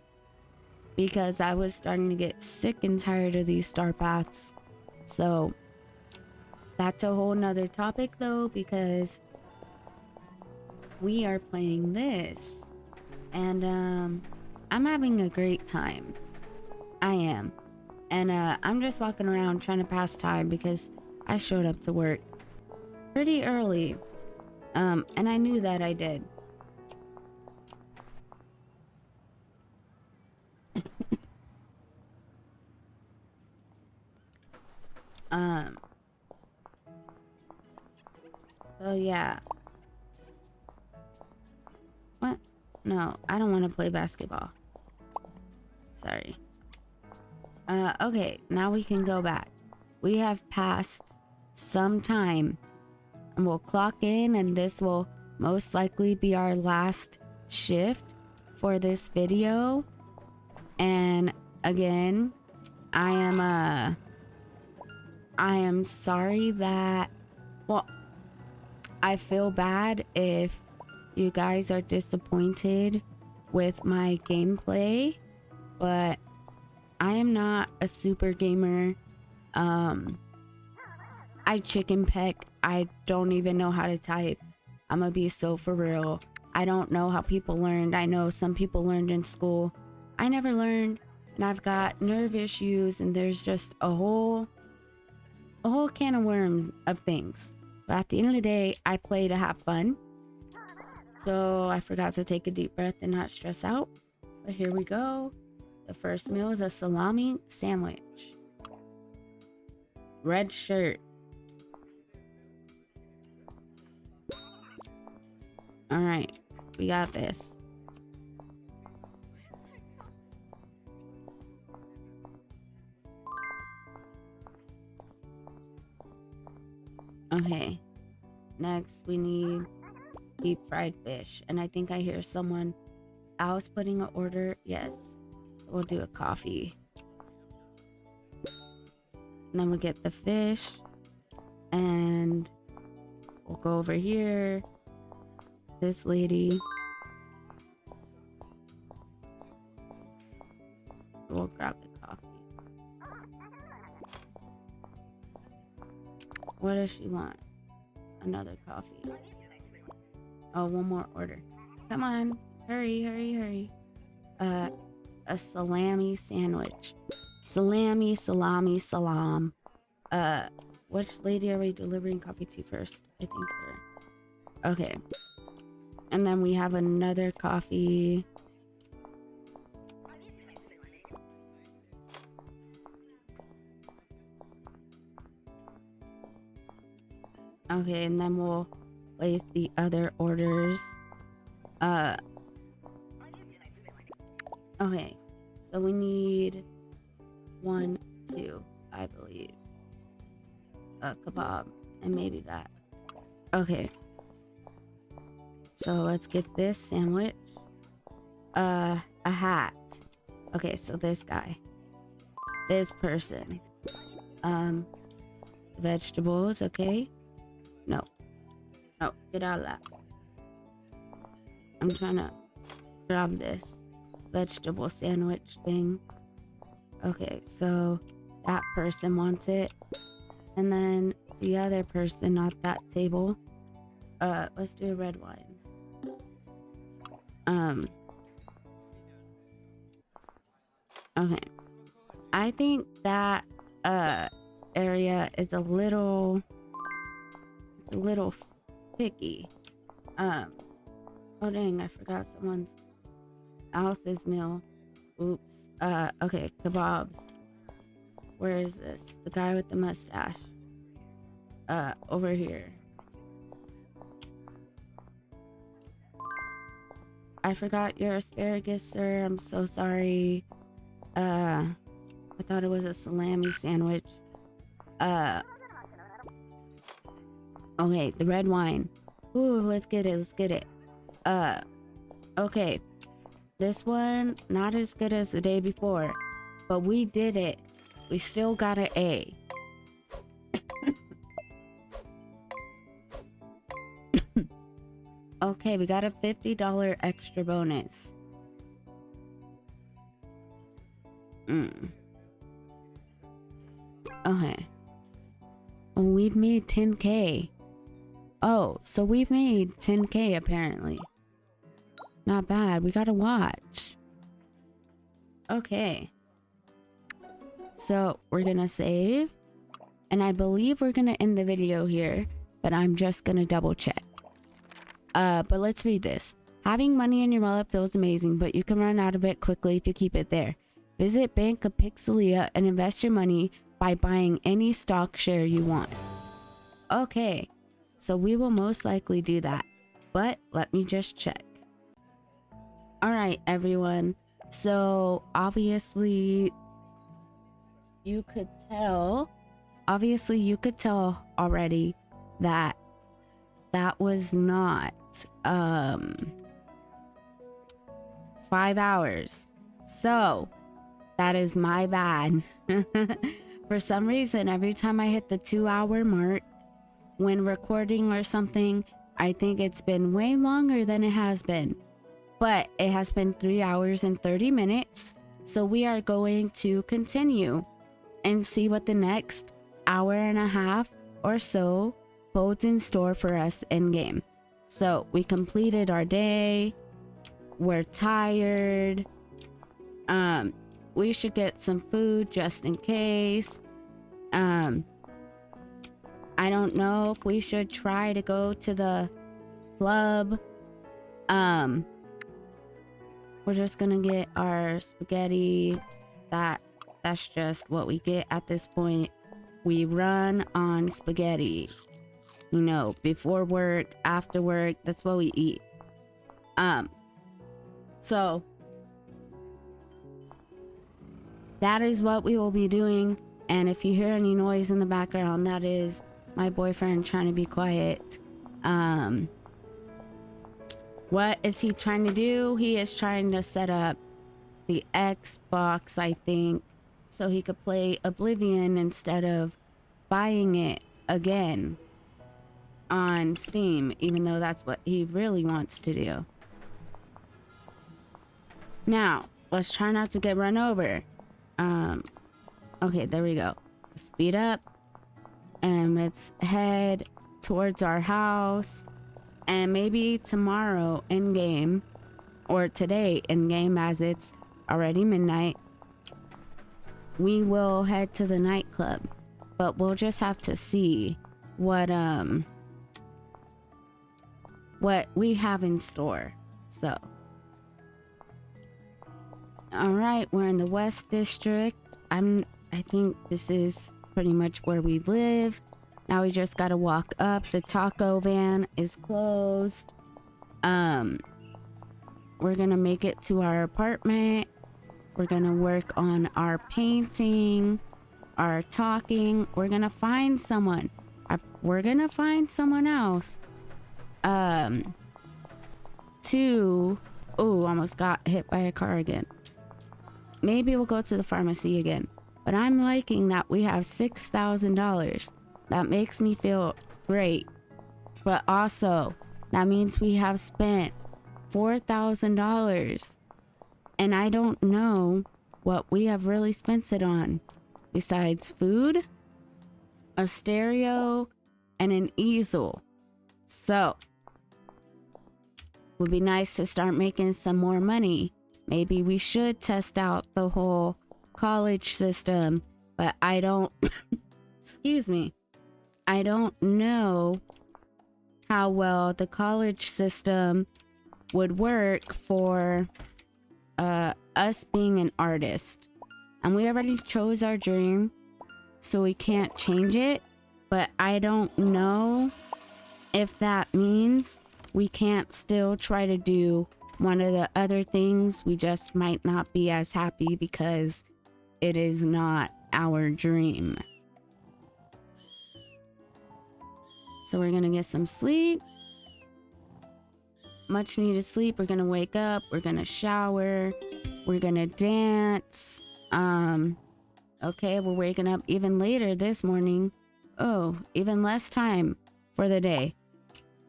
because I was starting to get sick and tired of these star paths. So that's a whole nother topic though, because we are playing this and I'm having a great time. I am. And I'm just walking around trying to pass time because I showed up to work pretty early. And I knew that I did. So yeah. What? No, I don't want to play basketball. Sorry. Okay, now we can go back. We have passed some time and we'll clock in, and this will most likely be our last shift for this video. And again, I am sorry that, well, I feel bad if you guys are disappointed with my gameplay, but I am not a super gamer. I chicken peck. I don't even know how to type. I'm gonna be so for real. I don't know how people learned. I know some people learned in school. I never learned, and I've got nerve issues, and there's just a whole can of worms of things. But at the end of the day, I play to have fun. So I forgot to take a deep breath and not stress out. But here we go. The first meal is a salami sandwich. Red shirt. All right, we got this. Okay, next we need deep fried fish. And I think I hear someone else putting an order. Yes, so we'll do a coffee. And then we'll get the fish. And we'll go over here. This lady. We'll grab the coffee. What does she want? Another coffee. Oh, one more order. Come on. Hurry, hurry, hurry. A salami sandwich. Salami, salami, salam. Which lady are we delivering coffee to first? I think her. Okay. And then we have another coffee. Okay, and then we'll place the other orders. Okay, so we need 1, 2, I believe. A kebab, and maybe that. Okay. So let's get this sandwich. A hat. Okay, so this guy. This person. Vegetables, okay. No, get out of that. I'm trying to grab this vegetable sandwich thing. Okay, so that person wants it. And then the other person at that table. Let's do a red wine. Okay. I think that area is a little picky. Oh dang, I forgot someone else's meal. Oops. Okay, kebabs. Where is this? The guy with the mustache. Over here. I forgot your asparagus, sir. I'm so sorry. I thought it was a salami sandwich. Okay, the red wine. Ooh, let's get it. Let's get it. Okay. This one, not as good as the day before, but we did it. We still got an A. Okay, we got a $50 extra bonus. Okay. Oh, we've made 10K. Oh, so we've made 10K apparently. Not bad. We gotta watch. Okay. So we're gonna save. And I believe we're gonna end the video here, but I'm just gonna double check. But let's read this. Having money in your wallet feels amazing, but you can run out of it quickly if you keep it there. Visit Bank of Pixelia and invest your money by buying any stock share you want. Okay, so we will most likely do that, but let me just check. All right, everyone. So obviously you could tell already that that was not 5 hours. So that is my bad. For some reason, every time I hit the 2-hour mark when recording or something, I think it's been way longer than it has been. But it has been 3 hours and 30 minutes. So we are going to continue and see what the next hour and a half or so holds in store for us in game. So we completed our day. We're tired. We should get some food just in case. I don't know if we should try to go to the club. We're just gonna get our spaghetti. That's just what we get at this point. We run on spaghetti. You know, before work, after work, that's what we eat. So that is what we will be doing. And if you hear any noise in the background, that is my boyfriend trying to be quiet. What is he trying to do? He is trying to set up the Xbox, I think, so he could play Oblivion instead of buying it again on Steam, even though that's what he really wants to do. Now, let's try not to get run over. Okay, there we go. Speed up and let's head towards our house. And maybe tomorrow in game, or today in game, as it's already midnight, we will head to the nightclub. But we'll just have to see what we have in store. So all right, we're in the West District. I think this is pretty much where we live. Now we just gotta walk up. The taco van is closed. We're gonna make it to our apartment. We're gonna work on our painting, our talking. We're gonna find someone. We're gonna find someone else. Almost got hit by a car again. Maybe we'll go to the pharmacy again. But I'm liking that we have $6,000. That makes me feel great. But also, that means we have spent $4,000. And I don't know what we have really spent it on. Besides food, a stereo, and an easel. So, it would be nice to start making some more money. Maybe we should test out the whole college system, but I don't excuse me, I don't know how well the college system would work for us being an artist. And we already chose our dream, so we can't change it, but I don't know if that means we can't still try to do one of the other things. We just might not be as happy because it is not our dream. So we're gonna get some sleep. Much needed sleep. We're gonna wake up. We're gonna shower. We're gonna dance. Okay, we're waking up even later this morning. Oh, even less time for the day.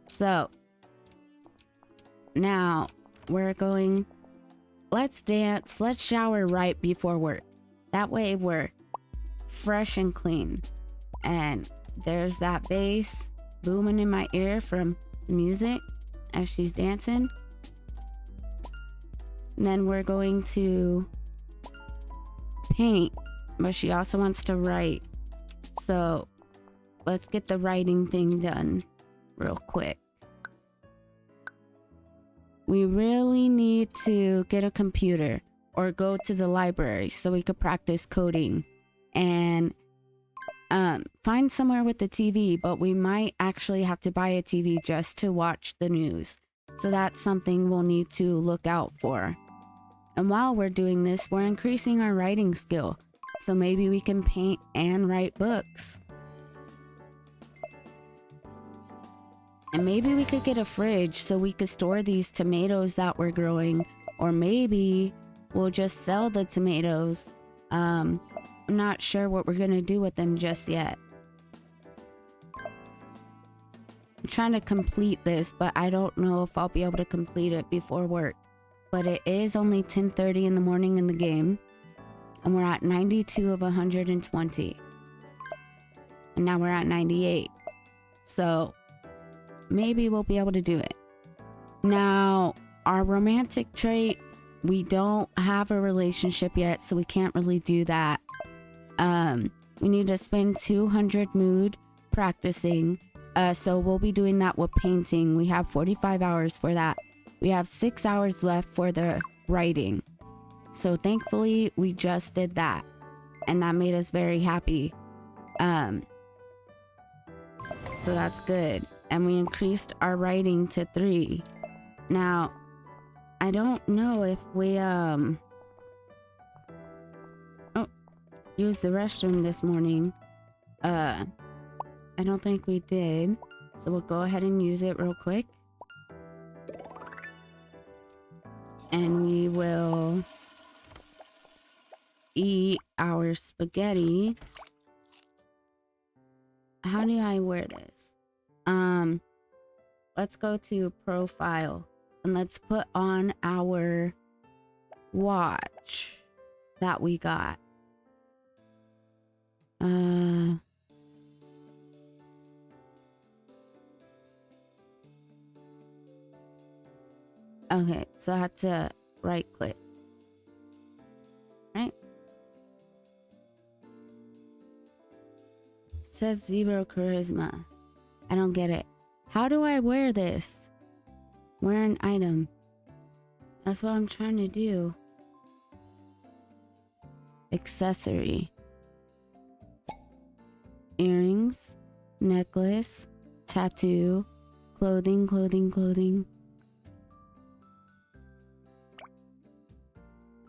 So now we're going, let's dance, let's shower right before work. That way we're fresh and clean. And there's that bass booming in my ear from the music as she's dancing. And then we're going to paint, but she also wants to write. So let's get the writing thing done real quick. We really need to get a computer or go to the library so we could practice coding and find somewhere with the TV, but we might actually have to buy a TV just to watch the news. So that's something we'll need to look out for. And while we're doing this, we're increasing our writing skill. So maybe we can paint and write books. And maybe we could get a fridge so we could store these tomatoes that we're growing. Or maybe we'll just sell the tomatoes. I'm not sure what we're gonna do with them just yet. I'm trying to complete this, but I don't know if I'll be able to complete it before work. But it is only 10:30 in the morning in the game. And we're at 92 of 120. And now we're at 98. So maybe we'll be able to do it. Now, our romantic trait, we don't have a relationship yet, so we can't really do that. We need to spend 200 mood practicing. So we'll be doing that with painting. We have 45 hours for that. We have 6 hours left for the writing. So thankfully, we just did that. And that made us very happy. So that's good. And we increased our writing to 3. Now, I don't know if we used the restroom this morning. I don't think we did. So we'll go ahead and use it real quick. And we will eat our spaghetti. How do I wear this? Let's go to profile and let's put on our watch that we got. Okay, so I have to right click. Right? It says 0 charisma. I don't get it. How do I wear this? Wear an item. That's what I'm trying to do. Accessory. Earrings. Necklace. Tattoo. Clothing, clothing, clothing.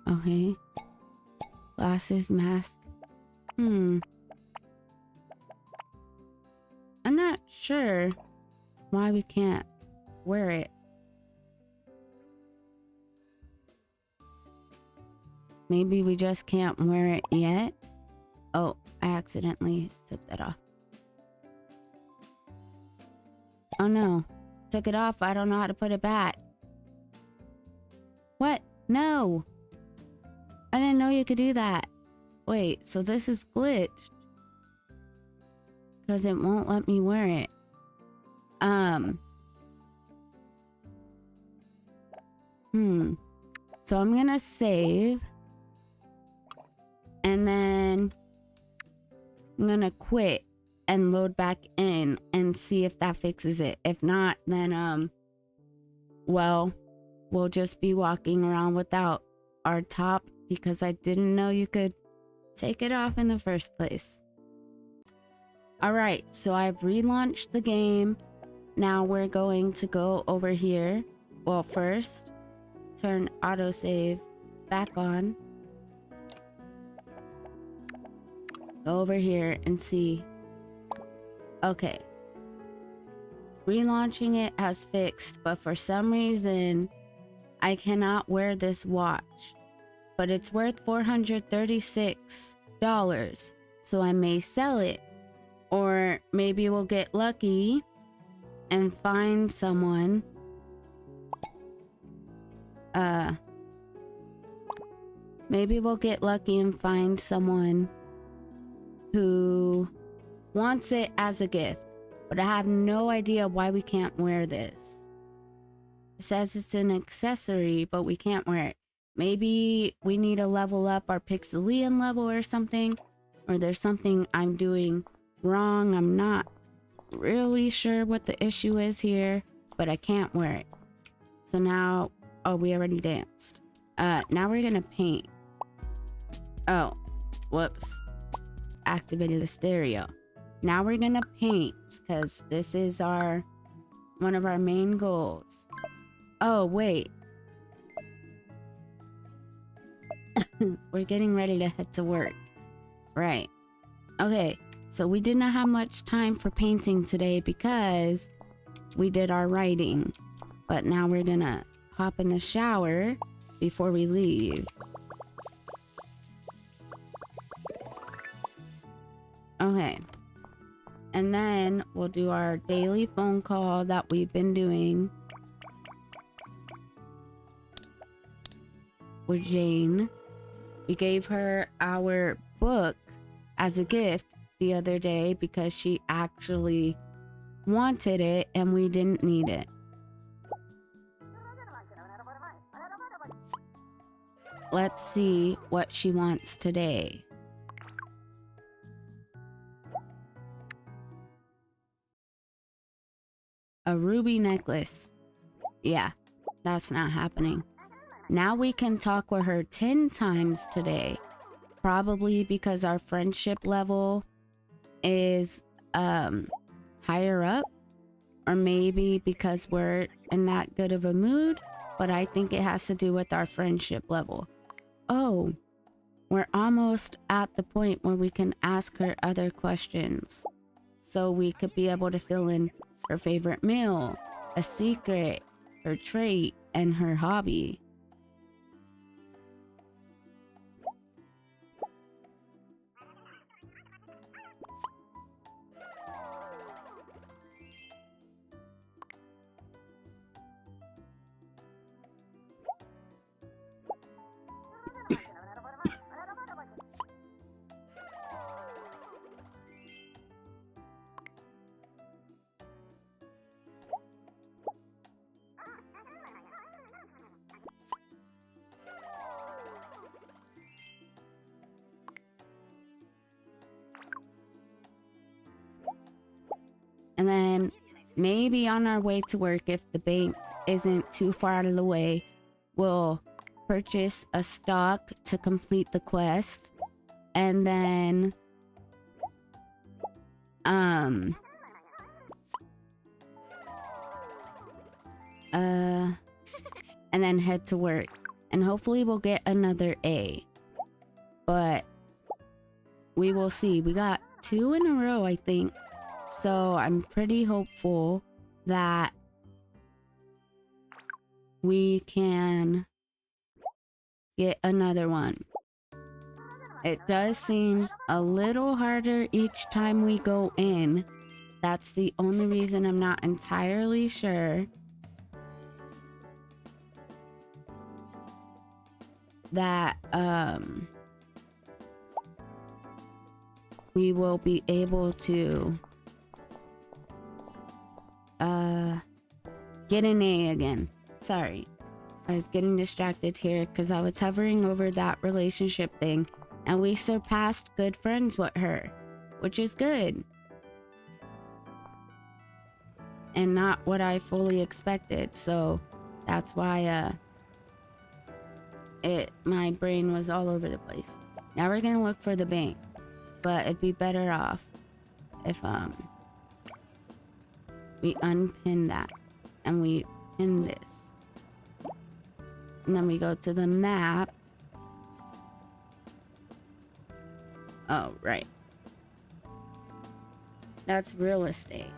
Okay. Glasses, mask. I'm not sure why we can't wear it. Maybe we just can't wear it yet. Oh, I accidentally took that off. Oh no, took it off. I don't know how to put it back. What? No. I didn't know you could do that. Wait, so this is glitched. Because it won't let me wear it. So I'm gonna save. And then I'm gonna quit and load back in and see if that fixes it. If not, then well, we'll just be walking around without our top because I didn't know you could take it off in the first place. Alright, so I've relaunched the game. Now we're going to go over here. Well, first, turn autosave back on. go over here and see. Okay. Relaunching it has fixed, but for some reason, I cannot wear this watch. But it's worth $436, so I may sell it. Or maybe we'll get lucky and find someone. Maybe we'll get lucky and find someone who wants it as a gift. But I have no idea why we can't wear this. It says it's an accessory, but we can't wear it. Maybe we need to level up our Pixelian level or something. Or there's something I'm doing wrong. I'm not really sure what the issue is here, but I can't wear it. So now, oh, we already danced. Now we're gonna paint. Oh, whoops. Activated the stereo. Now we're gonna paint, because this is one of our main goals. Oh, wait. We're getting ready to head to work. Right. Okay, so we did not have much time for painting today because we did our writing. But now we're gonna hop in the shower before we leave. Okay. And then we'll do our daily phone call that we've been doing with Jane. We gave her our book as a gift the other day because she actually wanted it and we didn't need it. Let's see what she wants today. A ruby necklace. Yeah, that's not happening. Now we can talk with her 10 times today. Probably because our friendship level is higher up. Or maybe because we're in that good of a mood. But I think it has to do with our friendship level. Oh, we're almost at the point where we can ask her other questions. So we could be able to fill in her favorite meal, a secret, her trait, and her hobby. And then maybe on our way to work, if the bank isn't too far out of the way, we'll purchase a stock to complete the quest. And then and then head to work. And hopefully we'll get another A. But we will see. We got 2 in a row, I think. So I'm pretty hopeful that we can get another one. It does seem a little harder each time we go in. That's the only reason I'm not entirely sure that we will be able to get an A again. Sorry, I was getting distracted here because I was hovering over that relationship thing, and we surpassed good friends with her, which is good and not what I fully expected. So that's why my brain was all over the place. Now we're gonna look for the bank, but it'd be better off if we unpin that and we pin this, and then we go to the map. Oh, right. That's real estate.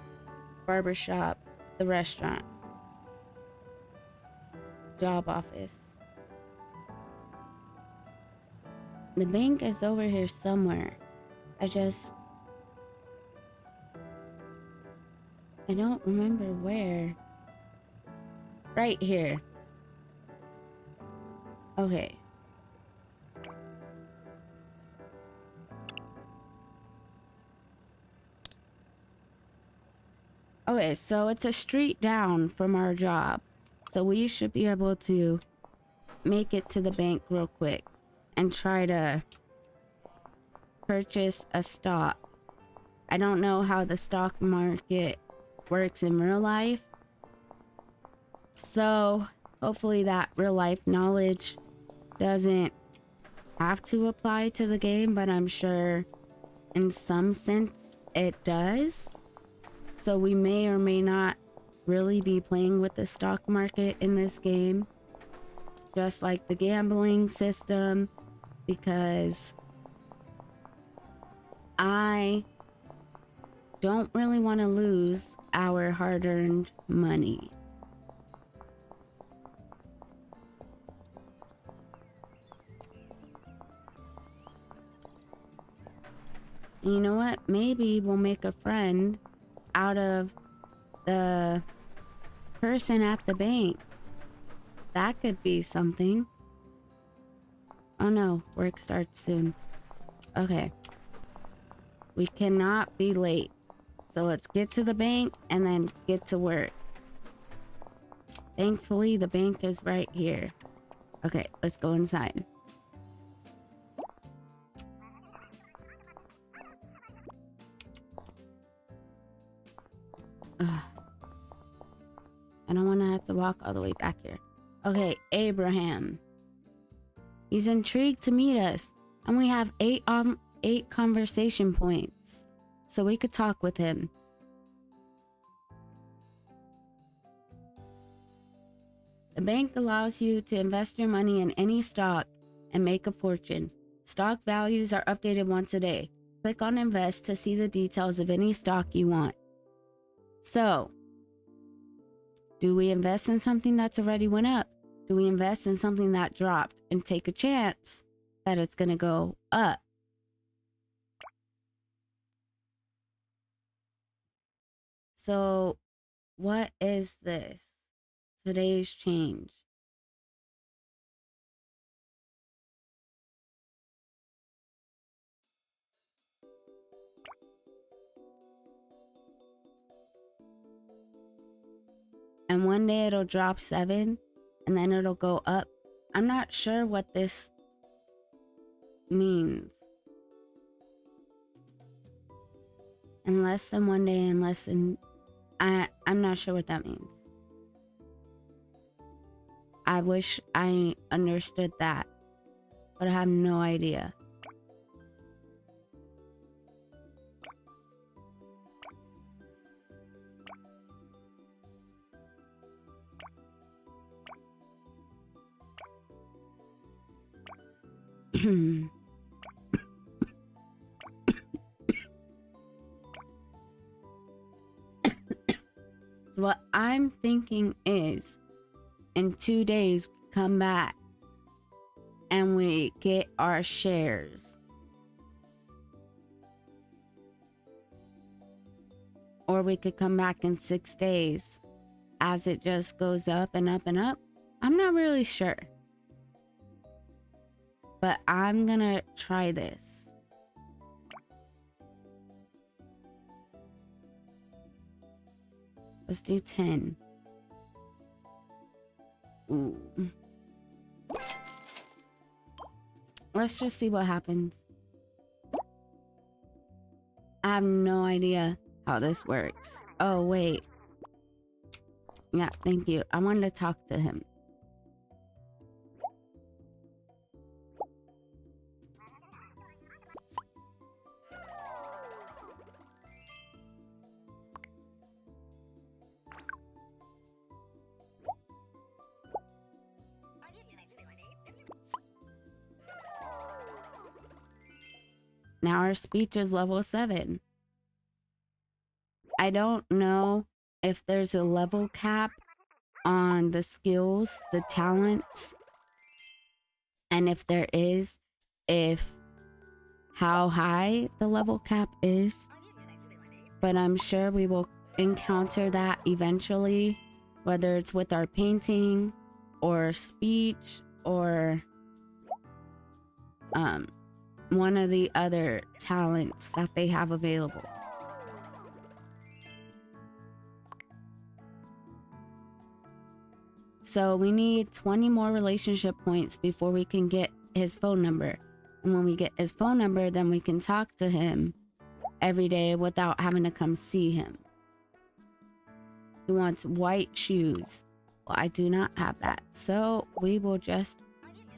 Barbershop, the restaurant, job office. The bank is over here somewhere. I don't remember where. Right here. Okay. Okay, so it's a street down from our job. So we should be able to make it to the bank real quick and try to purchase a stock. I don't know how the stock market works in real life. So hopefully that real life knowledge doesn't have to apply to the game, but I'm sure in some sense it does. So we may or may not really be playing with the stock market in this game, just like the gambling system, because I don't really want to lose our hard-earned money. You know what? Maybe we'll make a friend out of the person at the bank. That could be something. Oh no, work starts soon. Okay. We cannot be late. So let's get to the bank and then get to work. Thankfully, the bank is right here. Okay, let's go inside. Ugh. I don't want to have to walk all the way back here. Okay, Abraham. He's intrigued to meet us, and we have eight conversation points, so we could talk with him. The bank allows you to invest your money in any stock and make a fortune. Stock values are updated once a day. Click on Invest to see the details of any stock you want. So, do we invest in something that's already went up? Do we invest in something that dropped and take a chance that it's going to go up? So, what is this? Today's change. And one day it'll drop 7 and then it'll go up. I'm not sure what this means. In less than one day, in less than... I'm not sure what that means. I wish I understood that, but I have no idea. So what I'm thinking is, in 2 days, we come back and we get our shares. Or we could come back in 6 days as it just goes up and up and up. I'm not really sure. But I'm gonna try this. Let's do 10. Ooh. Let's just see what happens. I have no idea how this works. Oh, wait. Yeah, thank you. I wanted to talk to him. Now our speech is level 7. I don't know if there's a level cap on the skills, the talents, and if there is, if how high the level cap is. But I'm sure we will encounter that eventually, whether it's with our painting or speech or one of the other talents that they have available. So we need 20 more relationship points before we can get his phone number. And when we get his phone number, then we can talk to him every day without having to come see him. He wants white shoes. Well, I do not have that. So we will just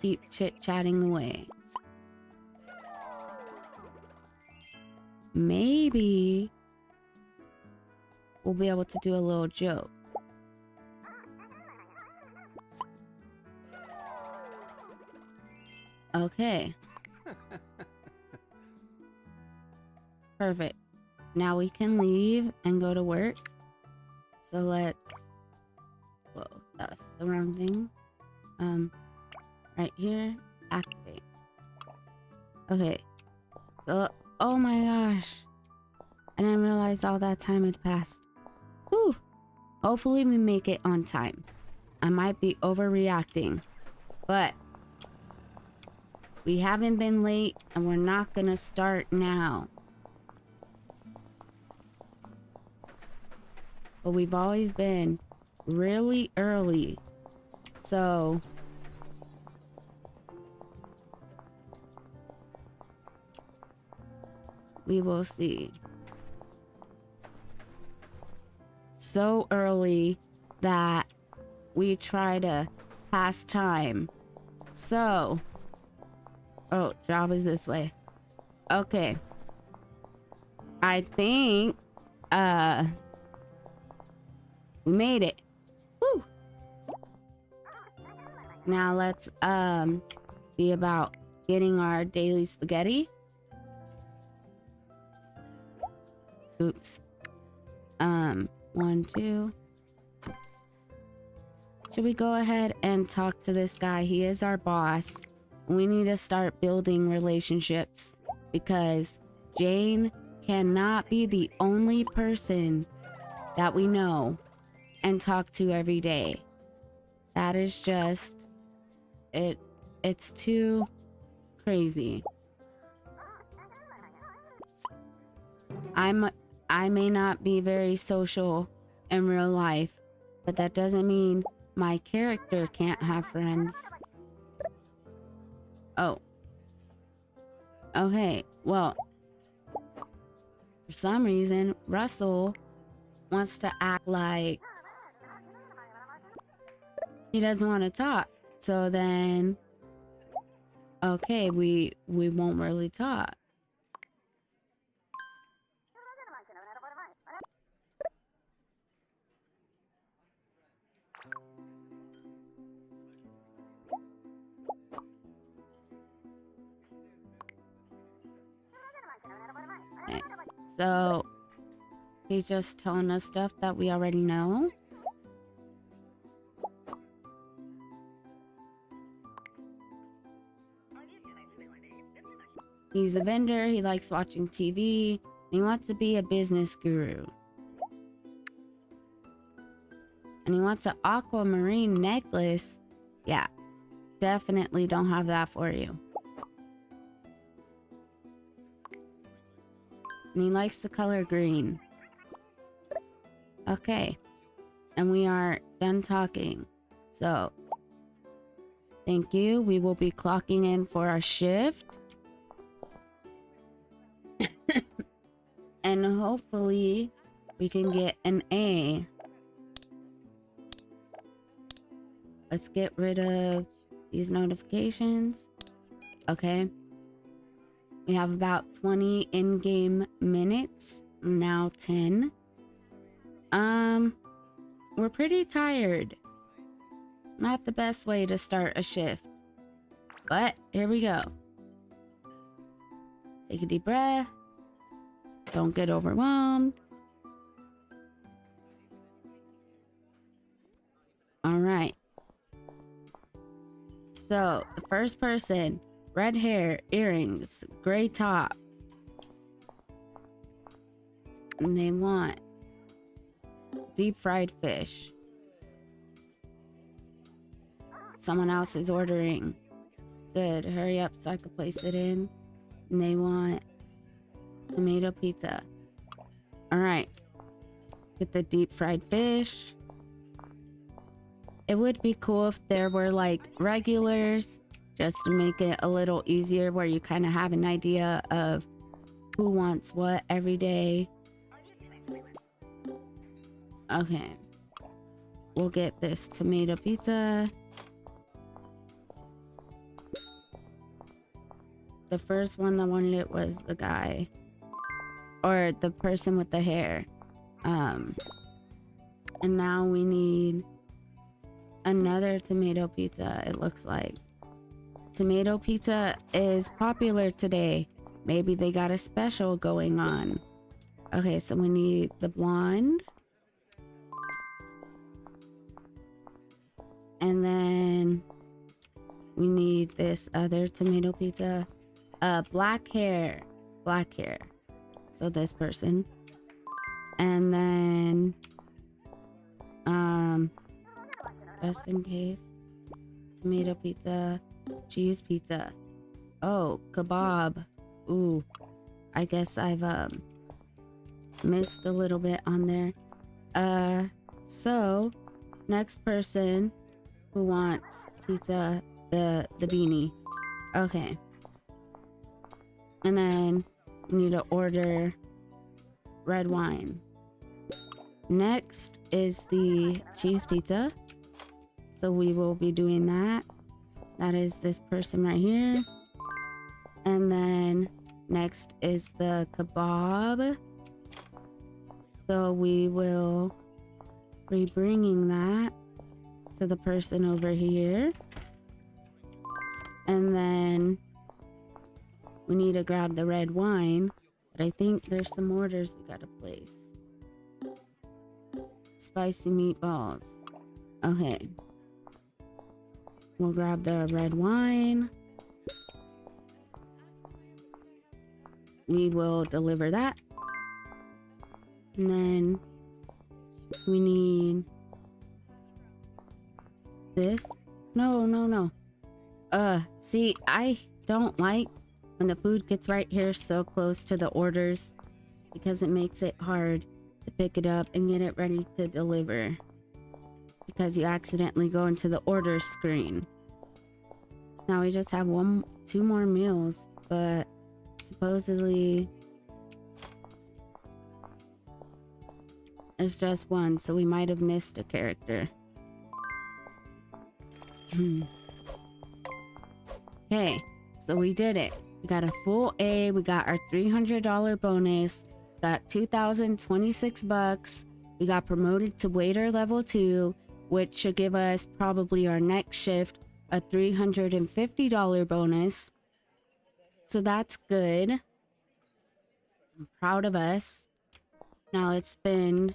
keep chit-chatting away. Maybe we'll be able to do a little joke. Okay. Perfect. Now we can leave and go to work. So let's... Whoa, that was the wrong thing. Right here. Activate. Okay. So, oh my gosh. I didn't realize all that time had passed. Whew. Hopefully we make it on time. I might be overreacting. But we haven't been late and we're not gonna start now. But we've always been really early. So we will see. So early that we try to pass time. So, oh, job is this way. Okay. I think, we made it. Woo! Now let's, see about getting our daily spaghetti. Oops. 1, 2. Should we go ahead and talk to this guy? He is our boss. We need to start building relationships because Jane cannot be the only person that we know and talk to every day. That is just it's too crazy. I may not be very social in real life, but that doesn't mean my character can't have friends. Oh. Okay, well, for some reason, Russell wants to act like he doesn't want to talk. So then, okay, we won't really talk. Okay. So he's just telling us stuff that we already know. He's a vendor, he likes watching TV, and he wants to be a business guru. And he wants an aquamarine necklace. Yeah, definitely don't have that for you. And he likes the color green. Okay. And we are done talking. So, thank you. We will be clocking in for our shift. And hopefully we can get an A. Let's get rid of these notifications. Okay. We have about 20 in-game minutes. Now 10. We're pretty tired. Not the best way to start a shift. But here we go. Take a deep breath. Don't get overwhelmed. All right. So the first person, red hair, earrings, gray top. And they want deep fried fish. Someone else is ordering. Good, hurry up so I can place it in. And they want tomato pizza. All right. Get the deep fried fish. It would be cool if there were like regulars, just to make it a little easier, where you kind of have an idea of who wants what every day. Okay. We'll get this tomato pizza. The first one that wanted it was the guy. Or the person with the hair. And now we need another tomato pizza, it looks like. Tomato pizza is popular today. Maybe they got a special going on. Okay, so we need the blonde. And then we need this other tomato pizza. Black hair. Black hair. So this person. And then just in case, tomato pizza, cheese pizza. Oh, kebab. Ooh, I guess I've missed a little bit on there. So next person who wants pizza, the beanie. Okay. And then we need to order red wine. Next is the cheese pizza. So we will be doing that. That is this person right here. And then next is the kebab. So we will be bringing that to the person over here. And then we need to grab the red wine. But I think there's some orders we gotta place. Spicy meatballs. Okay. We'll grab the red wine. We will deliver that. And then we need this. No. See, I don't like when the food gets right here so close to the orders, because it makes it hard to pick it up and get it ready to deliver, because you accidentally go into the order screen. Now we just have two more meals, but supposedly it's just one, so we might have missed a character. Okay, so we did it. We got a full A. We got our $300 bonus. Got 2,026 bucks. We got promoted to waiter level 2, which should give us probably our next shift a $350 bonus. So that's good. I'm proud of us. Now let's spend,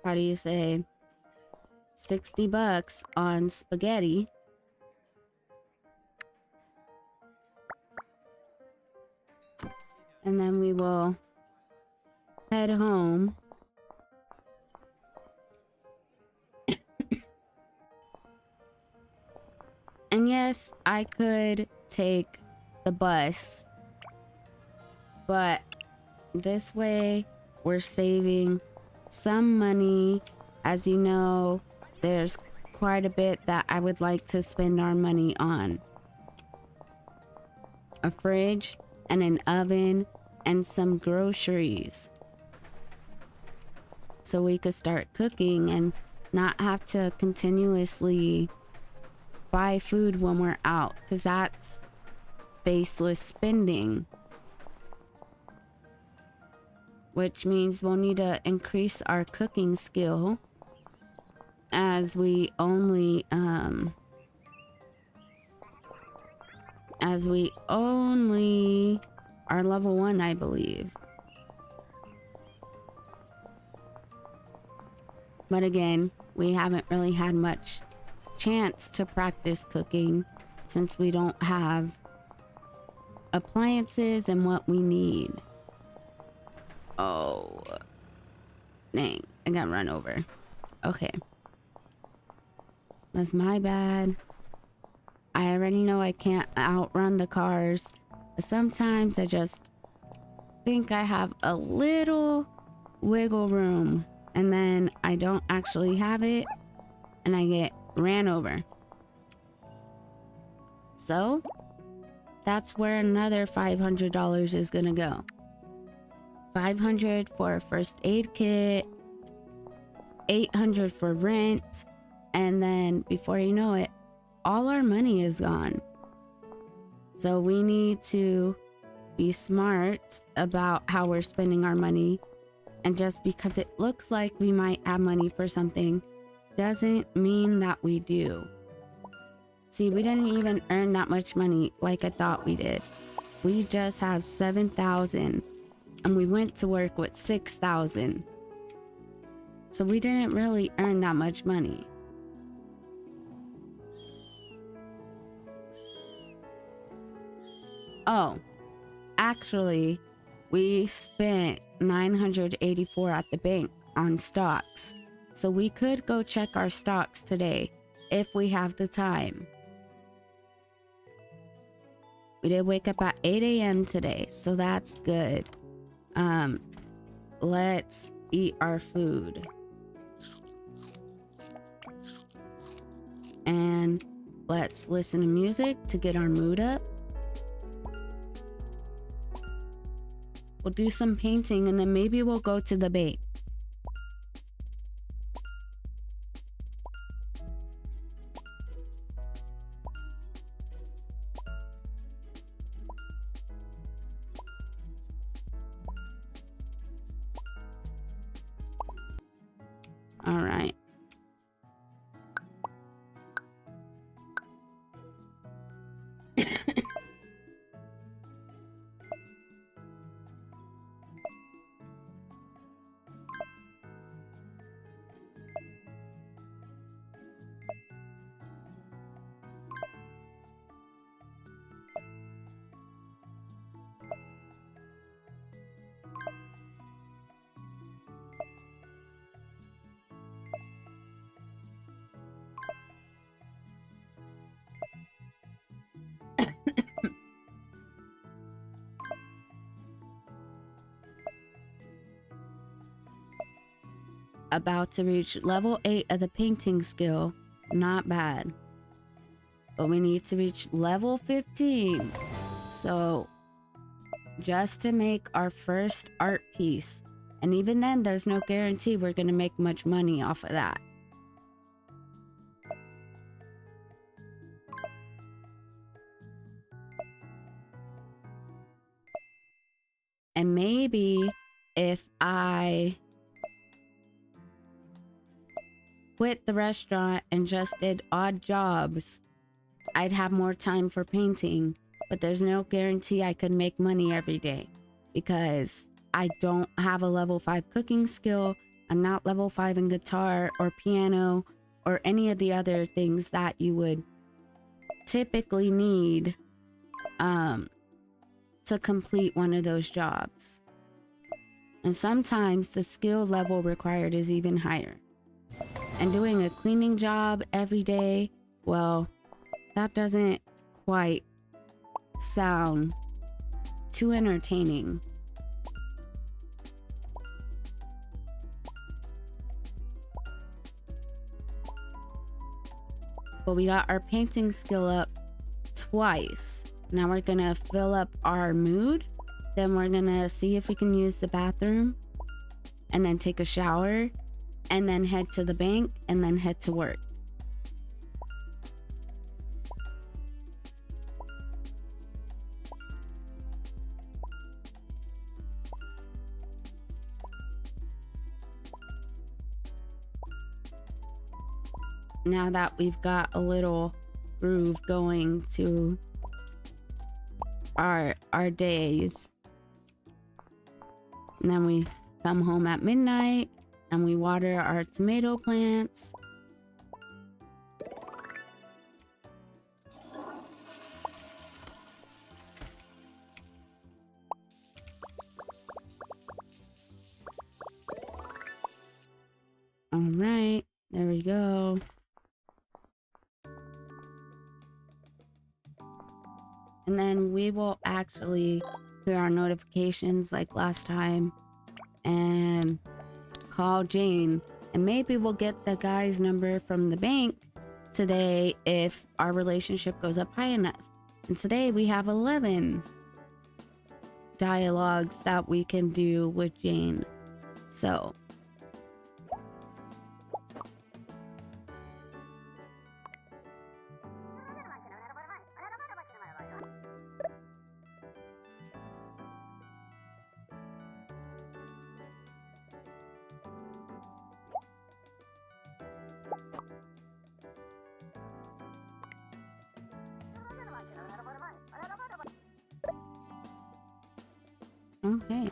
how do you say, 60 bucks on spaghetti. And then we will head home. And yes, I could take the bus, but this way we're saving some money. As you know, there's quite a bit that I would like to spend our money on. A fridge and an oven and some groceries, so we could start cooking and not have to continuously buy food when we're out, because that's baseless spending, which means we'll need to increase our cooking skill, as we only are level 1, I believe. But again, we haven't really had much chance to practice cooking since we don't have appliances and what we need. Oh, dang, I got run over. Okay. That's my bad. I already know I can't outrun the cars. Sometimes I just think I have a little wiggle room and then I don't actually have it and I get ran over. So that's where another $500 is gonna go. $500 for a first aid kit, $800 for rent, and then before you know it, all our money is gone. So we need to be smart about how we're spending our money. And just because it looks like we might have money for something doesn't mean that we do. See, we didn't even earn that much money like I thought we did. We just have 7,000 and we went to work with 6,000. So we didn't really earn that much money. Oh, actually, we spent $984 at the bank on stocks. So we could go check our stocks today if we have the time. We did wake up at 8 a.m. today, so that's good. Let's eat our food. And let's listen to music to get our mood up. We'll do some painting and then maybe we'll go to the bank. All right. About to reach level 8 of the painting skill. Not bad. But we need to reach level 15. So just to make our first art piece. And even then, there's no guarantee we're going to make much money off of that. And maybe if I quit the restaurant and just did odd jobs, I'd have more time for painting. But there's no guarantee I could make money every day because I don't have a level 5 cooking skill. I'm not level 5 in guitar or piano or any of the other things that you would typically need to complete one of those jobs. And sometimes the skill level required is even higher. And doing a cleaning job every day, well, that doesn't quite sound too entertaining. But we got our painting skill up twice. Now we're gonna fill up our mood. Then we're gonna see if we can use the bathroom and then take a shower and then head to the bank and then head to work. Now that we've got a little groove going to our days, and then we come home at midnight and we water our tomato plants All right, there we go. And then we will actually clear our notifications like last time and call Jane. And maybe we'll get the guy's number from the bank today if our relationship goes up high enough. And today we have 11 dialogues that we can do with Jane. So okay.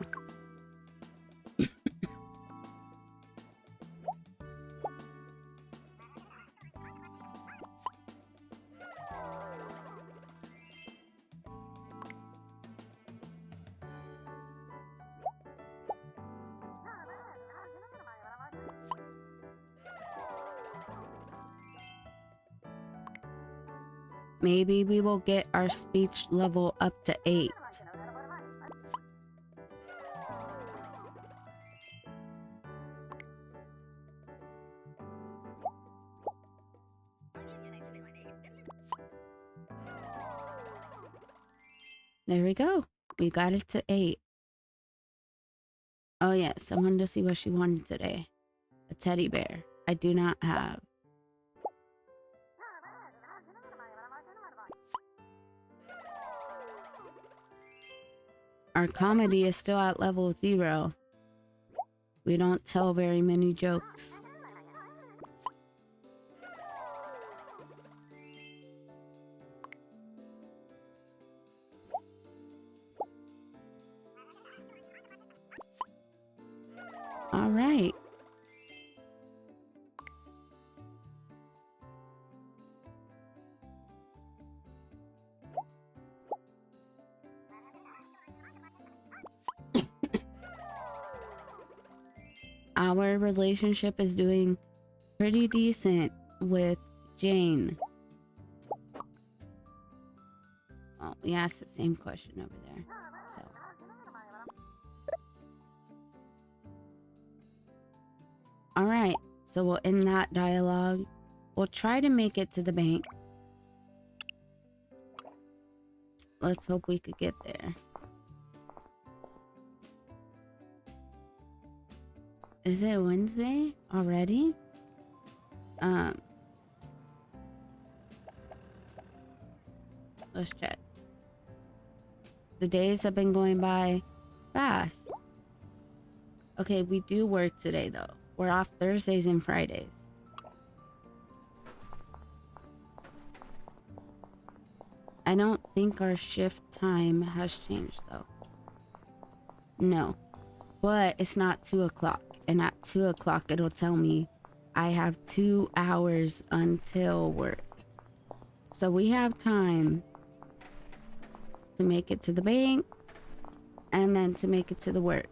Maybe we will get our speech level up to 8. There we go. We got it to 8. Oh yes, I wanted to see what she wanted today. A teddy bear. I do not have. Our comedy is still at level 0. We don't tell very many jokes. All right. Our relationship is doing pretty decent with Jane. Oh, we asked the same question over there. So. All right. So we'll end that dialogue. We'll try to make it to the bank. Let's hope we could get there. Is it Wednesday already? Let's check. The days have been going by fast. Okay, we do work today though. We're off Thursdays and Fridays. I don't think our shift time has changed though. No, but it's not 2 o'clock. And at 2 o'clock, it'll tell me I have 2 hours until work. So we have time to make it to the bank and then to make it to the work.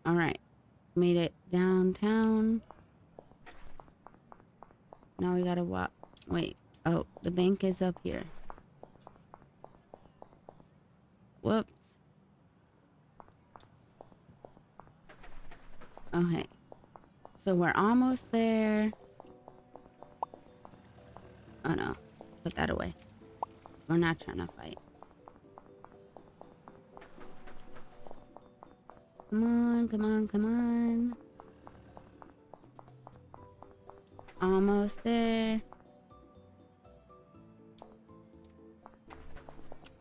All right. Made it downtown. Now we gotta walk. Wait. Oh, the bank is up here. Whoops. Okay. So we're almost there. Oh no. Put that away. We're not trying to fight. Come on, come on, come on. Almost there.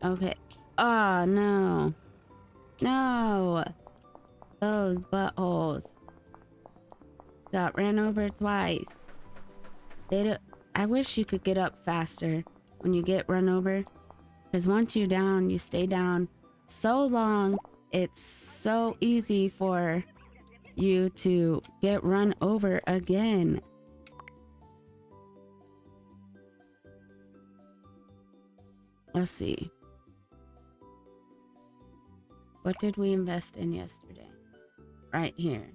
Okay. Oh, no. No. Those buttholes. Got ran over twice. I wish you could get up faster when you get run over. Because once you're down, you stay down so long. It's so easy for you to get run over again. Let's see. What did we invest in yesterday? Right here.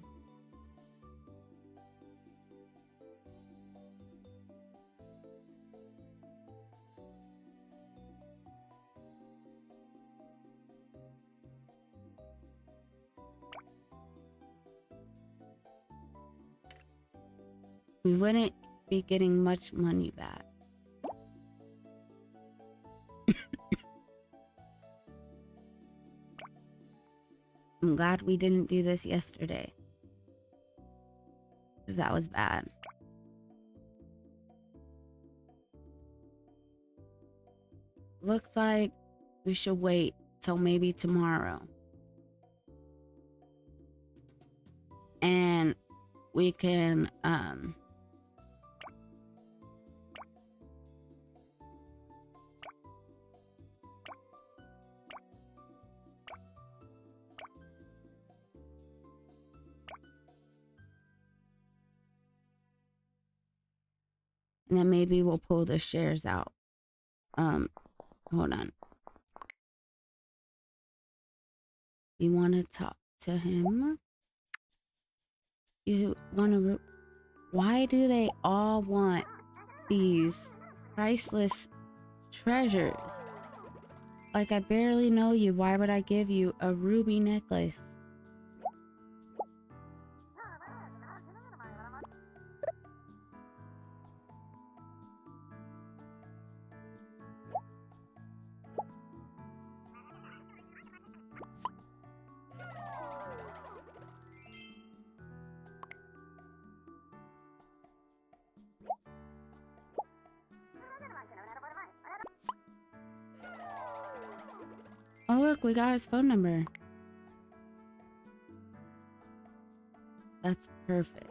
We wouldn't be getting much money back. I'm glad we didn't do this yesterday, because that was bad. Looks like we should wait till maybe tomorrow. And we can, and then maybe we'll pull the shares out. Hold on. You want to talk to him? You want to... Why do they all want these priceless treasures? Like, I barely know you. Why would I give you a ruby necklace? Oh, look, we got his phone number. That's perfect.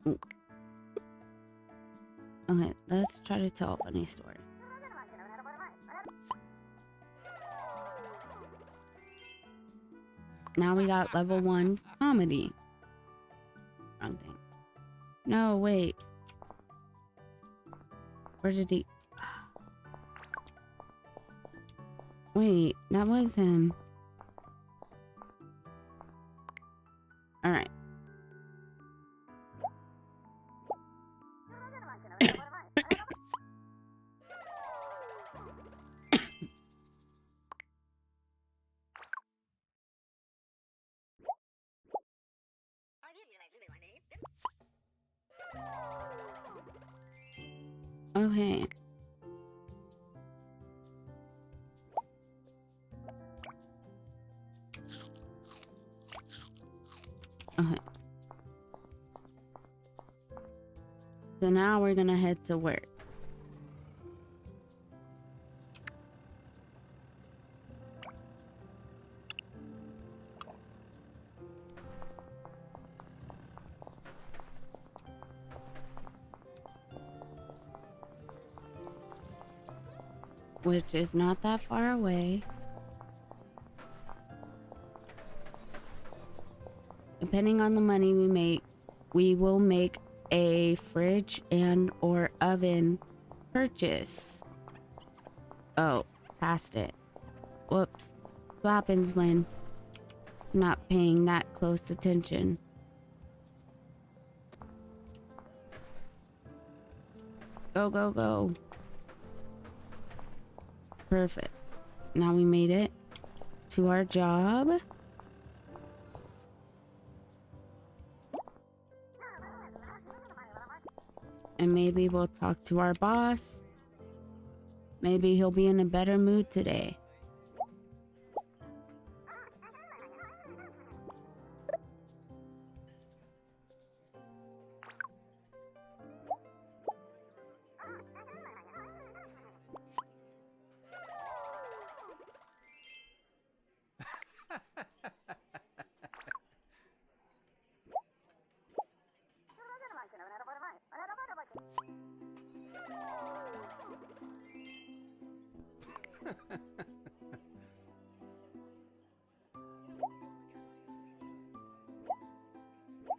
Ooh. Okay, let's try to tell a funny story. Now we got level 1 comedy. Wrong thing. No, wait. Where did he... Wait, that was him. Alright. Okay. Okay. So now we're gonna head to work. Which is not that far away. Depending on the money we make, we will make a fridge and or oven purchase. Oh, passed it. Whoops. What happens when I'm not paying that close attention? Go, go, go. Perfect. Now we made it to our job. And maybe we'll talk to our boss. Maybe he'll be in a better mood today.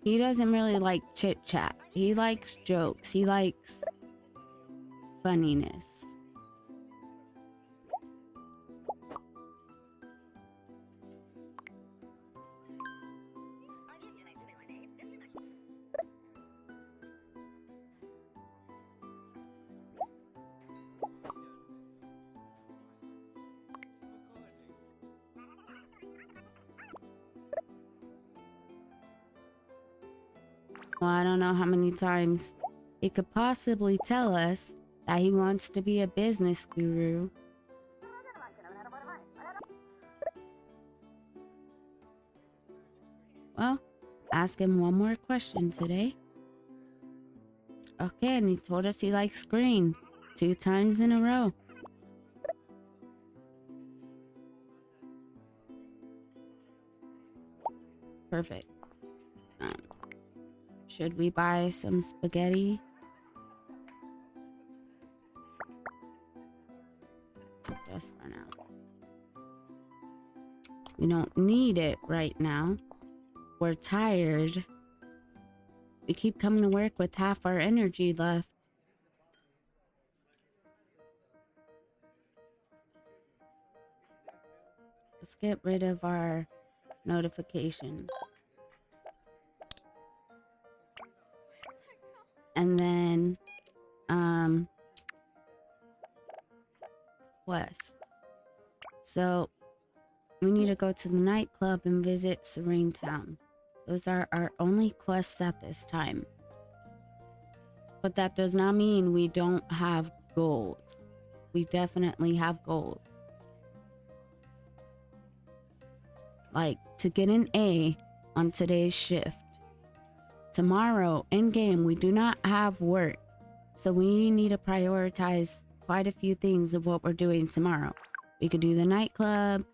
He doesn't really like chit chat. He likes jokes. He likes funniness. Well, I don't know how many times he could possibly tell us that he wants to be a business guru. Well, ask him one more question today. Okay, and he told us he likes green 2 times in a row. Perfect. Should we buy some spaghetti? Just for now. We don't need it right now. We're tired. We keep coming to work with half our energy left. Let's get rid of our notifications. And then, quest. So, we need to go to the nightclub and visit Serene Town. Those are our only quests at this time. But that does not mean we don't have goals. We definitely have goals. Like to get an A on today's shift. Tomorrow, in game, we do not have work. So we need to prioritize quite a few things of what we're doing tomorrow. We could do the nightclub.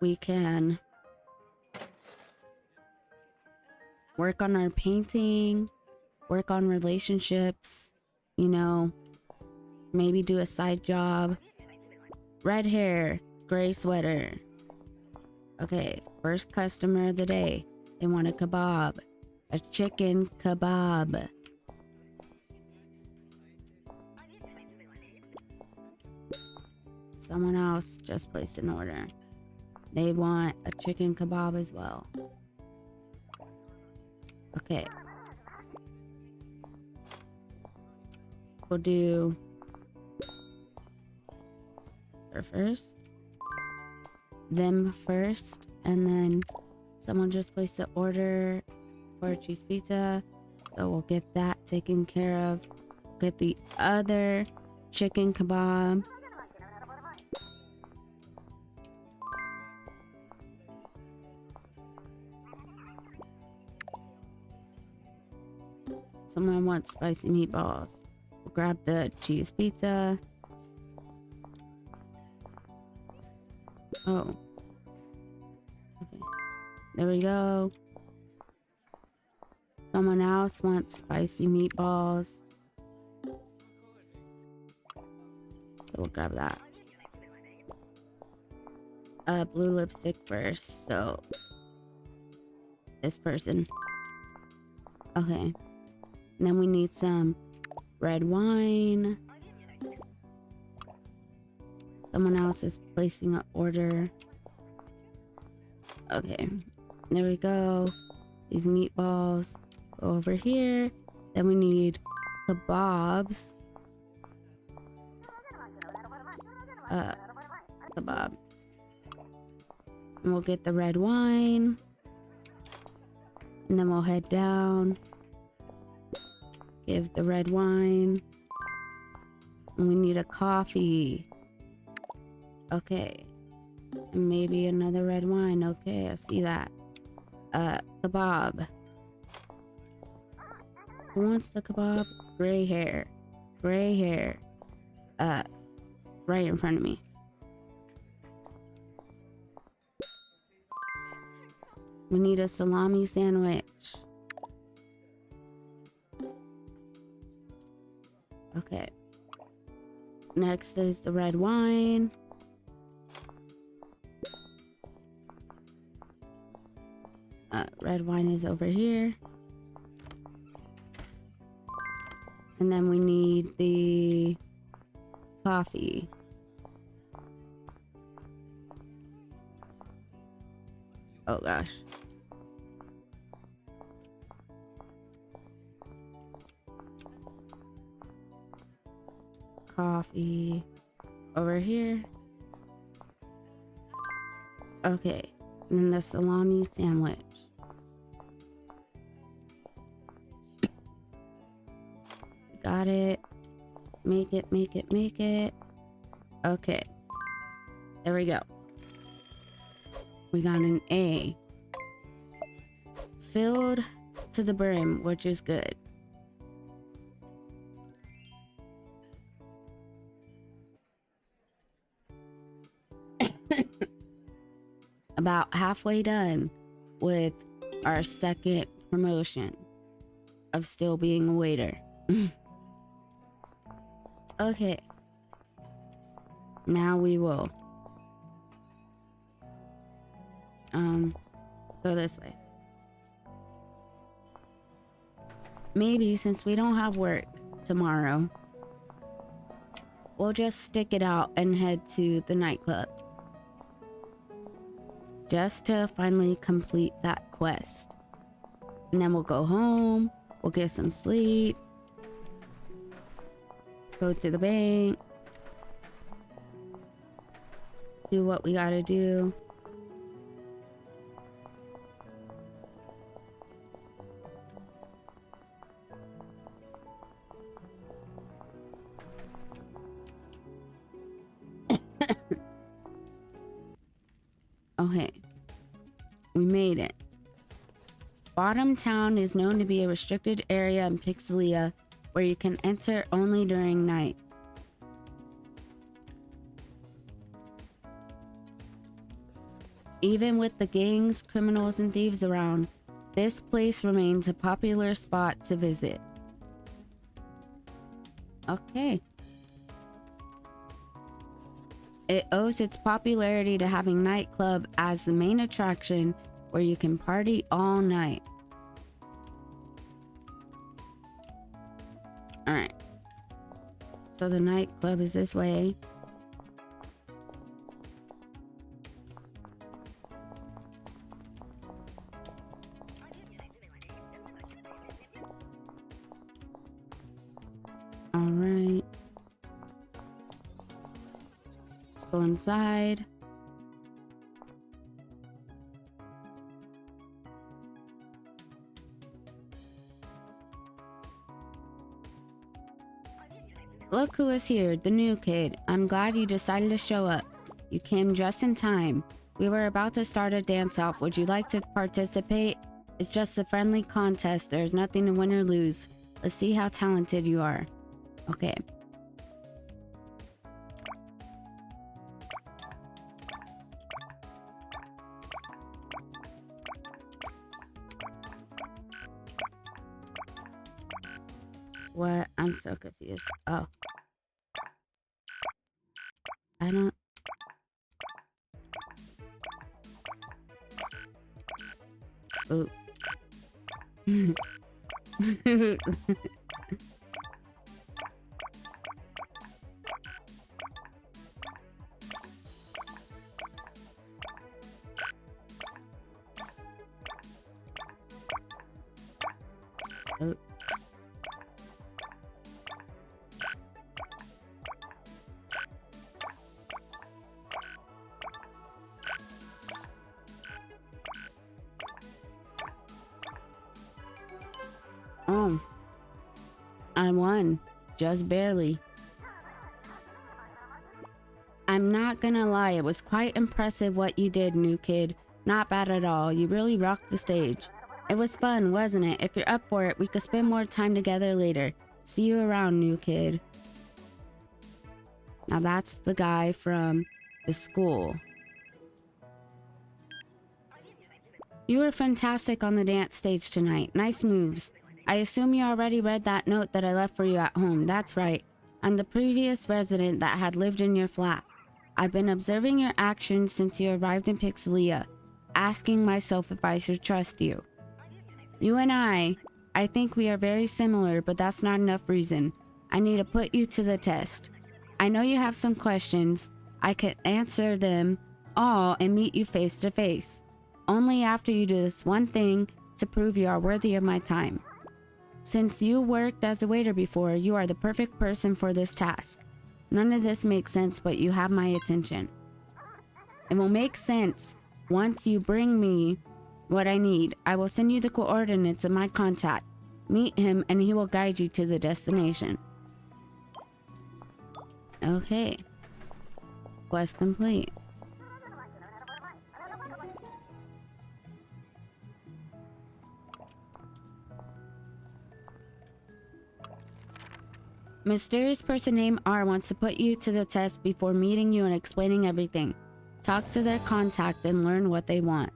We can work on our painting, work on relationships, you know, maybe do a side job. Red hair, gray sweater. Okay, first customer of the day. They want a kebab. A chicken kebab. Someone else just placed an order. They want a chicken kebab as well. Okay. We'll do her first. Them first. And then someone just placed an order for a cheese pizza. So we'll get that taken care of. Get the other chicken kebab. Someone wants spicy meatballs. We'll grab the cheese pizza. Oh. Okay. There we go. Someone else wants spicy meatballs. So we'll grab that. Blue lipstick first. So this person. Okay. And then we need some red wine. Someone else is placing an order. Okay, there we go. These meatballs go over here. Then we need kebabs. Kebab. And we'll get the red wine. And then we'll head down. Give the red wine. And we need a coffee. Okay. And maybe another red wine. Okay, I see that. Kebab. Who wants the kebab? Gray hair. Gray hair. Right in front of me. We need a salami sandwich. Okay. Next is the red wine. Red wine is over here. And then we need the coffee. Oh gosh. Coffee over here. Okay, and then the salami sandwich. Got it. Make it, make it, make it. Okay. There we go. We got an A. Filled to the brim, which is good. About halfway done with our second promotion of still being a waiter. Okay. Now we will go this way. Maybe since we don't have work tomorrow, we'll just stick it out and head to the nightclub. Just to finally complete that quest. And then we'll go home, we'll get some sleep, go to the bank, do what we gotta do. Okay, we made it. Bottom Town is known to be a restricted area in Pixelia where you can enter only during night. Even with the gangs, criminals, and thieves around, this place remains a popular spot to visit. Okay. It owes its popularity to having nightclub as the main attraction where you can party all night. Alright. So the nightclub is this way. Alright. Let's go inside. Look who is here, the new kid. I'm glad you decided to show up. You came just in time. We were about to start a dance-off. Would you like to participate? It's just a friendly contest. There's nothing to win or lose. Let's see how talented you are. Okay. What? I'm so confused. Oh. I don't... Oops. Oops. Oh, I won, just barely. I'm not gonna lie, it was quite impressive what you did, new kid. Not bad at all, you really rocked the stage. It was fun, wasn't it? If you're up for it, we could spend more time together later. See you around, new kid. Now that's the guy from the school. You were fantastic on the dance stage tonight. Nice moves. I assume you already read that note that I left for you at home. That's right. I'm the previous resident that had lived in your flat. I've been observing your actions since you arrived in Pixelia, asking myself if I should trust you. You and I think we are very similar, but that's not enough reason. I need to put you to the test. I know you have some questions. I can answer them all and meet you face to face. Only after you do this one thing to prove you are worthy of my time. Since you worked as a waiter before, you are the perfect person for this task. None of this makes sense, but you have my attention. It will make sense once you bring me what I need. I will send you the coordinates of my contact. Meet him and he will guide you to the destination. Okay. Quest complete. Mysterious person named R wants to put you to the test before meeting you and explaining everything. Talk to their contact and learn what they want.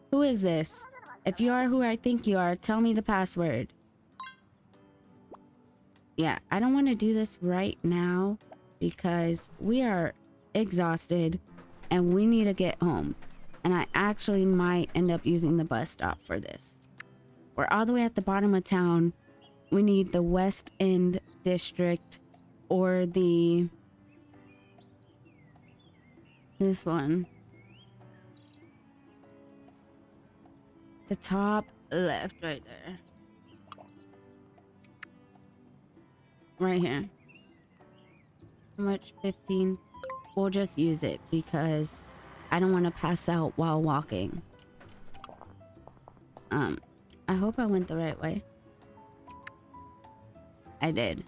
Who is this? If you are who I think you are, tell me the password. Yeah, I don't want to do this right now because we are exhausted and we need to get home. And I actually might end up using the bus stop for this. We're all the way at the bottom of town. We need the West End District or this one. The top left right there. Right here. How much? 15. We'll just use it because I don't want to pass out while walking. I hope I went the right way. I did.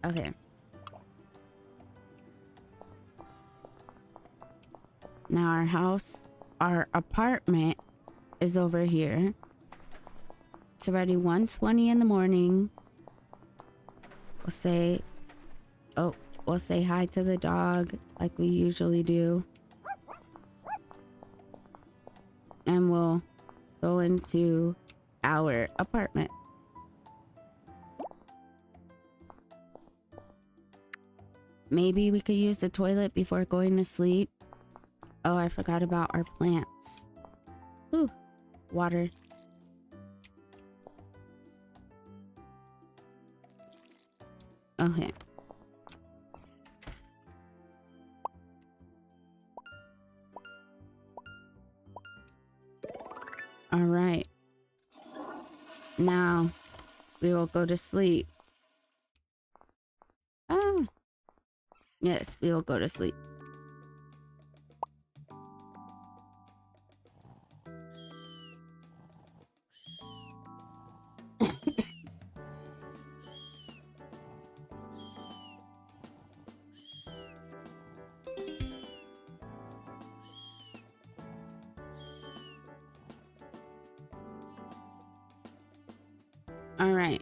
Okay. Now our apartment is over here. It's already 1:20 in the morning. We'll say hi to the dog like we usually do. And we'll go into our apartment. Maybe we could use the toilet before going to sleep. Oh, I forgot about our plants. Ooh, water. Okay. All right. Now we will go to sleep. Ah. Yes, we will go to sleep. All right.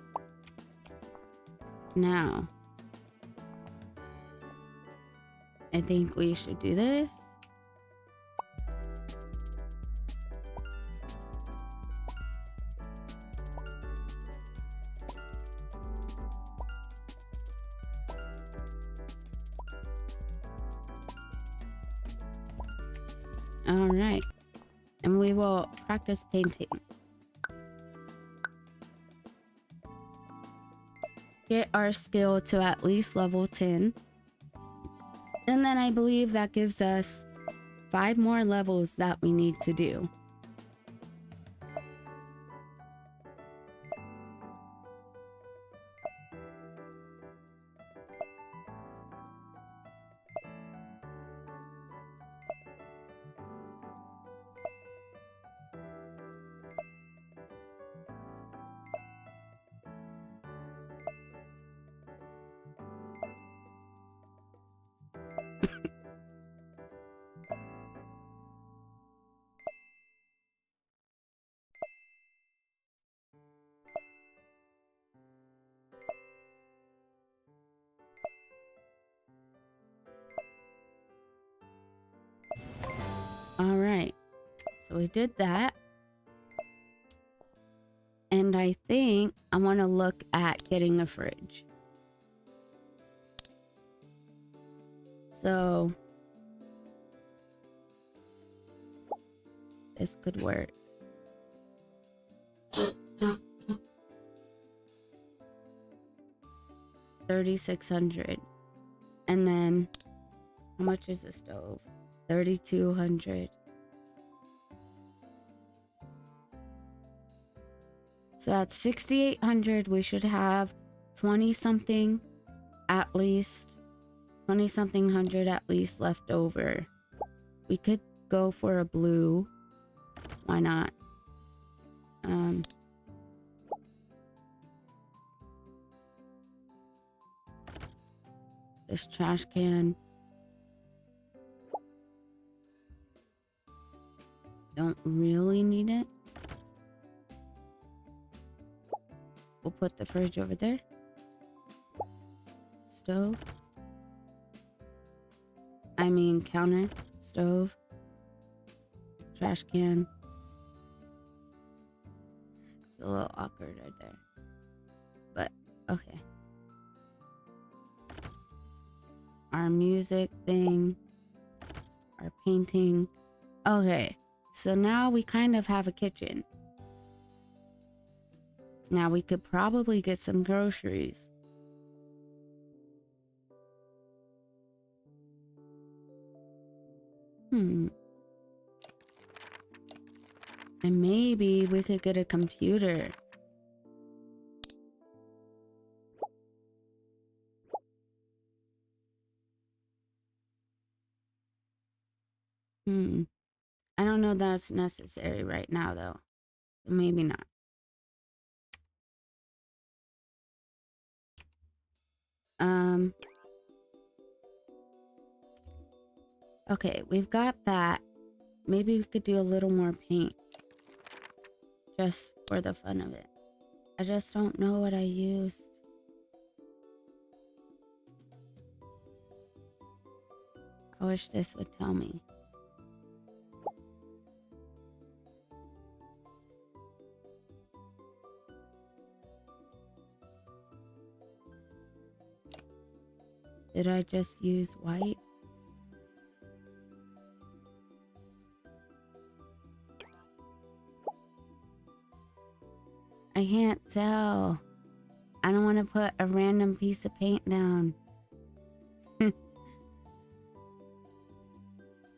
Now, I think we should do this. All right. And we will practice painting. Get our skill to at least level 10. And then I believe that gives us 5 more levels that we need to do. All right, so we did that. And I think I want to look at getting a fridge. So this could work. 3,600. And then, how much is the stove? 3,200. So that's 6,800. We should have 20 something at least. 20 something hundred at least left over. We could go for a blue. Why not? This trash can. Don't really need it. We'll put the fridge over there. Stove. I mean counter. Stove. Trash can. It's a little awkward right there. But, okay. Our music thing. Our painting. Okay. So now we kind of have a kitchen. Now we could probably get some groceries. And maybe we could get a computer. I don't know that's necessary right now though. Maybe not. Okay, we've got that. Maybe we could do a little more paint. Just for the fun of it. I just don't know what I used. I wish this would tell me. Did I just use white? I can't tell. I don't want to put a random piece of paint down.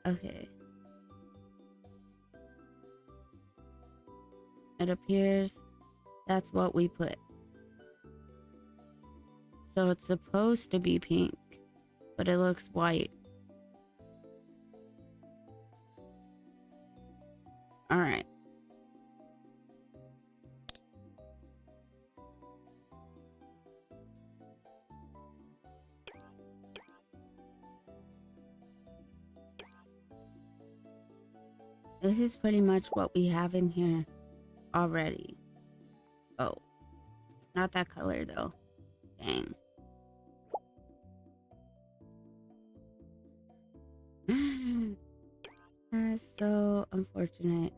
Okay. It appears that's what we put. So it's supposed to be pink, but it looks white. All right. This is pretty much what we have in here already. Oh, not that color though. Dang. That's so unfortunate.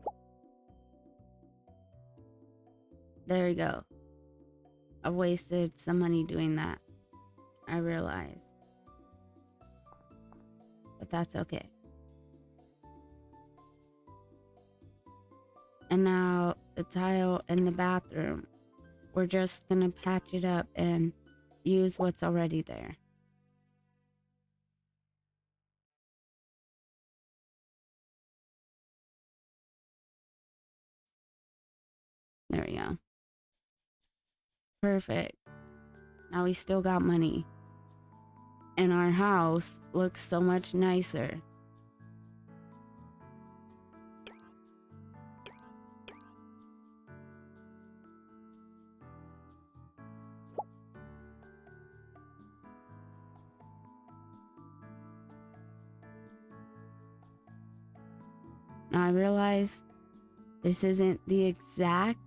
There we go. I wasted some money doing that. I realize. But that's okay. And now the tile in the bathroom. We're just gonna patch it up and use what's already there. There we go. Perfect. Now we still got money. And our house looks so much nicer. Now I realize this isn't the exact,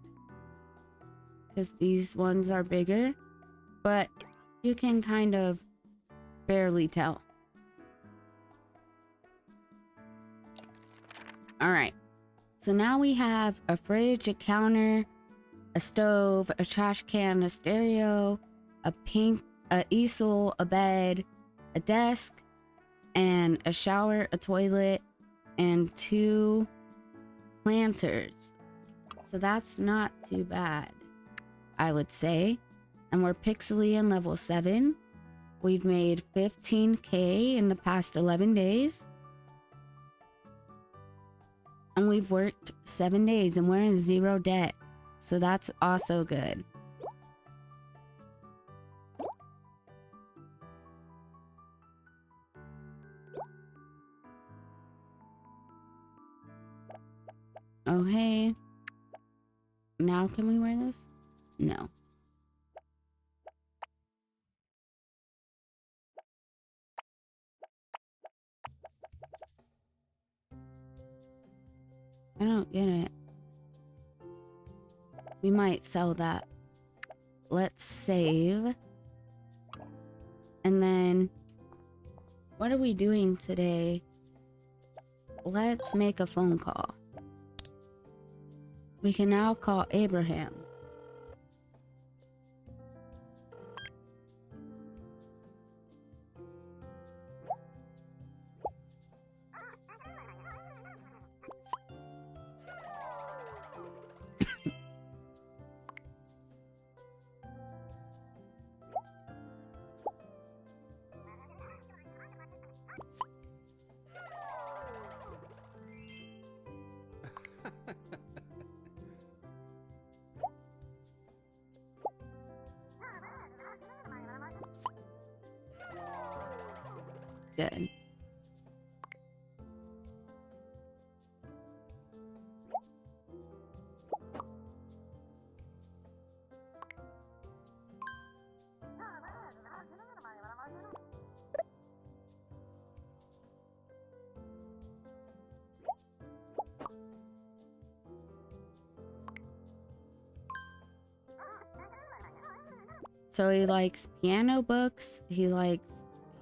because these ones are bigger, but you can kind of barely tell. All right, so now we have a fridge, a counter, a stove, a trash can, a stereo, a easel, a bed, a desk, and a shower, a toilet, and 2 planters. So that's not too bad, I would say. And we're Pixelian level 7. We've made 15K in the past 11 days. And we've worked 7 days and we're in 0 debt. So that's also good. Okay. Now can we wear this? No. I don't get it. We might sell that. Let's save. And then, what are we doing today? Let's make a phone call. We can now call Abraham. Good. So he likes piano books. He likes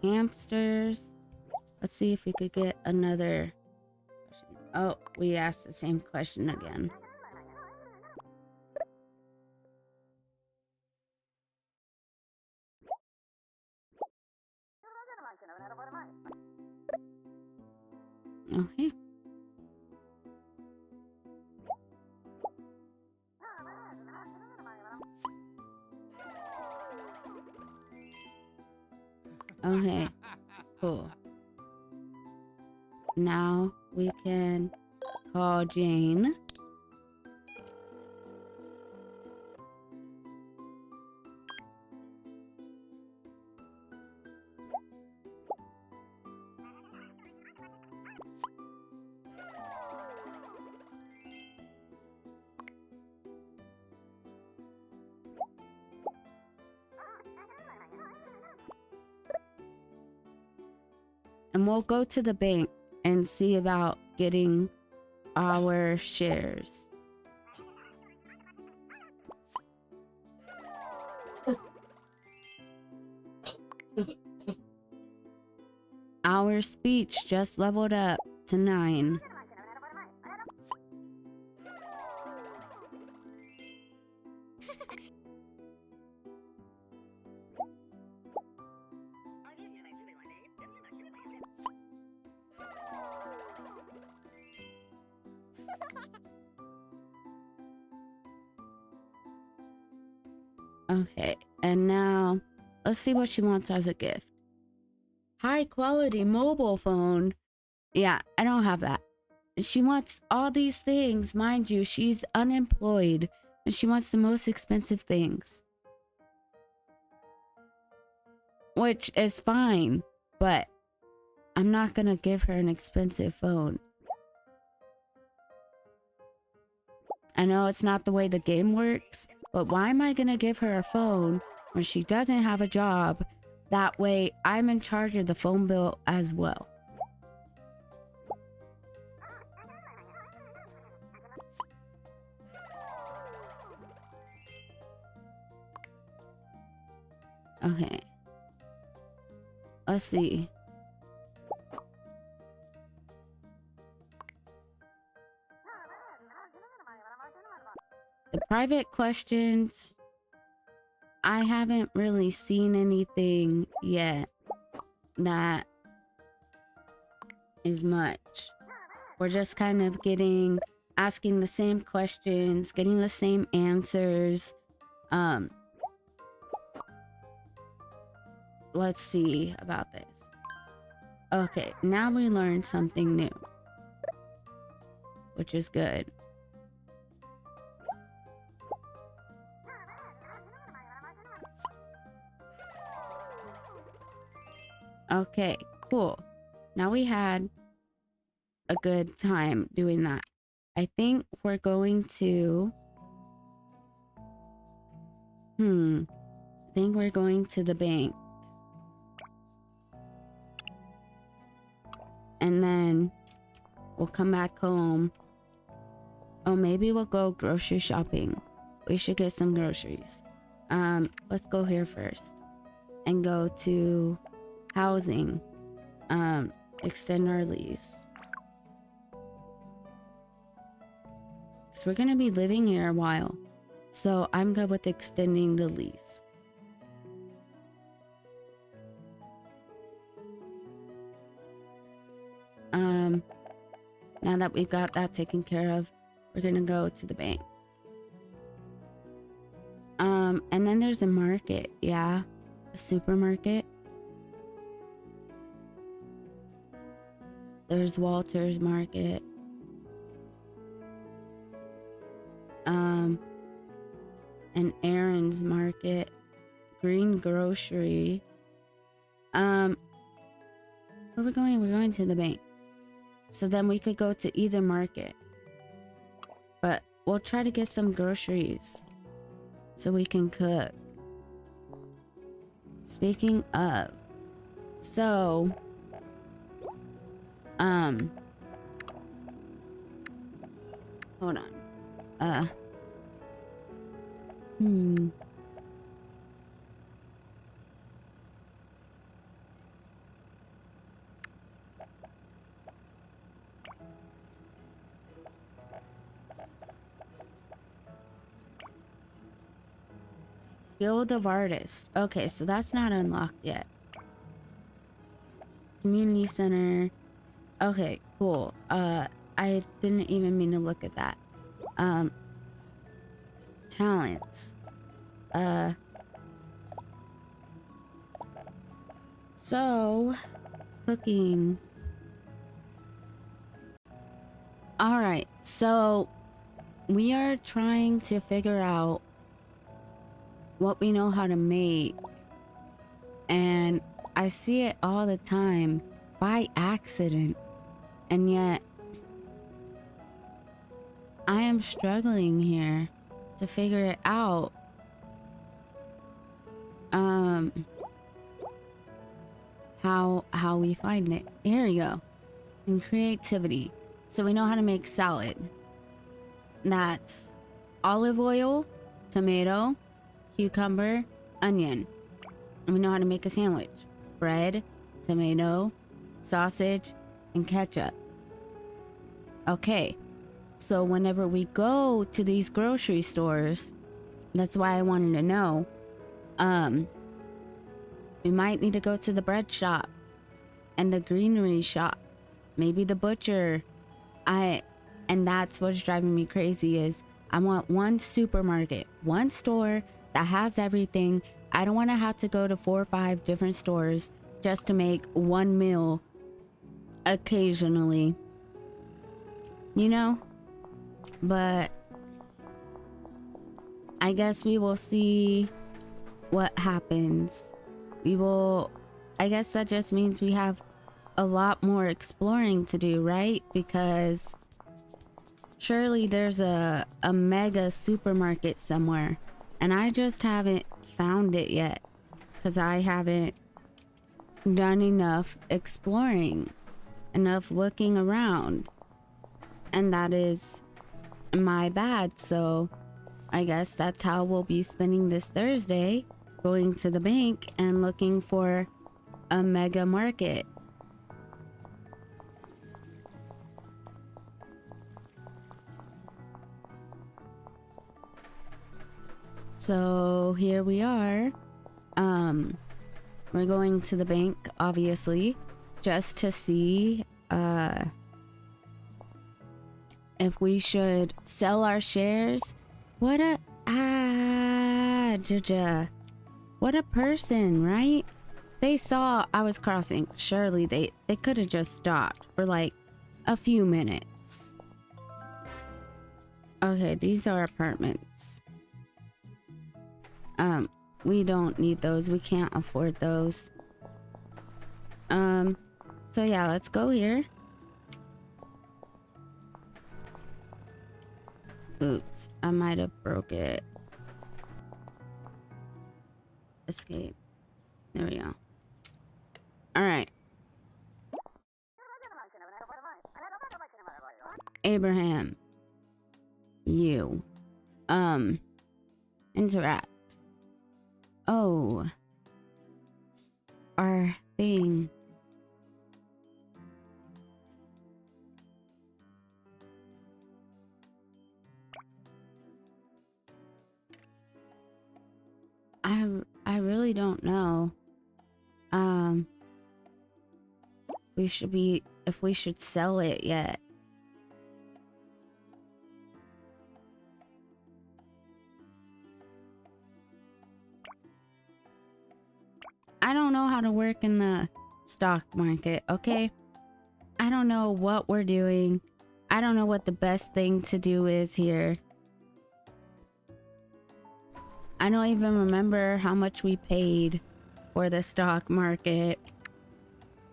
hamsters. Let's see if we could get another question. Oh, we asked the same question again. Okay. Okay, cool. Now we can call Jane. And we'll go to the bank and see about getting our shares. Our speech just leveled up to 9. Okay, and now let's see what she wants as a gift. High quality mobile phone. Yeah, I don't have that. She wants all these things. Mind you, she's unemployed and she wants the most expensive things. Which is fine, but I'm not gonna give her an expensive phone. I know it's not the way the game works, but why am I gonna give her a phone when she doesn't have a job? That way I'm in charge of the phone bill as well. Okay. Let's see. The private questions, I haven't really seen anything yet that is much. We're just kind of asking the same questions, getting the same answers. let's see about this. Okay, now we learned something new, which is good. Okay, cool. Now we had a good time doing that. I think we're going to... I think we're going to the bank. And then we'll come back home. Oh, maybe we'll go grocery shopping. We should get some groceries. Let's go here first. And go to housing. Extend our lease. So we're gonna be living here a while. So I'm good with extending the lease. Now that we got that taken care of, we're gonna go to the bank. And then there's a market, yeah, a supermarket. There's Walter's Market. And Aaron's Market, Green Grocery. Where are we going? We're going to the bank. So then we could go to either market. But we'll try to get some groceries so we can cook. Speaking of, so hold on. Guild of Artists. Okay, so that's not unlocked yet. Community Center. Okay, cool. I didn't even mean to look at that. Talents. So, cooking. Alright, so we are trying to figure out what we know how to make. And I see it all the time by accident. And yet, I am struggling here to figure it out. How we find it. Here we go. In creativity. So we know how to make salad. That's olive oil, tomato, cucumber, onion. And we know how to make a sandwich. Bread, tomato, sausage, and ketchup. Okay. So whenever we go to these grocery stores, that's why I wanted to know, we might need to go to the bread shop and the greenery shop, maybe the butcher. And that's what's driving me crazy is I want one supermarket, one store that has everything. I don't want to have to go to 4 or 5 different stores just to make one meal occasionally, you know? But I guess we will see what happens. I guess that just means we have a lot more exploring to do, right? Because surely there's a mega supermarket somewhere and I just haven't found it yet because I haven't done enough exploring, enough looking around, and that is my bad. So I guess that's how we'll be spending this Thursday, going to the bank and looking for a mega market. So here we are. We're going to the bank, obviously, just to see if we should sell our shares. What a what a person, right? they saw I was crossing, surely they could have just stopped for like a few minutes. Okay, these are apartments. We don't need those. We can't afford those. So yeah, let's go here. Oops, I might have broke it. Escape. There we go. All right. Abraham. You. Interact. Oh. Our thing. I really don't know. If we should sell it yet. I don't know how to work in the stock market, okay? I don't know what we're doing. I don't know what the best thing to do is here. I don't even remember how much we paid for the stock market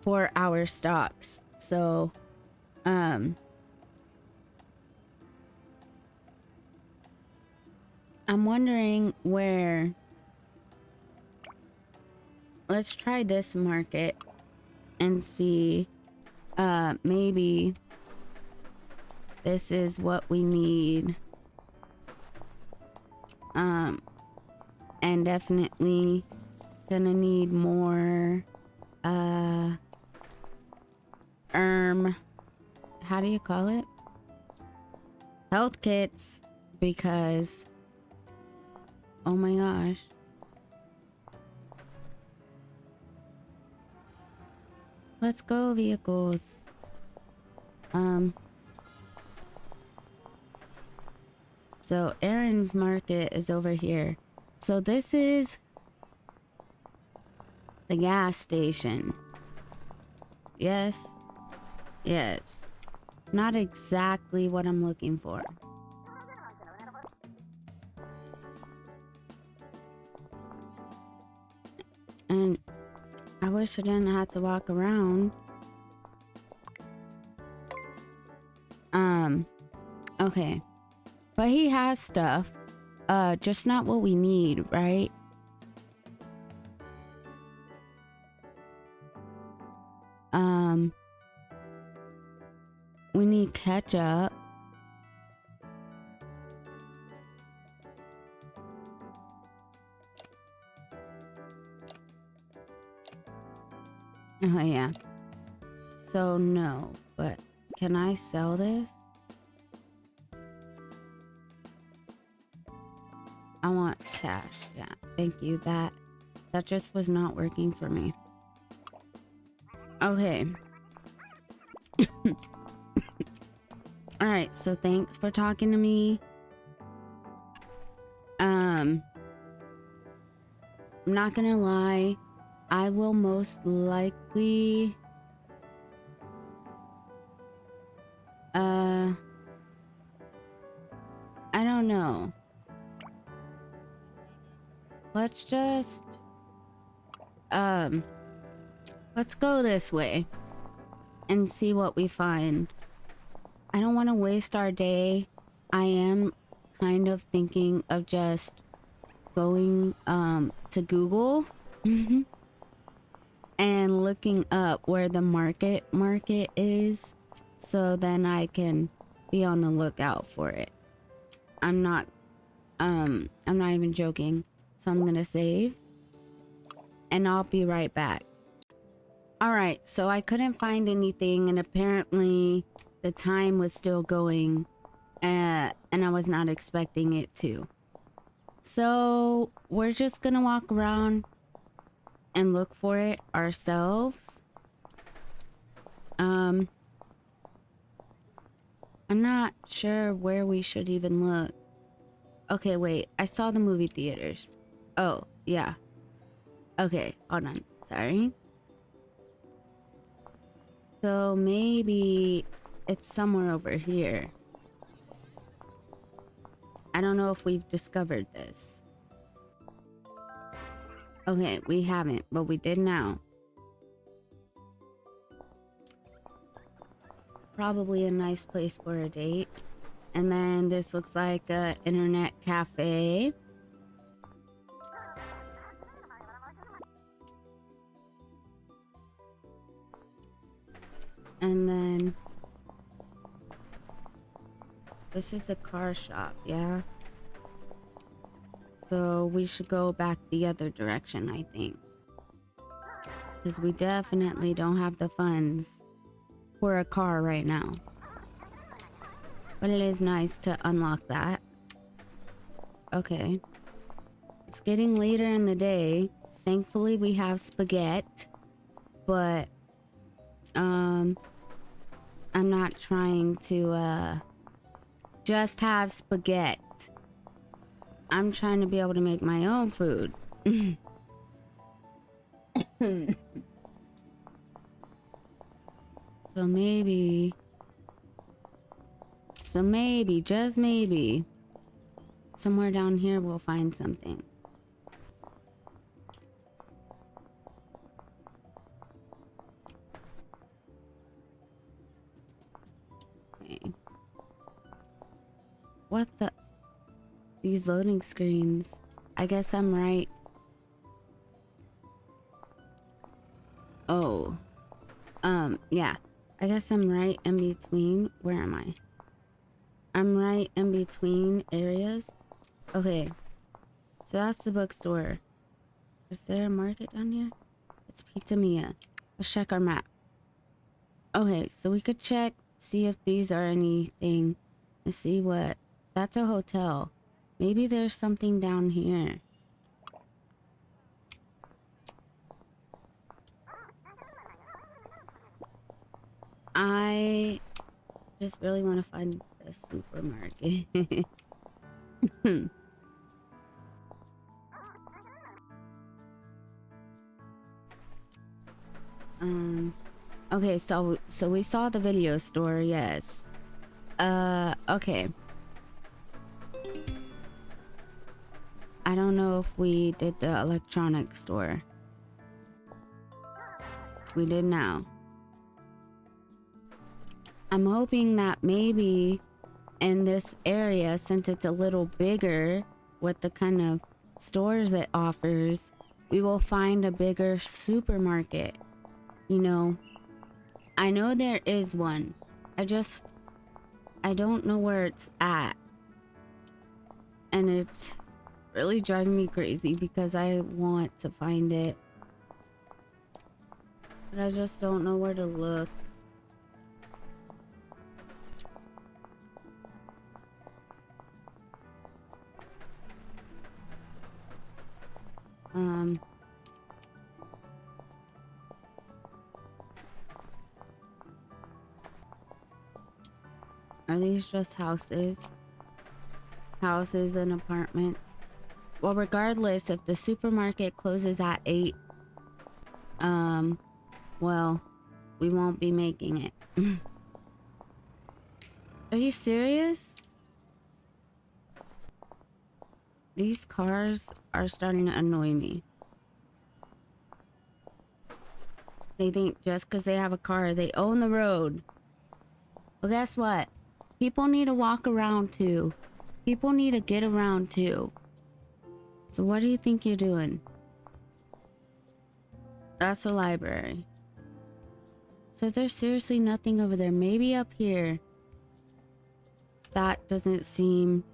for our stocks. So, I'm wondering where. Let's try this market and see. Maybe this is what we need. And definitely gonna need more, how do you call it? Health kits, because, oh my gosh. Let's go, vehicles. So Aaron's market is over here. So this is the gas station. Yes. Yes. Not exactly what I'm looking for. And I wish I didn't have to walk around. Okay. But he has stuff. Just not what we need, right? We need ketchup. Oh yeah. So no, but can I sell this? I want cash. Yeah, thank you. That just was not working for me. Okay. All right, so thanks for talking to me. I'm not gonna lie, I will most likely I don't know. Let's just let's go this way and see what we find. I don't want to waste our day. I am kind of thinking of just going to Google and looking up where the market is, so then I can be on the lookout for it. I'm not even joking. So I'm gonna save and I'll be right back. All right, so I couldn't find anything, and apparently the time was still going, and I was not expecting it to. So we're just gonna walk around and look for it ourselves. I'm not sure where we should even look. Okay, wait, I saw the movie theaters. Oh, yeah. Okay, hold on. Sorry. So maybe it's somewhere over here. I don't know if we've discovered this. Okay, we haven't, but we did now. Probably a nice place for a date. And then this looks like a internet cafe. And then this is a car shop, yeah? So we should go back the other direction, I think. Because we definitely don't have the funds for a car right now. But it is nice to unlock that. Okay. It's getting later in the day. Thankfully we have spaghetti. But I'm not trying to just have spaghetti. I'm trying to be able to make my own food. So maybe, just maybe, somewhere down here we'll find something. Okay. What the? These loading screens. I guess I'm right. Oh. Yeah. I guess I'm right in between. Where am I? I'm right in between areas. Okay. So that's the bookstore. Is there a market down here? It's Pizzeria. Let's check our map. Okay, so we could check, see if these are anything, and see what. That's a hotel. Maybe there's something down here. I just really want to find the supermarket. Okay, so we saw the video store, yes. Okay. I don't know if we did the electronics store. We did now. I'm hoping that maybe in this area, since it's a little bigger with the kind of stores it offers, we will find a bigger supermarket. You know, I know there is one. I don't know where it's at. And it's really driving me crazy because I want to find it. But I just don't know where to look. Are these just houses? Houses and apartments? Well, regardless, if the supermarket closes at 8, well, we won't be making it. Are you serious? These cars are starting to annoy me. They think just because they have a car, they own the road. Well, guess what? People need to walk around too. People need to get around too. So what do you think you're doing? That's the library. So there's seriously nothing over there. Maybe up here. That doesn't seem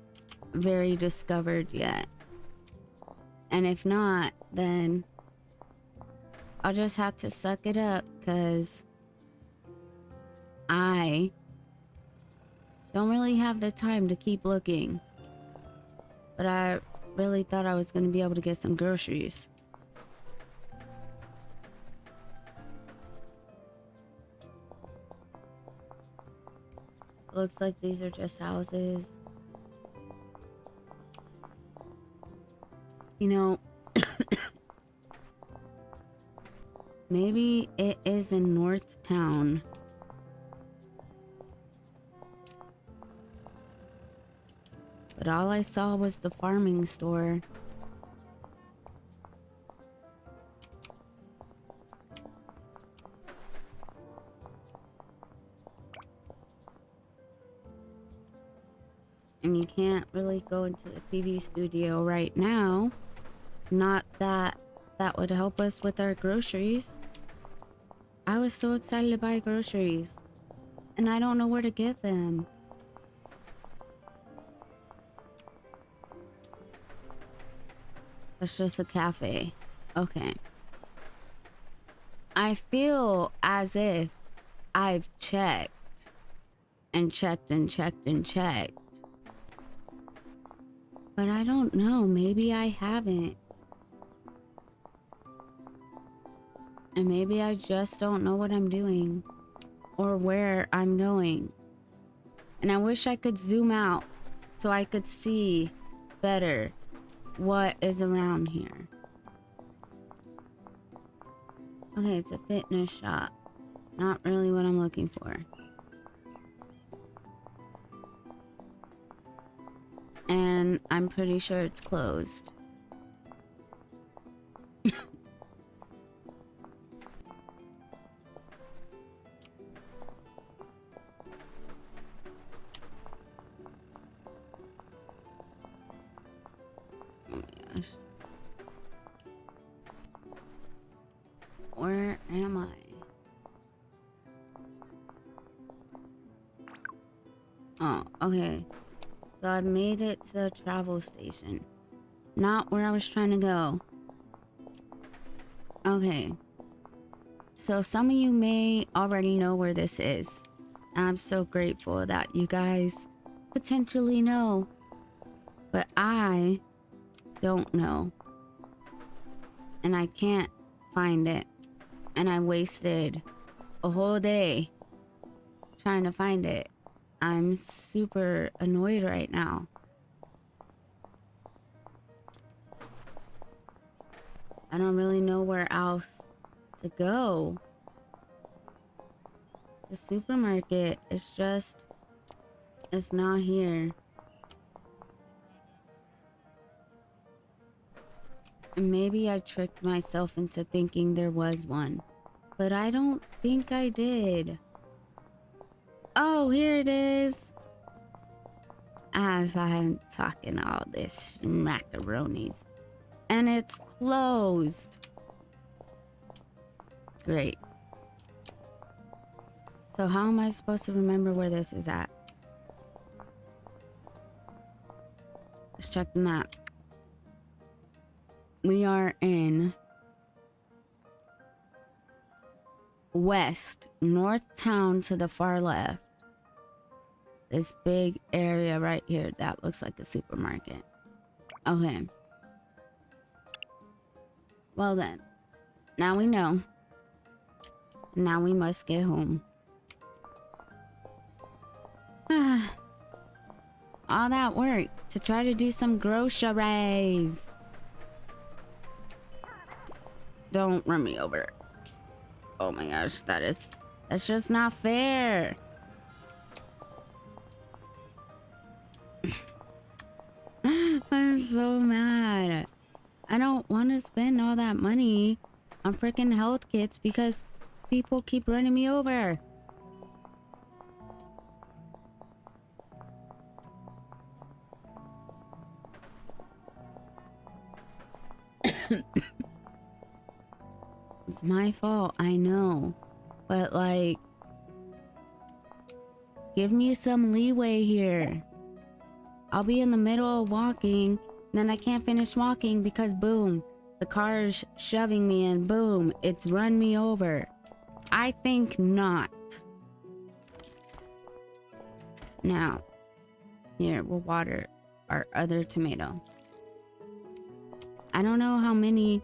very discovered yet. And if not, then I'll just have to suck it up because I don't really have the time to keep looking. But I really thought I was going to be able to get some groceries. Looks like these are just houses. You know, Maybe it is in North Town. But all I saw was the farming store. And you can't really go into the TV studio right now. Not that that would help us with our groceries. I was so excited to buy groceries. And I don't know where to get them. It's just a cafe. Okay. I feel as if I've checked and checked and checked and checked. But I don't know. Maybe I haven't. And maybe I just don't know what I'm doing or where I'm going. And I wish I could zoom out so I could see better what is around here. Okay, it's a fitness shop. Not really what I'm looking for. And I'm pretty sure it's closed. Oh my gosh. Where am I? Oh, okay. So I made it to the travel station. Not where I was trying to go. Okay. So some of you may already know where this is. I'm so grateful that you guys potentially know. But I don't know. And I can't find it. And I wasted a whole day trying to find it. I'm super annoyed right now. I don't really know where else to go. The supermarket is just, it's not here. And maybe I tricked myself into thinking there was one, but I don't think I did. Oh, here it is. As I'm talking all this macaronis. And it's closed. Great. So how am I supposed to remember where this is at? Let's check the map. We are in West, North Town to the far left. This big area right here that looks like a supermarket. Okay. Well then, now we know. Now we must get home. All that work to try to do some groceries. Don't run me over. Oh my gosh, that's just not fair. I'm so mad. I don't want to spend all that money on freaking health kits because people keep running me over. It's my fault, I know. But like, give me some leeway here. I'll be in the middle of walking, then I can't finish walking because boom, the car is shoving me and boom, it's run me over. I think not. Now, here, we'll water our other tomato. I don't know how many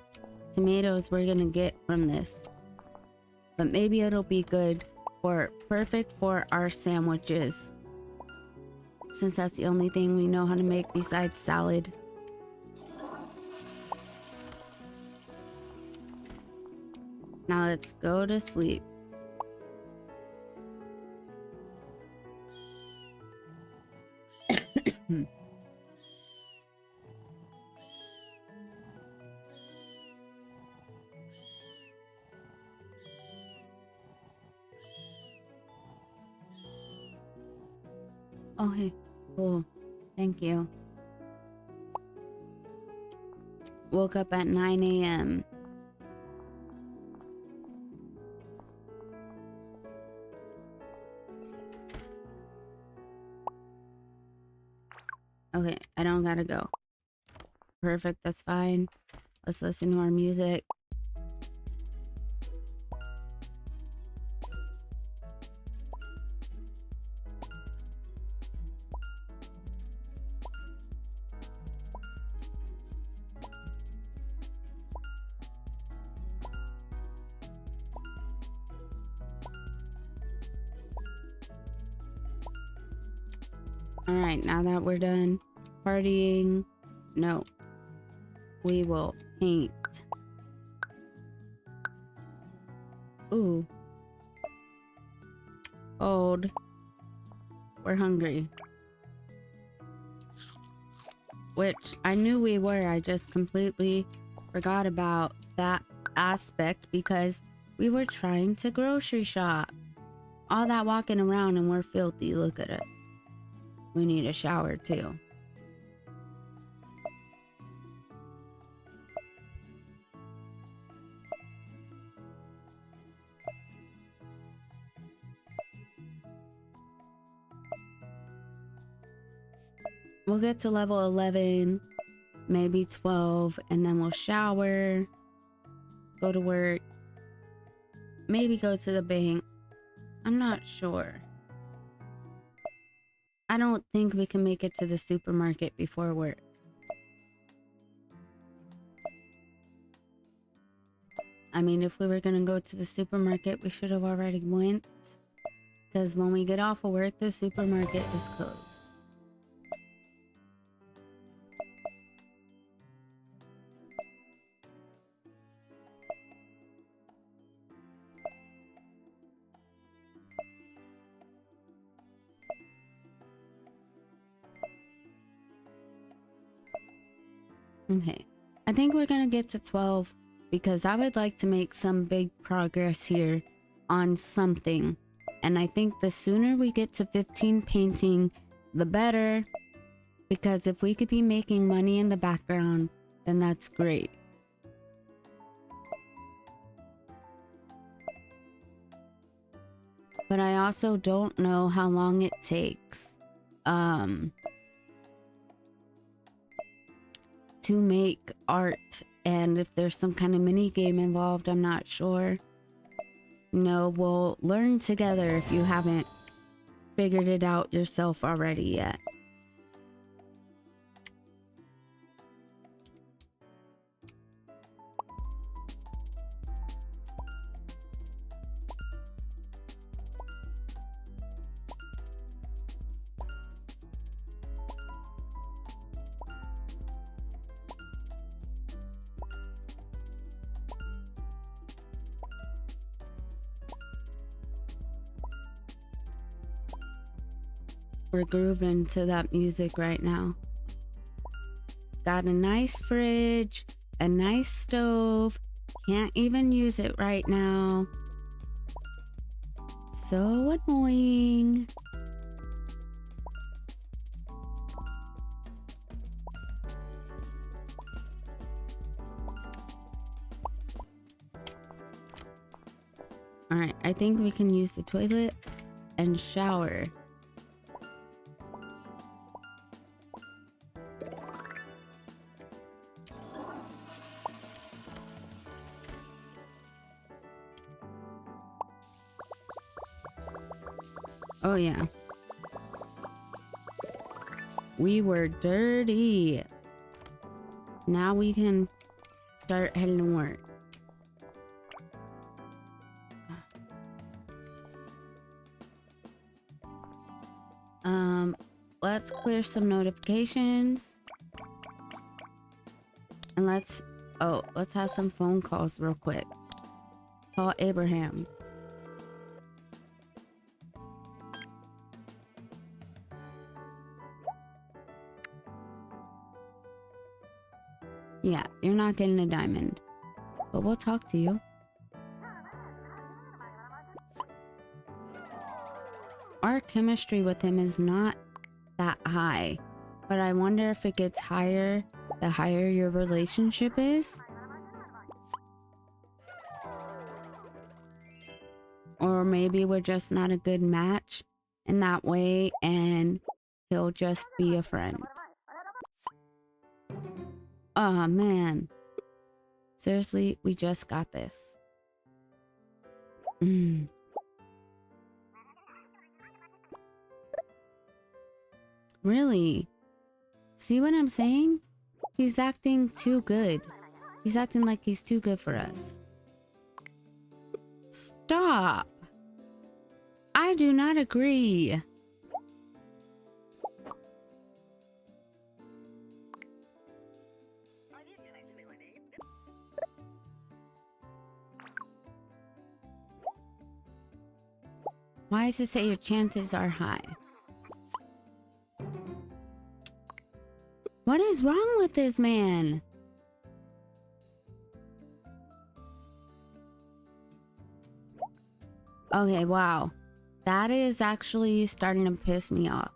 tomatoes we're gonna get from this, but maybe it'll be good for perfect for our sandwiches, since that's the only thing we know how to make besides salad. Now let's go to sleep. Okay, cool. Thank you. Woke up at 9 a.m. Okay, I don't gotta go. Perfect, that's fine. Let's listen to our music. All right, now that we're done partying, no, we will paint. Ooh. Old. We're hungry. Which I knew we were, I just completely forgot about that aspect because we were trying to grocery shop. All that walking around and we're filthy, look at us. We need a shower too. We'll get to level 11, maybe 12, and then we'll shower, go to work, maybe go to the bank. I'm not sure. I don't think we can make it to the supermarket before work. I mean, if we were gonna go to the supermarket, we should have already went. Because when we get off of work, the supermarket is closed. Okay, I think we're gonna get to 12 because I would like to make some big progress here on something. And I think the sooner we get to 15 painting, the better. Because if we could be making money in the background, then that's great. But I also don't know how long it takes to make art, and if there's some kind of mini game involved, I'm not sure. No, we'll learn together if you haven't figured it out yourself already yet. We're grooving to that music right now. Got a nice fridge, a nice stove. Can't even use it right now. So annoying. All right, I think we can use the toilet and shower. Oh yeah. We were dirty. Now we can start heading to work. Let's clear some notifications. And let's have some phone calls real quick. Call Abraham. Yeah, you're not getting a diamond, but we'll talk to you. Our chemistry with him is not that high, but I wonder if it gets higher the higher your relationship is. Or maybe we're just not a good match in that way and he'll just be a friend. Oh man. Seriously, we just got this. Really? See what I'm saying? He's acting too good. He's acting like he's too good for us. Stop! I do not agree. Why does it say your chances are high? What is wrong with this man? Okay, wow. That is actually starting to piss me off.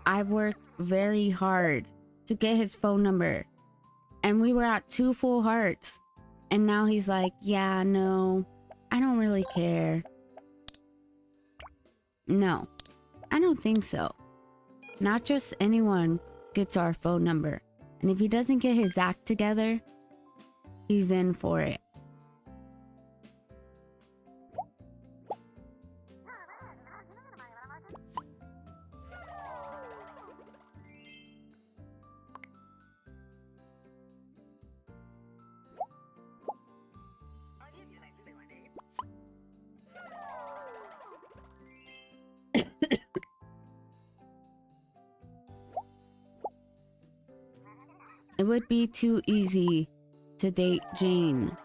I've worked very hard to get his phone number. And we were at 2 full hearts. And now he's like, yeah, no, I don't really care. No, I don't think so. Not just anyone gets our phone number. And if he doesn't get his act together, he's in for it. It would be too easy to date Jane.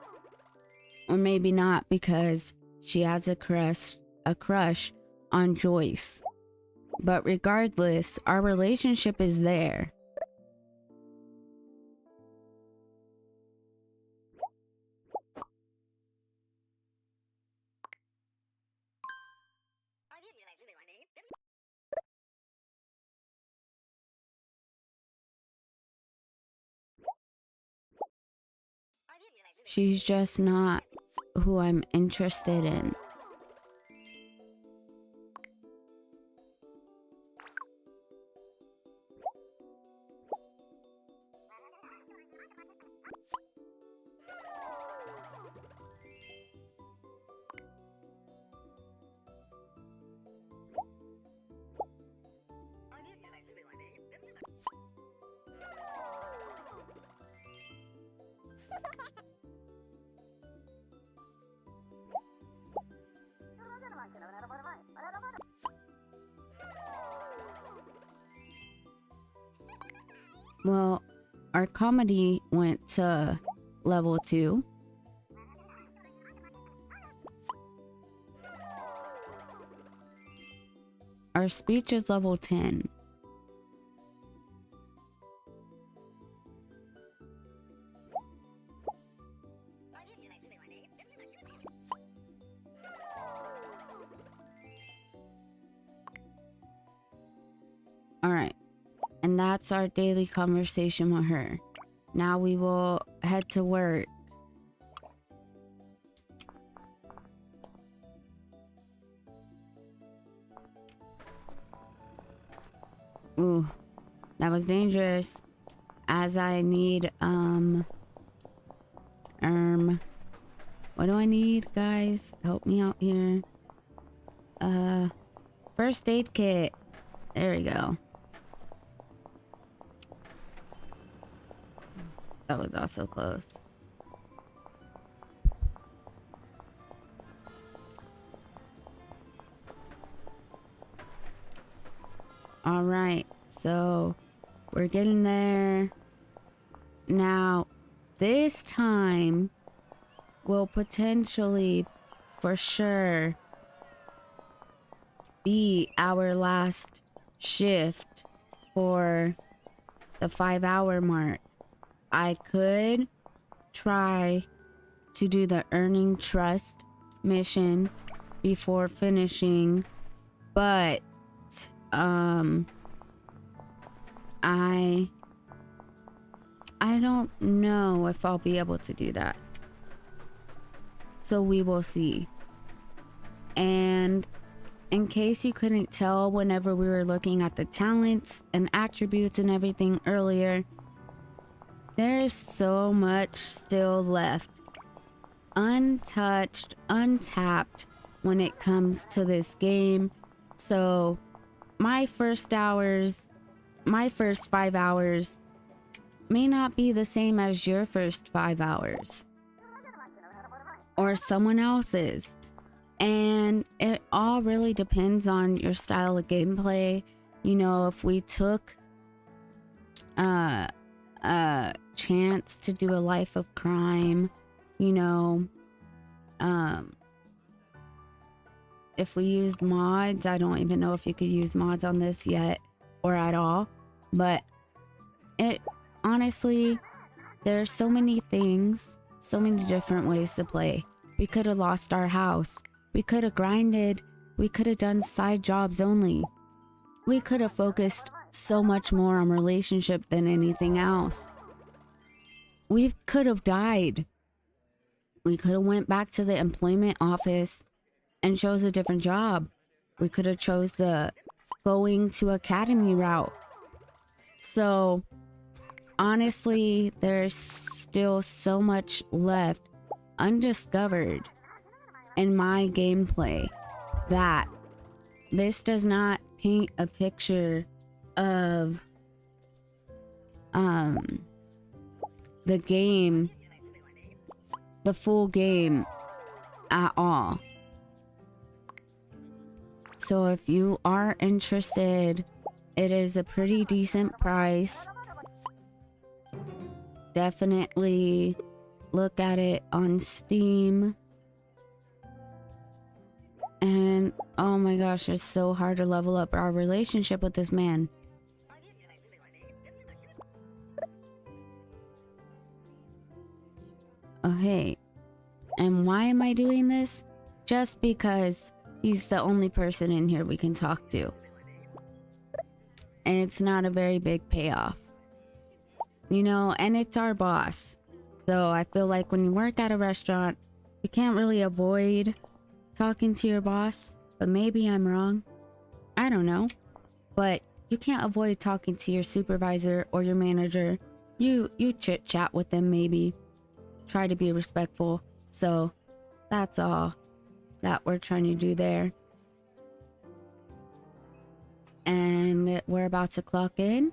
Or maybe not, because she has a crush on Joyce. But regardless, our relationship is there. She's just not who I'm interested in. Well, our comedy went to level 2. Our speech is level 10. All right. And that's our daily conversation with her. Now we will head to work. Ooh, that was dangerous. As I need, what do I need, guys? Help me out here. First aid kit. There we go. That was also close. All right, so we're getting there. Now, this time, will potentially, for sure, be our last shift for the 5-hour mark. I could try to do the earning trust mission before finishing, but I don't know if I'll be able to do that. So we will see. And in case you couldn't tell whenever we were looking at the talents and attributes and everything earlier, there's so much still left untouched, untapped when it comes to this game. So my first 5 hours may not be the same as your first 5 hours or someone else's. And it all really depends on your style of gameplay. You know, if we took a chance to do a life of crime, you know, if we used mods, I don't even know if you could use mods on this yet or at all, but it honestly, there's so many things, so many different ways to play. We could have lost our house. We could have grinded. We could have done side jobs only. We could have focused so much more on relationship than anything else. We could have died. We could have went back to the employment office and chose a different job. We could have chose the going to academy route. So honestly, there's still so much left undiscovered in my gameplay that this does not paint a picture of the game, the full game at all. So if you are interested, it is a pretty decent price. Definitely look at it on Steam. And oh my gosh, it's so hard to level up our relationship with this man. Okay, and why am I doing this? Just because he's the only person in here we can talk to. And it's not a very big payoff. You know, and it's our boss. So I feel like when you work at a restaurant, you can't really avoid talking to your boss. But maybe I'm wrong. I don't know. But you can't avoid talking to your supervisor or your manager. You chit chat with them maybe. Try to be respectful. So that's all that we're trying to do there. And we're about to clock in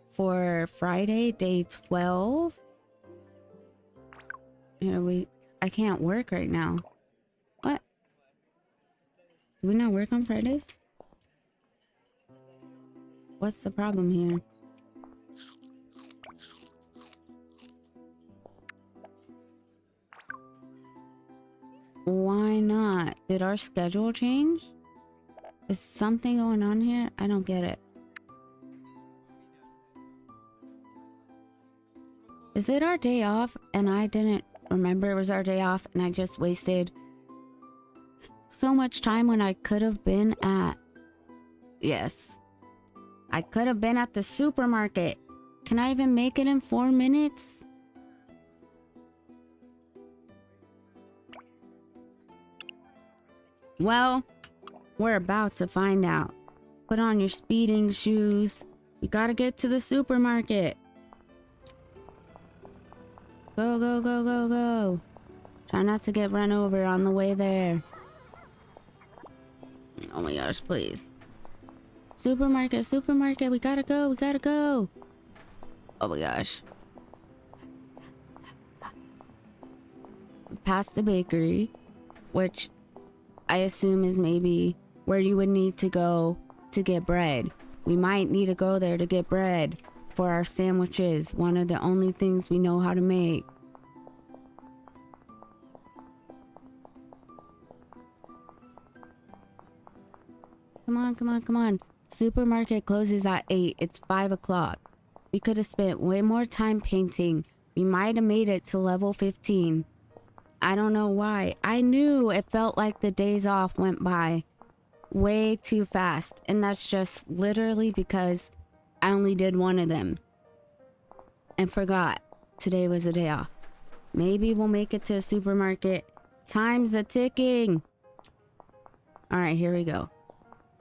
for Friday, day 12. I can't work right now. What? Do we not work on Fridays? What's the problem here? Why not? Did our schedule change? Is something going on here? I don't get it. Is it our day off and I didn't remember it was our day off and I just wasted so much time when I could have been at... Yes. I could have been at the supermarket. Can I even make it in 4 minutes? Well, we're about to find out. Put on your speeding shoes. We gotta get to the supermarket. Go, go, go, go, go. Try not to get run over on the way there. Oh my gosh, please. Supermarket, supermarket, we gotta go, we gotta go. Oh my gosh. Past the bakery, which I assume is maybe where you would need to go to get bread. We might need to go there to get bread for our sandwiches, one of the only things we know how to make. Come on, come on, come on. Supermarket closes at 8. It's 5 o'clock. We could have spent way more time painting. We might have made it to level 15. I don't know why. I knew it felt like the days off went by way too fast. And that's just literally because I only did one of them. And forgot today was a day off. Maybe we'll make it to a supermarket. Time's a ticking. Alright, here we go.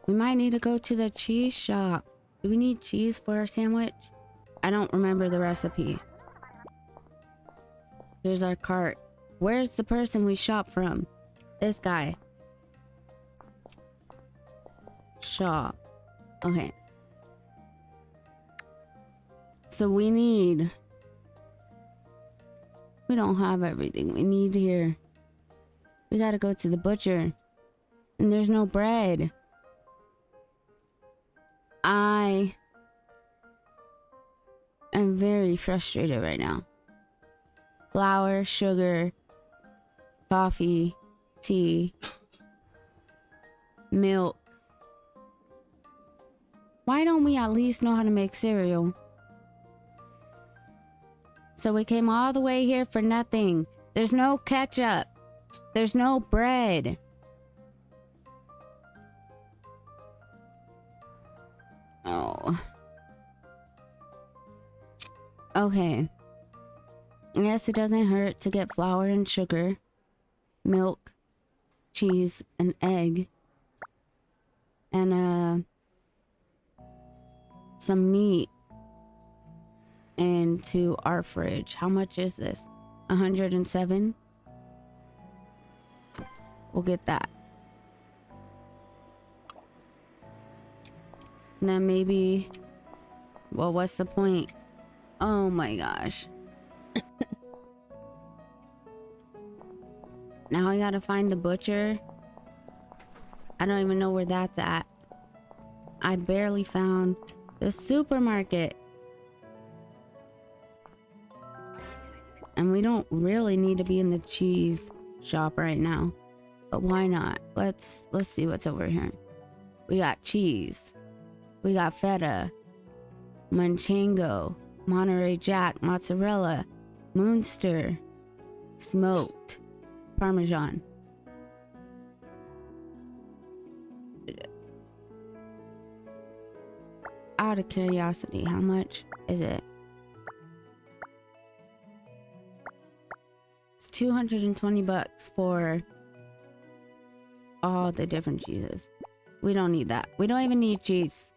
We might need to go to the cheese shop. Do we need cheese for our sandwich? I don't remember the recipe. Here's our cart. Where's the person we shop from? This guy. Shop. Okay. So we don't have everything we need here. We gotta go to the butcher. And there's no bread. I am very frustrated right now. Flour, sugar, coffee, tea, milk. Why don't we at least know how to make cereal? So we came all the way here for nothing. There's no ketchup. There's no bread. Oh. Okay. I guess it doesn't hurt to get flour and sugar, milk, cheese, and egg, and some meat into our fridge. How much is this? 107? We'll get that. And then maybe, well, what's the point? Oh my gosh. Now I gotta find the butcher. I don't even know where that's at. I barely found the supermarket. And we don't really need to be in the cheese shop right now. But why not? Let's see what's over here. We got cheese. We got feta, Manchego, Monterey Jack, mozzarella, Munster, smoked, Parmesan. Out of curiosity, how much is it? It's 220 bucks for all the different cheeses. We don't need that. We don't even need cheese.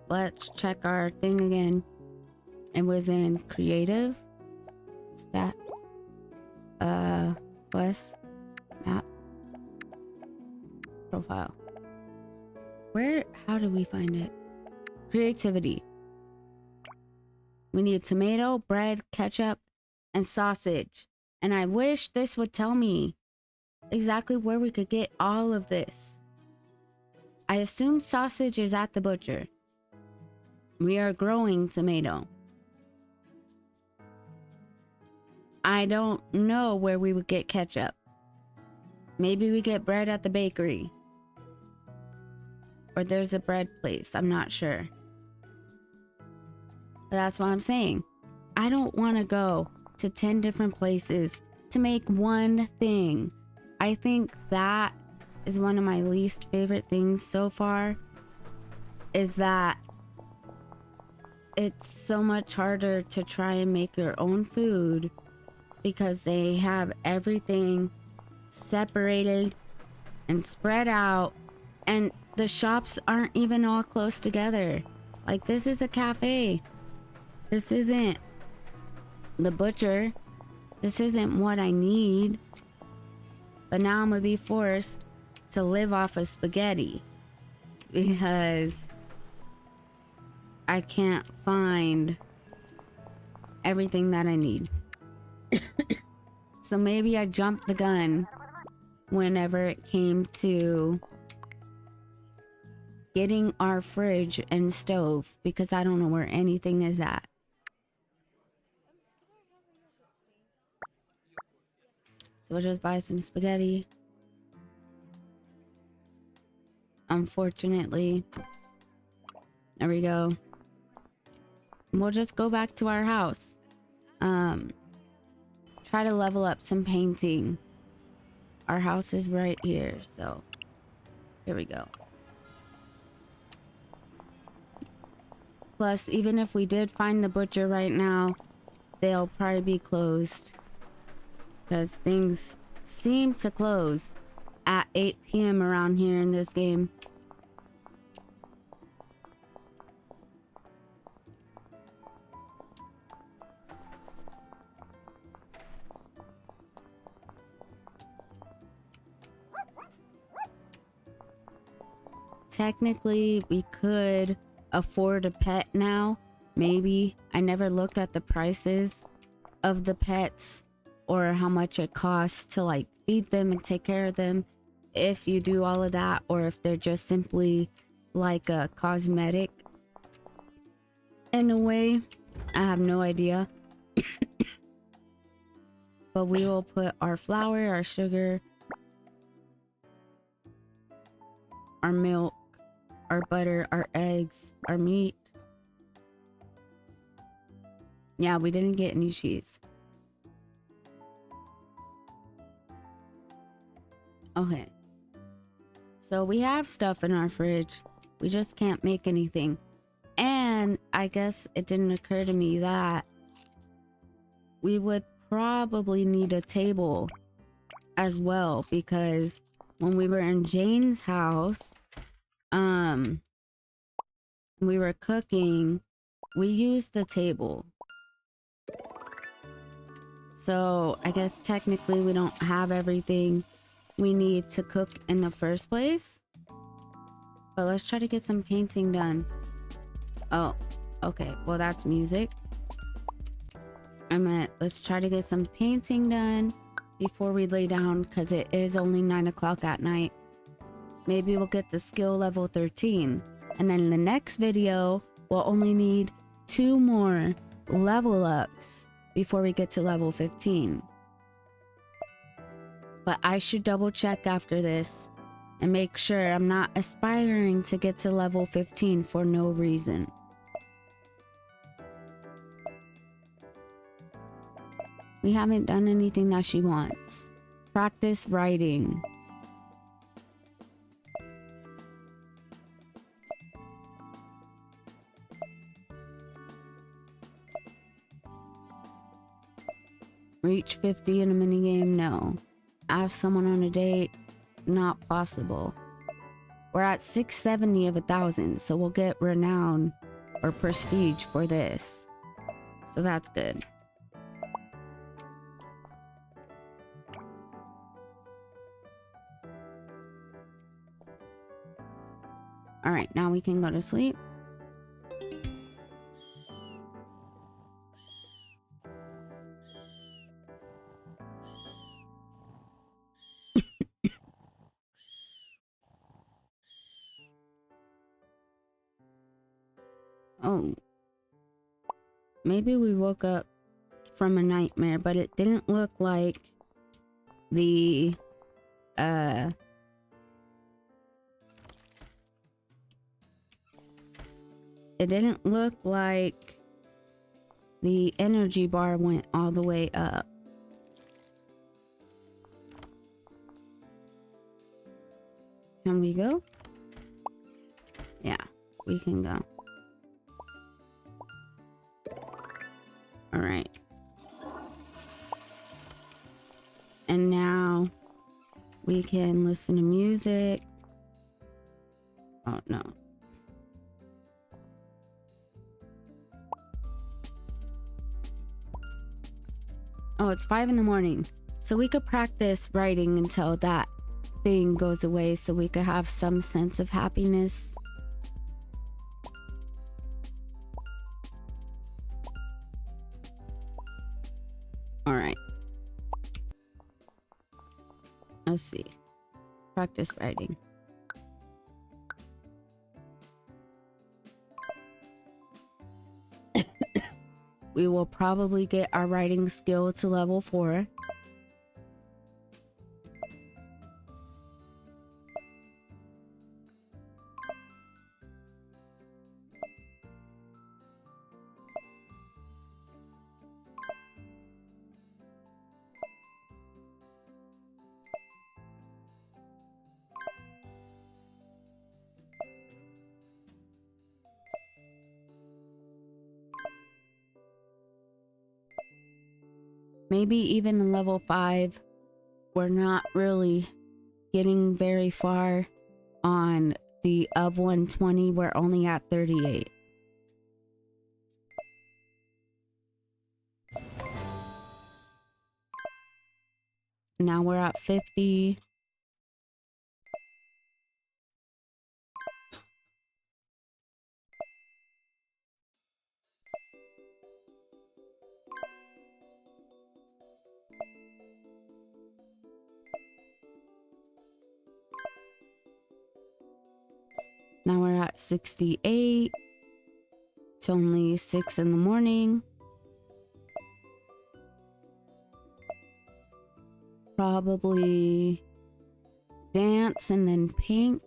Let's check our thing again. It was in creative, stat, quest, map, profile. How do we find it? Creativity. We need tomato, bread, ketchup, and sausage. And I wish this would tell me exactly where we could get all of this. I assume sausage is at the butcher. We are growing tomato. I don't know where we would get ketchup. Maybe we get bread at the bakery. Or there's a bread place. I'm not sure. But that's what I'm saying. I don't want to go to 10 different places to make one thing. I think that is one of my least favorite things so far. Is that it's so much harder to try and make your own food because they have everything separated and spread out, and the shops aren't even all close together. Like, this is a cafe. This isn't the butcher. This isn't what I need. But now I'm gonna be forced to live off of spaghetti because I can't find everything that I need. So maybe I jumped the gun whenever it came to getting our fridge and stove, because I don't know where anything is at. So we'll just buy some spaghetti. unfortunately. There we go. We'll just go back to our house. Try to level up some painting. Our house is right here, so here we go. Plus, even if we did find the butcher right now, they'll probably be closed because things seem to close at 8 p.m. around here in this game. Technically, we could afford a pet now. Maybe. I never looked at the prices of the pets or how much it costs to like feed them and take care of them. If you do all of that, or if they're just simply like a cosmetic in a way. I have no idea. But we will put our flour, our sugar, our milk, our butter, our eggs, our meat. Yeah, we didn't get any cheese. Okay. So we have stuff in our fridge. We just can't make anything. And I guess it didn't occur to me that we would probably need a table as well, because when we were in Jane's house, we were cooking, we used the table. So I guess technically we don't have everything we need to cook in the first place. But let's try to get some painting done. Oh, okay. Well, that's music. I meant let's try to get some painting done before we lay down, because it is only 9 o'clock at night. Maybe we'll get the skill level 13. And then in the next video, we'll only need 2 more level ups before we get to level 15. But I should double check after this and make sure I'm not aspiring to get to level 15 for no reason. We haven't done anything that she wants. Practice writing. Reach 50 in a minigame? No. Ask someone on a date? Not possible. We're at 670 of 1,000, so we'll get renown or prestige for this. So that's good. Alright, now we can go to sleep. Oh. Maybe we woke up from a nightmare, but it didn't look like the it didn't look like the energy bar went all the way up. Can we go? Yeah, we can go. All right. And now we can listen to music. Oh, no. Oh, it's 5 in the morning. So we could practice writing until that thing goes away so we could have some sense of happiness. All right. Let's see. Practice writing. We will probably get our writing skill to level 4. maybe even in level 5, we're not really getting very far on the of 120. We're only at 38. Now we're at 50. Now we're at 68. It's only 6 in the morning. Probably dance and then paint.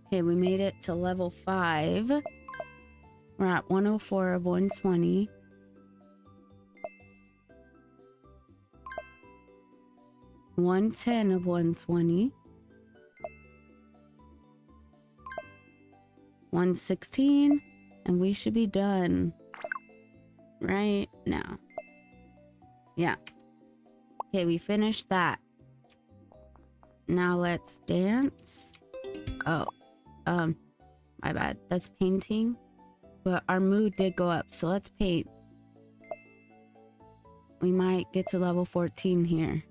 Okay, we made it to level 5. We're at 104 of 120. $110 of 120. 116, and we should be done right now. Yeah. Okay, we finished that. Now let's dance. Oh, my bad. That's painting. But our mood did go up, so let's paint. We might get to level 14 here.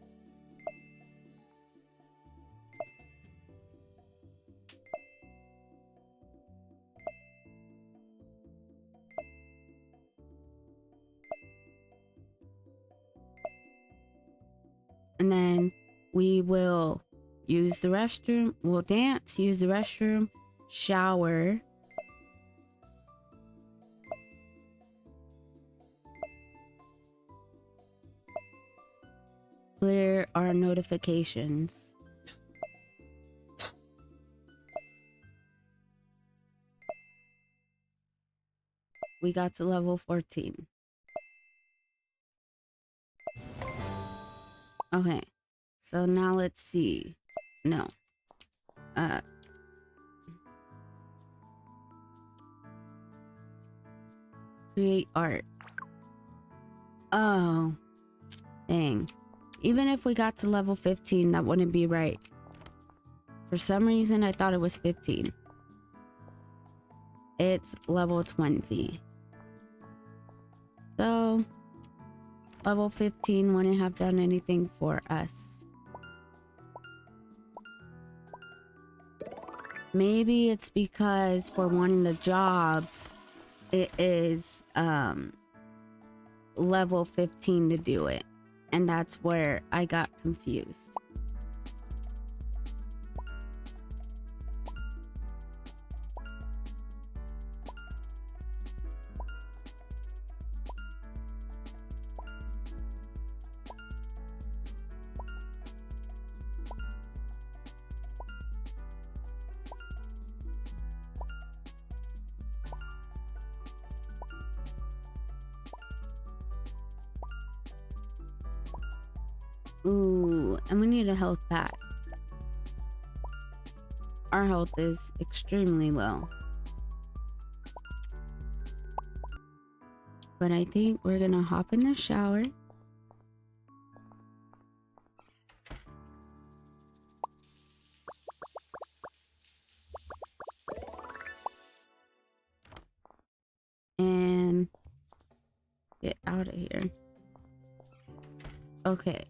And then we will use the restroom. We'll dance, use the restroom, shower. Clear our notifications. We got to level 14. Okay, so now let's see. No. Create art. Oh, dang. Even if we got to level 15, that wouldn't be right. For some reason, I thought it was 15. It's level 20. So, level 15 wouldn't have done anything for us. Maybe it's because for wanting the jobs, it is level 15 to do it. And that's where I got confused. Ooh, and we need a health pack. Our health is extremely low. But I think we're gonna hop in the shower. And get out of here. Okay.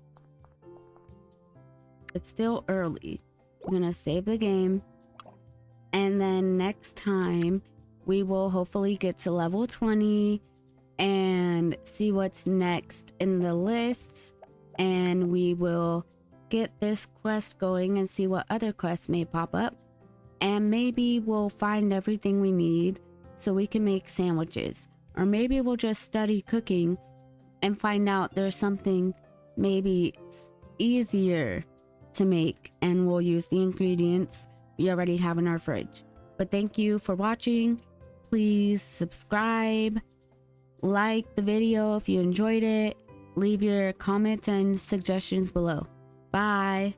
It's still early. I'm gonna save the game. And then next time we will hopefully get to level 20 and see what's next in the lists. And we will get this quest going and see what other quests may pop up. And maybe we'll find everything we need so we can make sandwiches. Or maybe we'll just study cooking and find out there's something maybe easier to make, and we'll use the ingredients we already have in our fridge. But thank you for watching. Please subscribe like the video if you enjoyed it. Leave your comments and suggestions below. Bye.